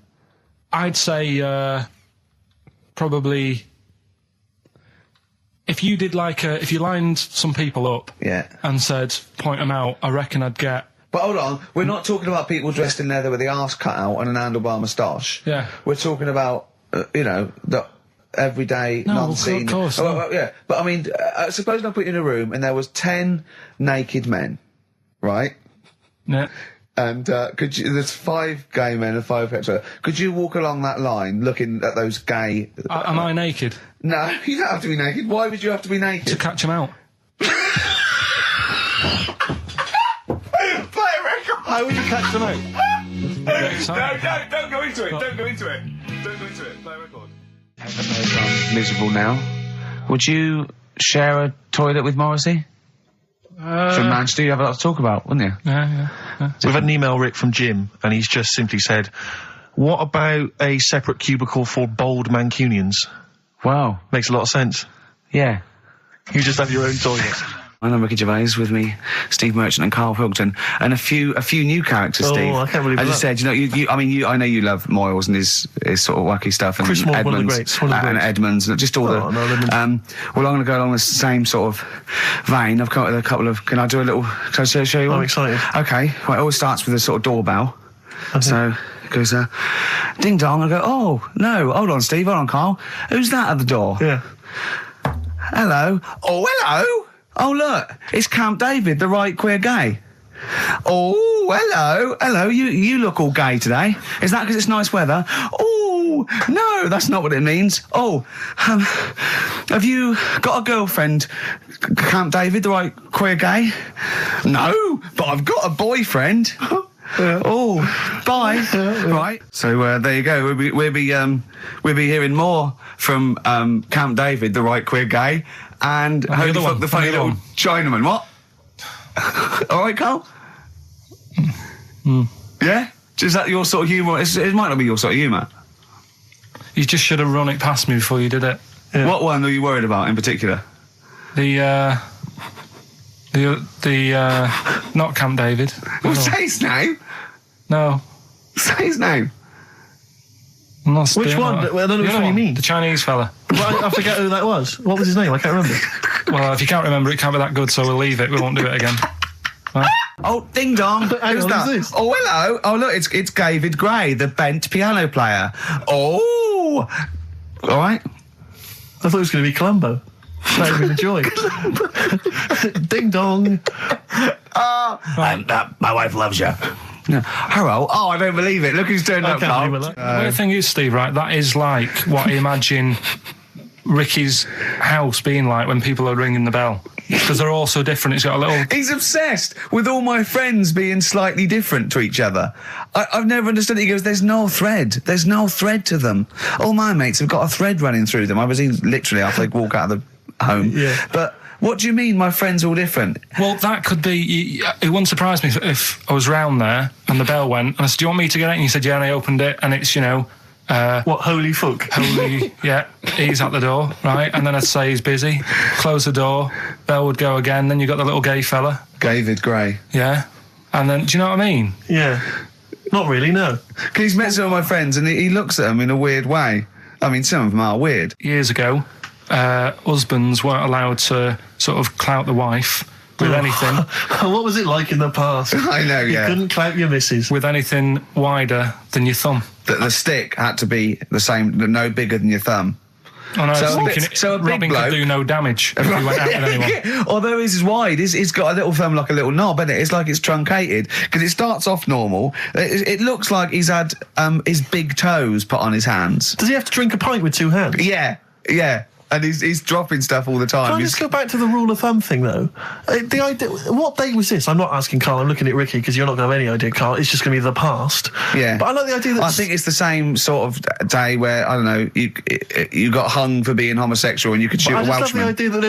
I'd say probably if you did if you lined some people up Yeah. and said point them out, I reckon I'd get. But hold on, we're not talking about people dressed in leather with the arse cut out and an handlebar moustache. Yeah. We're talking about, the everyday, No, non-seen. of course, Oh, no. well, yeah. But I mean, suppose I put you in a room and there was 10 naked men, right? Yeah. And there's 5 gay men and 5 hetero. Could you walk along that line looking at those gay... Am I naked No, you don't have to be naked. Why would you have to be to naked? catch them out? Play a record! How would you catch them out? Get excited. Don't go into it. Don't go into it. Don't go into it. Play a record. Miserable now. Would you share a toilet with Morrissey? From Manchester, you have a lot to talk about, wouldn't you? Yeah. We've had an email, Rick, from Jim, and he's just simply said, what about a separate cubicle for bold Mancunians? Wow. Makes a lot of sense. Yeah. You just have your own toilet. I'm Ricky Gervais, with me, Steve Merchant and Karl Pilkington, and a few new characters, Oh, Steve. I can't believe As you that. said, I know you love Moyles and his sort of wacky stuff, and Chris Moore, Edmonds, one of the greats, one of the and greats. Edmonds, and just all Oh, no, Edmonds. well, I'm going to go along the same sort of vein. I've come up with a couple of. Can I do a little? Can I show you one? I'm excited. Okay. Well, it always starts with a sort of doorbell. So it goes, ding dong. I go, oh no, hold on, Steve, hold on, Carl. Who's that at the door? Yeah. Hello. Oh, hello. Oh, look, it's Camp David, the right queer gay. Oh, hello. You look all gay today. Is that because it's nice weather? Oh, no, that's not what it means. Oh, have you got a girlfriend, Camp David, the right queer gay? No, but I've got a boyfriend. Oh, bye. Right. So there you go. We'll be hearing more from Camp David, the right queer gay, and the Holy other Fuck one, the funny the other little one. Chinaman. What? All right, Carl. Yeah. Is that your sort of humour? It might not be your sort of humour. You just should have run it past me before you did it. Yeah. What one are you worried about in particular? The not Camp David. Well, No. say his name. No. Say his name. I'm not Which doing one? that. Well, I don't know The which other one you mean. The Chinese fella. Well, I forget who that was. What was his name? I can't remember. Well, if you can't remember, it can't be that good, so we'll leave it. We won't do it again. Right? Oh, ding dong. Hang Who's on, that? who's this? Oh, hello. Oh, look, it's David Gray, the bent piano player. Oh. All right. I thought it was going to be Columbo. That would have been a joy. Ding dong. My wife loves you. No. Hello. Oh, I don't believe it. Look who's turned I up, can't Carl. believe it. The weird thing is, Steve, right, that is like what I imagine Ricky's house being like when people are ringing the bell. Because they're all so different. It's got a little... He's obsessed with all my friends being slightly different to each other. I've never understood it. He goes, there's no thread. There's no thread to them. All my mates have got a thread running through them. I was in literally after they walk out of the home. Yeah. But what do you mean my friends all different? Well, that could be... It wouldn't surprise me if I was round there and the bell went and I said, do you want me to get it? And you said, yeah, and I opened it and it's, What, holy fuck? holy, yeah, he's at the door, right? And then I'd say he's busy, close the door, bell would go again, then you got the little gay fella, David Gray. yeah? And then, do you know what I mean? Yeah. Not really, no. Because he's met some of my friends and he looks at them in a weird way. I mean, some of them are weird. Years ago, husbands weren't allowed to sort of clout the wife with anything. What was it like in the past? I know, You yeah. couldn't clout your missus. With anything wider than your thumb. The stick had to be the same, no bigger than your thumb. And I was So a thinking, bit- so a big Robin bloke- could do no damage if he went out with anyone. Although his is wide, he's got a little thumb like a little knob, isn't it? It's like it's truncated because it starts off normal. It looks like he's had his big toes put on his hands. Does he have to drink a pint with 2 hands? Yeah. And he's dropping stuff all the time. Can I just go back to the rule of thumb thing, though? The idea, what date was this? I'm not asking Carl, I'm looking at Ricky, because you're not going to have any idea, Carl. It's just going to be the past. Yeah. But I like the idea that... I think it's the same sort of day where, I don't know, you got hung for being homosexual and you could shoot I a just love Welshman. the idea that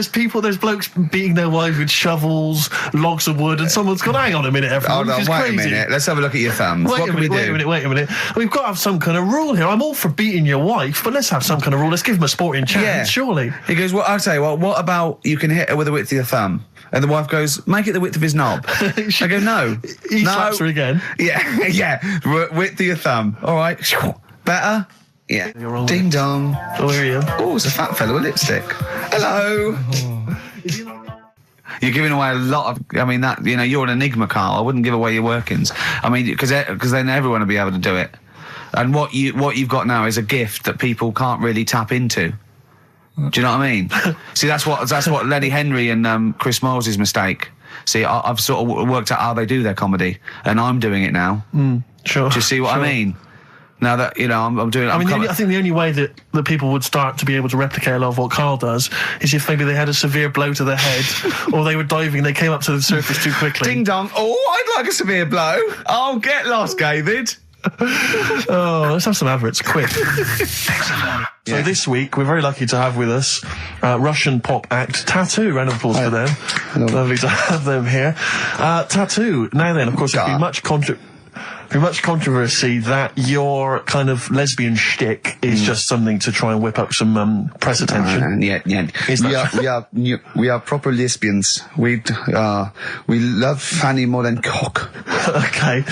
there's blokes beating their wives with shovels, logs of wood, and someone's gone, hang on a minute, everyone, Hold on, this is wait crazy. a minute. Let's have a look at your thumbs. What can we do? Wait a minute. We've got to have some kind of rule here. I'm all for beating your wife, but let's have some kind of rule. Let's give him a sporting chance, Yeah. surely. He goes, well, I'll tell you what about you can hit her with the width of your thumb? And the wife goes, make it the width of his knob. I go, no. He no. slaps her again. Yeah. Width of your thumb. All right. Better? Yeah. You're wrong. Ding dong. Oh, here you are. Oh, it's a fat fellow with lipstick. Hello. You're giving away a lot of. I mean, that you're an enigma, Carl. I wouldn't give away your workings. I mean, because then everyone will be able to do it. And what you've got now is a gift that people can't really tap into. Do you know what I mean? See, that's what Lenny Henry and Chris Moles' mistake. See, I've sort of worked out how they do their comedy, and I'm doing it now. Sure. Do you see what I mean? Now that I'm doing it. I think the only way that people would start to be able to replicate a lot of what Carl does is if maybe they had a severe blow to the head, or they were diving, they came up to the surface too quickly. Ding dong. Oh, I'd like a severe blow. Oh, get lost, David. Oh, let's have some adverts, quick. So this week, we're very lucky to have with us Russian pop act Tattoo. Round of applause for them. Lovely to have them here. Tattoo. Now then, of course, there's been much controversy that your kind of lesbian shtick is just something to try and whip up some press attention. Yeah. We are proper lesbians. We love fanny more than cock. Okay,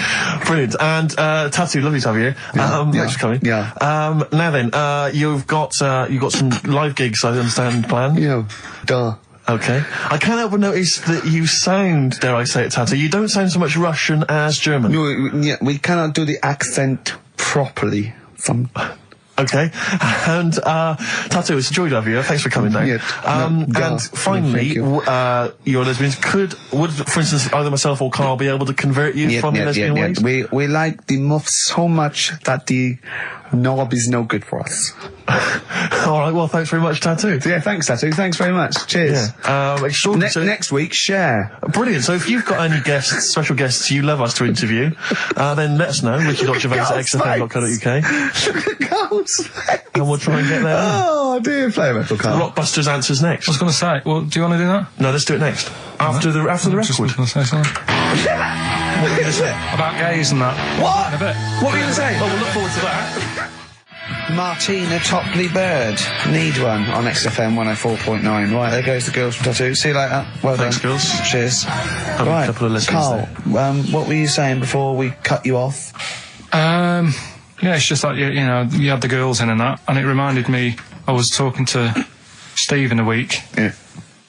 brilliant. And Tattoo, lovely to have you here. Thanks for coming. Yeah. Now then, you've got some live gigs, I understand, planned. Yeah. Duh. Okay. I can't help but notice that you sound, dare I say it, Tattoo, you don't sound so much Russian as German. No, we cannot do the accent properly. Okay. And Tattoo, it's a joy to have you here. Thanks for coming down. And finally, your lesbians would, for instance, either myself or Carl be able to convert you from your lesbian ways? We like the muff so much that the knob is no good for us. All right, well, thanks very much, Tattoo. Yeah, thanks, Tattoo. Thanks very much. Cheers. Extraordinary. Next week, share. Brilliant. So if you've got any special guests you love us to interview, then let us know. Ricky.Gervais at xfm.co.uk. And we'll try and get there. Oh, dear. Play a metal card. Rockbusters answers next. I was going to say, well, do you want to do that? No, let's do it next. After the Just record. was going to say something. What are you going to say? About gays and that. What? In a bit. What were you going to say? Oh, we'll look forward to that. Martina Topley Bird. Need one on XFM 104.9. Right, there goes the girls from Tattoo. See you later. Well Thanks, done. girls. Cheers. A couple of listeners Carl, what were you saying before we cut you off? Yeah, it's just like, you had the girls in and that, and it reminded me, I was talking to Steve in a week. Yeah.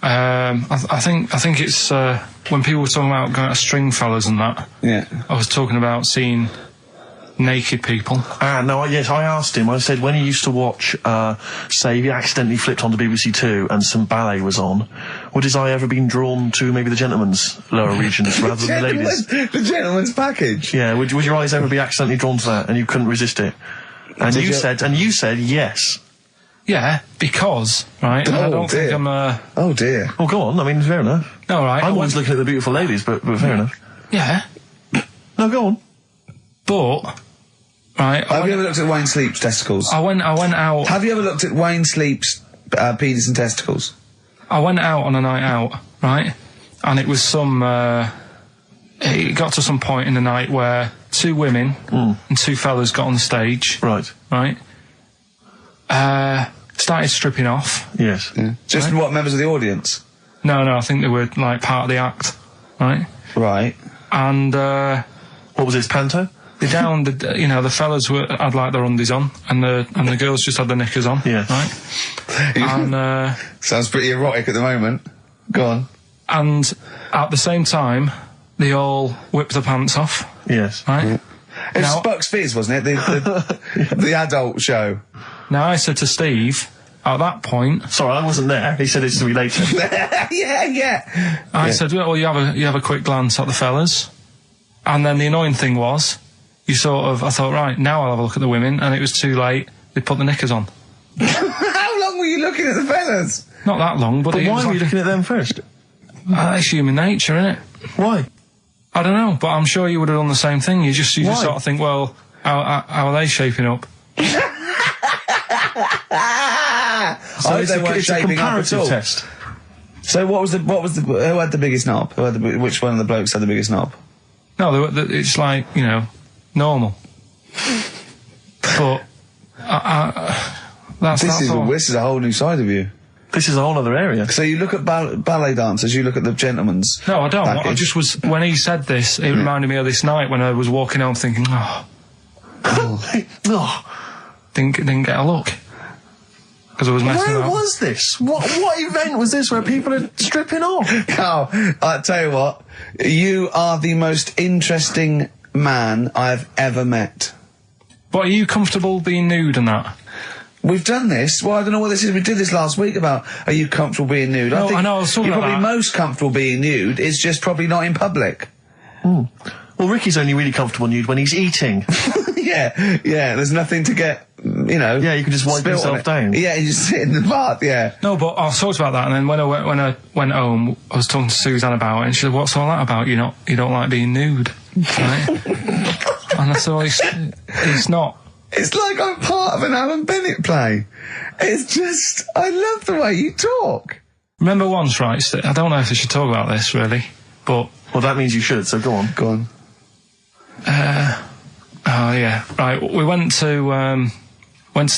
I think it's when people were talking about going to Stringfellas and that. Yeah. I was talking about seeing naked people. Yes, I asked him. I said when he used to watch, say, he accidentally flipped onto BBC Two and some ballet was on, would his eye ever been drawn to maybe the gentleman's lower regions rather than the ladies? The gentleman's package. Yeah, would your eyes ever be accidentally drawn to that and you couldn't resist it? And you said yes. Yeah, because, right, and I don't think I'm Oh dear. Well, go on. I mean, fair enough. no, right. I'm always looking at the beautiful ladies, but fair enough. Yeah, No, go on. but right. Have you ever looked at Wayne Sleep's testicles? I went out. Have you ever looked at Wayne Sleep's penis and testicles? I went out on a night out, right, and it was it got to some point in the night where two women and two fellas got on stage, Right. started stripping off. Yes. Yeah. Just what members of the audience? No, I think they were like part of the act, right? Right. And What was this, panto? they down, the fellas had like their undies on, and the girls just had their knickers on, Yeah. right? And Sounds pretty erotic at the moment. Go on. And at the same time, they all whipped their pants off. Yes. Right? It was Now- Bucks Fizz, wasn't it? The adult show. Now, I said to Steve, at that point, Sorry, I wasn't there. He said it's to me later. yeah. I said, well, you have a quick glance at the fellas. And then the annoying thing was, I thought, right, now I'll have a look at the women, and it was too late. They put the knickers on. How long were you looking at the fellas? Not that long, but, But it why was were you like, looking at them first? it's human nature, isn't it? Why? I don't know, but I'm sure you would have done the same thing. You just Why? sort of think, well, how are they shaping up? So They weren't it's a shaping up at comparative all. test. So who had the biggest knob? Which one of the blokes had the biggest knob? No, it's like, normal. But that's all. This is a whole new side of you. This is a whole other area. So you look at ballet dancers, you look at the gentlemen's. No, I don't. I package. just was, when he said this, it reminded me of this night when I was walking home thinking, Oh, didn't get a look. Because I was messing where up. was this? What event was this where people are stripping off? Carl, I tell you what, you are the most interesting man I've ever met. But are you comfortable being nude and that? We've done this. Well, I don't know what this is. We did this last week about, are you comfortable being nude? No, I know, I was talking you're about probably that. most comfortable being nude. It's just probably not in public. Well, Ricky's only really comfortable nude when he's eating. yeah. There's nothing to get, Yeah, you can just wipe spilt yourself on it. down. Yeah, you just sit in the bath, yeah. No, but I talked about that, and then when I went home, I was talking to Suzanne about it, and she said, "What's all that about? You don't like being nude, right?" And I said, well, it's not. It's like I'm part of an Alan Bennett play. It's just, I love the way you talk. Remember once, right? I don't know if I should talk about this really, but Well, that means you should, so go on. Go on. oh yeah, right. We went to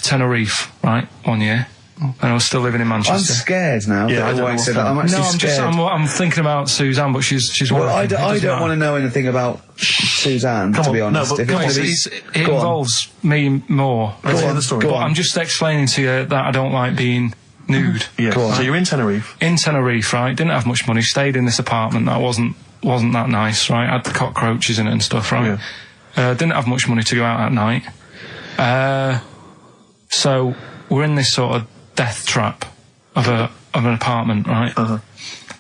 Tenerife, right, one year, and I was still living in I'm Manchester. scared now. Yeah, that I don't know White what's said that. I'm going actually No, scared. I'm thinking about Suzanne, but she's Well, I working. don't want to know anything about Suzanne, Come to be on, no, honest. but If come it's on, gonna be- It Go on. involves me more. Let's hear on, the story. go But on. I'm just explaining to you that I don't like being nude. Yeah. Go on. So you're in Tenerife. In Tenerife, right? Didn't have much money. Stayed in this apartment that wasn't that nice, right? Had the cockroaches in it and stuff, right? Didn't have much money to go out at night. So we're in this sort of death trap of an apartment, right? Uh-huh.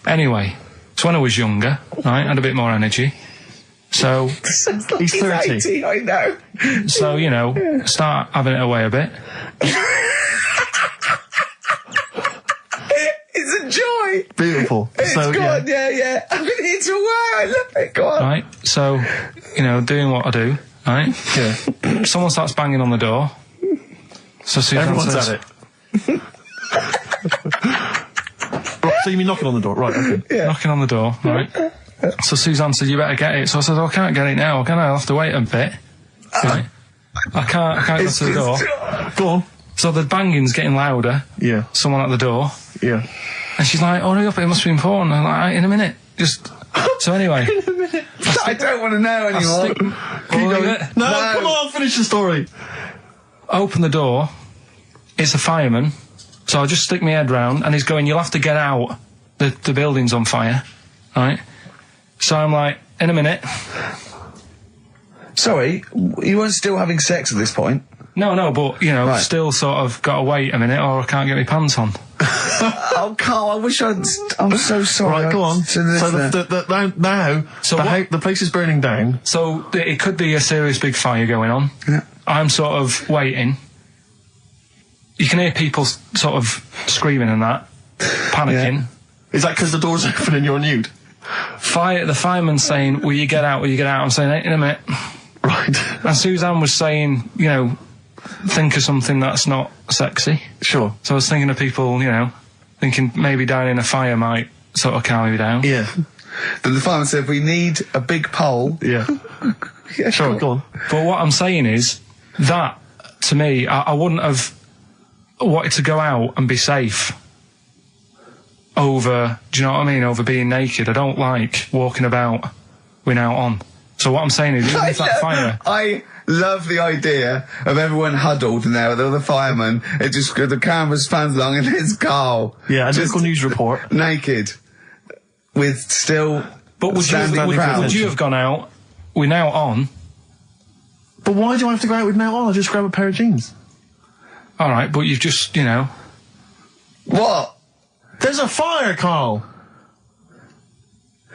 Anyway, so when I was younger, right, had a bit more energy. So He's 30. 80, I know. so start having it away a bit. It's a joy. Beautiful. It's So, good, yeah. I've been here to a while. I love it. Go on. Right, so doing what I do, right? Yeah. Someone starts banging on the door. So Suzanne Everyone's says, at it. Right, so you mean knocking on the door? Right, okay. knocking on the door, right? So Suzanne said, "You better get it." So I said, "I can't get it now. Can I? I'll have to wait a bit." Right? I can't go to the door. Go on. So the banging's getting louder. Yeah. Someone at the door, Yeah. and she's like, "Hurry up! It must be important." I'm like, "In a minute." Just so anyway. I don't want to know anymore. Keep going. No, come on, finish the story. Open the door. It's a fireman. So I just stick my head round, and he's going, "You'll have to get out. The building's on fire." Right? So I'm like, "In a minute." Sorry, you weren't still having sex at this point? No, but Right. still sort of got to wait a minute, or I can't get my pants on. Oh, Carl, I wish I'm so sorry. Right, go on. To the So listener. now, So the, what- the place is burning down. So it could be a serious big fire going on. Yeah. I'm sort of waiting. You can hear people sort of screaming and that, panicking. Is that because the door's open and you're nude? The fireman's saying, "Will you get out? Will you get out?" I'm saying, "In a minute." Right. And Suzanne was saying, think of something that's not sexy. Sure. So I was thinking of people, thinking maybe dying in a fire might sort of calm me down. Yeah. Then the fireman said, "We need a big pole." Yeah. Yeah, Sure, go on. But what I'm saying is that, to me, I wouldn't have wanted to go out and be safe over, do you know what I mean, over being naked. I don't like walking about without on. So what I'm saying is, even if that fire... I love the idea of everyone huddled in there with all the firemen. It just, the camera spans along and there's Carl. Yeah, a just local news report. naked. with still But would you have gone out? We're now on. But why do I have to go out with now on? I'll just grab a pair of jeans. All right, but you've just, you know. What? There's a fire, Carl.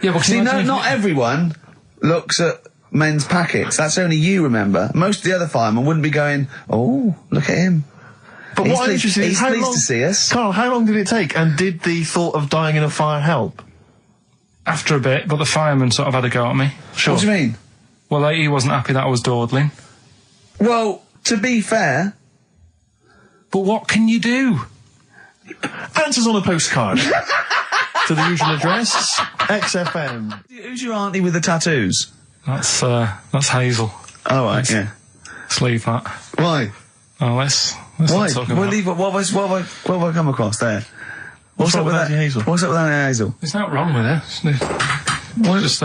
Yeah, but See, not everyone looks at men's packets. That's only you, remember. Most of the other firemen wouldn't be going, oh, look at him. But what I'm interested in is he's pleased to see us. Carl, how long did it take? And did the thought of dying in a fire help? After a bit, but the fireman sort of had a go at me. Sure. What do you mean? Well, he wasn't happy that I was dawdling. Well, to be fair... But what can you do? Answers on a postcard. To the usual address, XFM. Who's your auntie with the tattoos? That's Hazel. Oh, right, yeah. Let's leave that. Why? Oh, let's Why? not talk about We'll leave it. What have I come across there? What's up with that? Auntie Hazel? What's up with Auntie Hazel? There's nothing wrong with her. It's just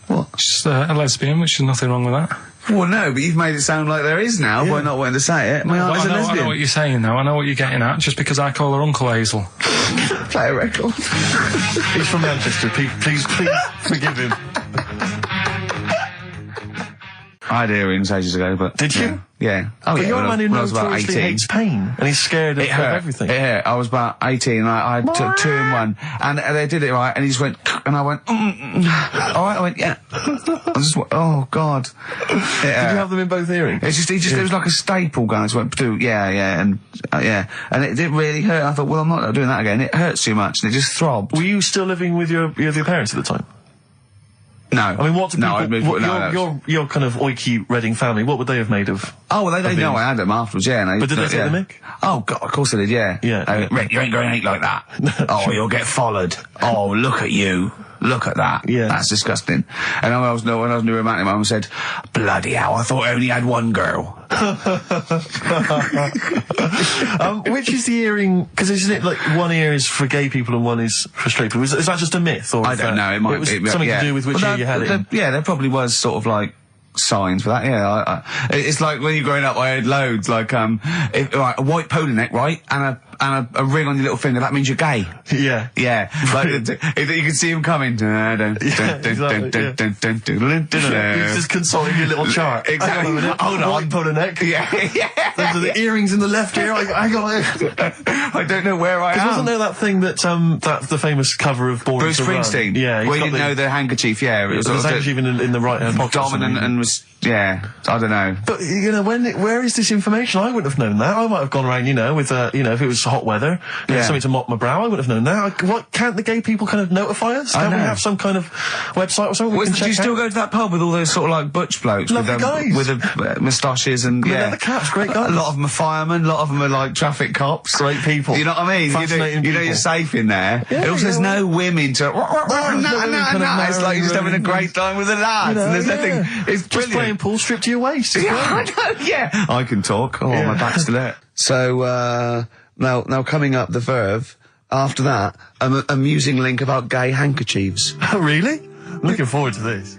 What? just a lesbian, which is nothing wrong with that. Well, no, but you've made it sound like there is now by not wanting to say it. My auntie's a I lesbian. know what you're saying, though. I know what you're getting at. Just because I call her Uncle Hazel. Play a record. He's from Manchester. Please forgive him. I had earrings ages ago, but... Did you? Yeah. Oh, But yeah, you're a man who when I was about notoriously 18. hates pain, and he's scared of everything. It hurt. I was about 18 and I took 2 in 1. And they did it right and he just went, and I went, alright, I went, yeah. I just went, oh, God. Did you have them in both earrings? It's just, it was like a staple gun. I just went, yeah, and it didn't really hurt. I thought, well, I'm not doing that again. It hurts too much and it just throbbed. Were you still living with your parents at the time? No. I mean, what do people... your kind of oiky Reading family, what would they have made of... Oh, well, they know I had them afterwards, yeah. And But did they take the mick? Oh, God, of course they did, yeah. Yeah. Rick, you ain't going to eat like that. Oh, you'll get followed. Oh, look at you. Look at that. Yeah. That's disgusting. And when I was new romantic, my mum said, bloody hell, I thought I only had one girl. Which is the earring? Because isn't it like one ear is for gay people and one is for straight people? Is that just a myth? Or I don't know. It might was be something to do with which ear you had it. Yeah, there probably was sort of like signs for that. Yeah, it's like when you're growing up, I had loads. Like right, a white polo neck, right, and a ring on your little finger. That means you're gay. Yeah. Yeah. Like you can see him coming. He's just consulting your little chart. Exactly. Hold on. White polo neck. Yeah. Those are the earrings in the left ear. I got it. I don't know where I am. Wasn't there that thing that the famous cover of Born Bruce to Run? Springsteen. Yeah. Where you didn't know the handkerchief. Yeah. It was the handkerchief in the right hand pocket. Dominant and was. Yeah, I don't know. But, where is this information? I wouldn't have known that. I might have gone around, with, if it was hot weather, something to mop my brow, I wouldn't have known that. What, can't the gay people kind of notify us? Can't we have some kind of website or something we can check do you still out? go to that pub with all those sort of like butch blokes? Lovely guys. With the moustaches and, leather caps, great guys. A lot of them are firemen, a lot of them are like traffic cops. Great people. You know what I mean? Fascinating you know people. you're safe in there. Yeah, it also says no women to... No. It's like you're just having a great time with the lads. And there's nothing... It's just brilliant. playing pool, stripped to your waist. Yeah, I know, yeah. I can talk. Oh, my back's still hurt. So, now coming up the Verve, after that, an amusing link about gay handkerchiefs. Oh, really? I'm looking forward to this.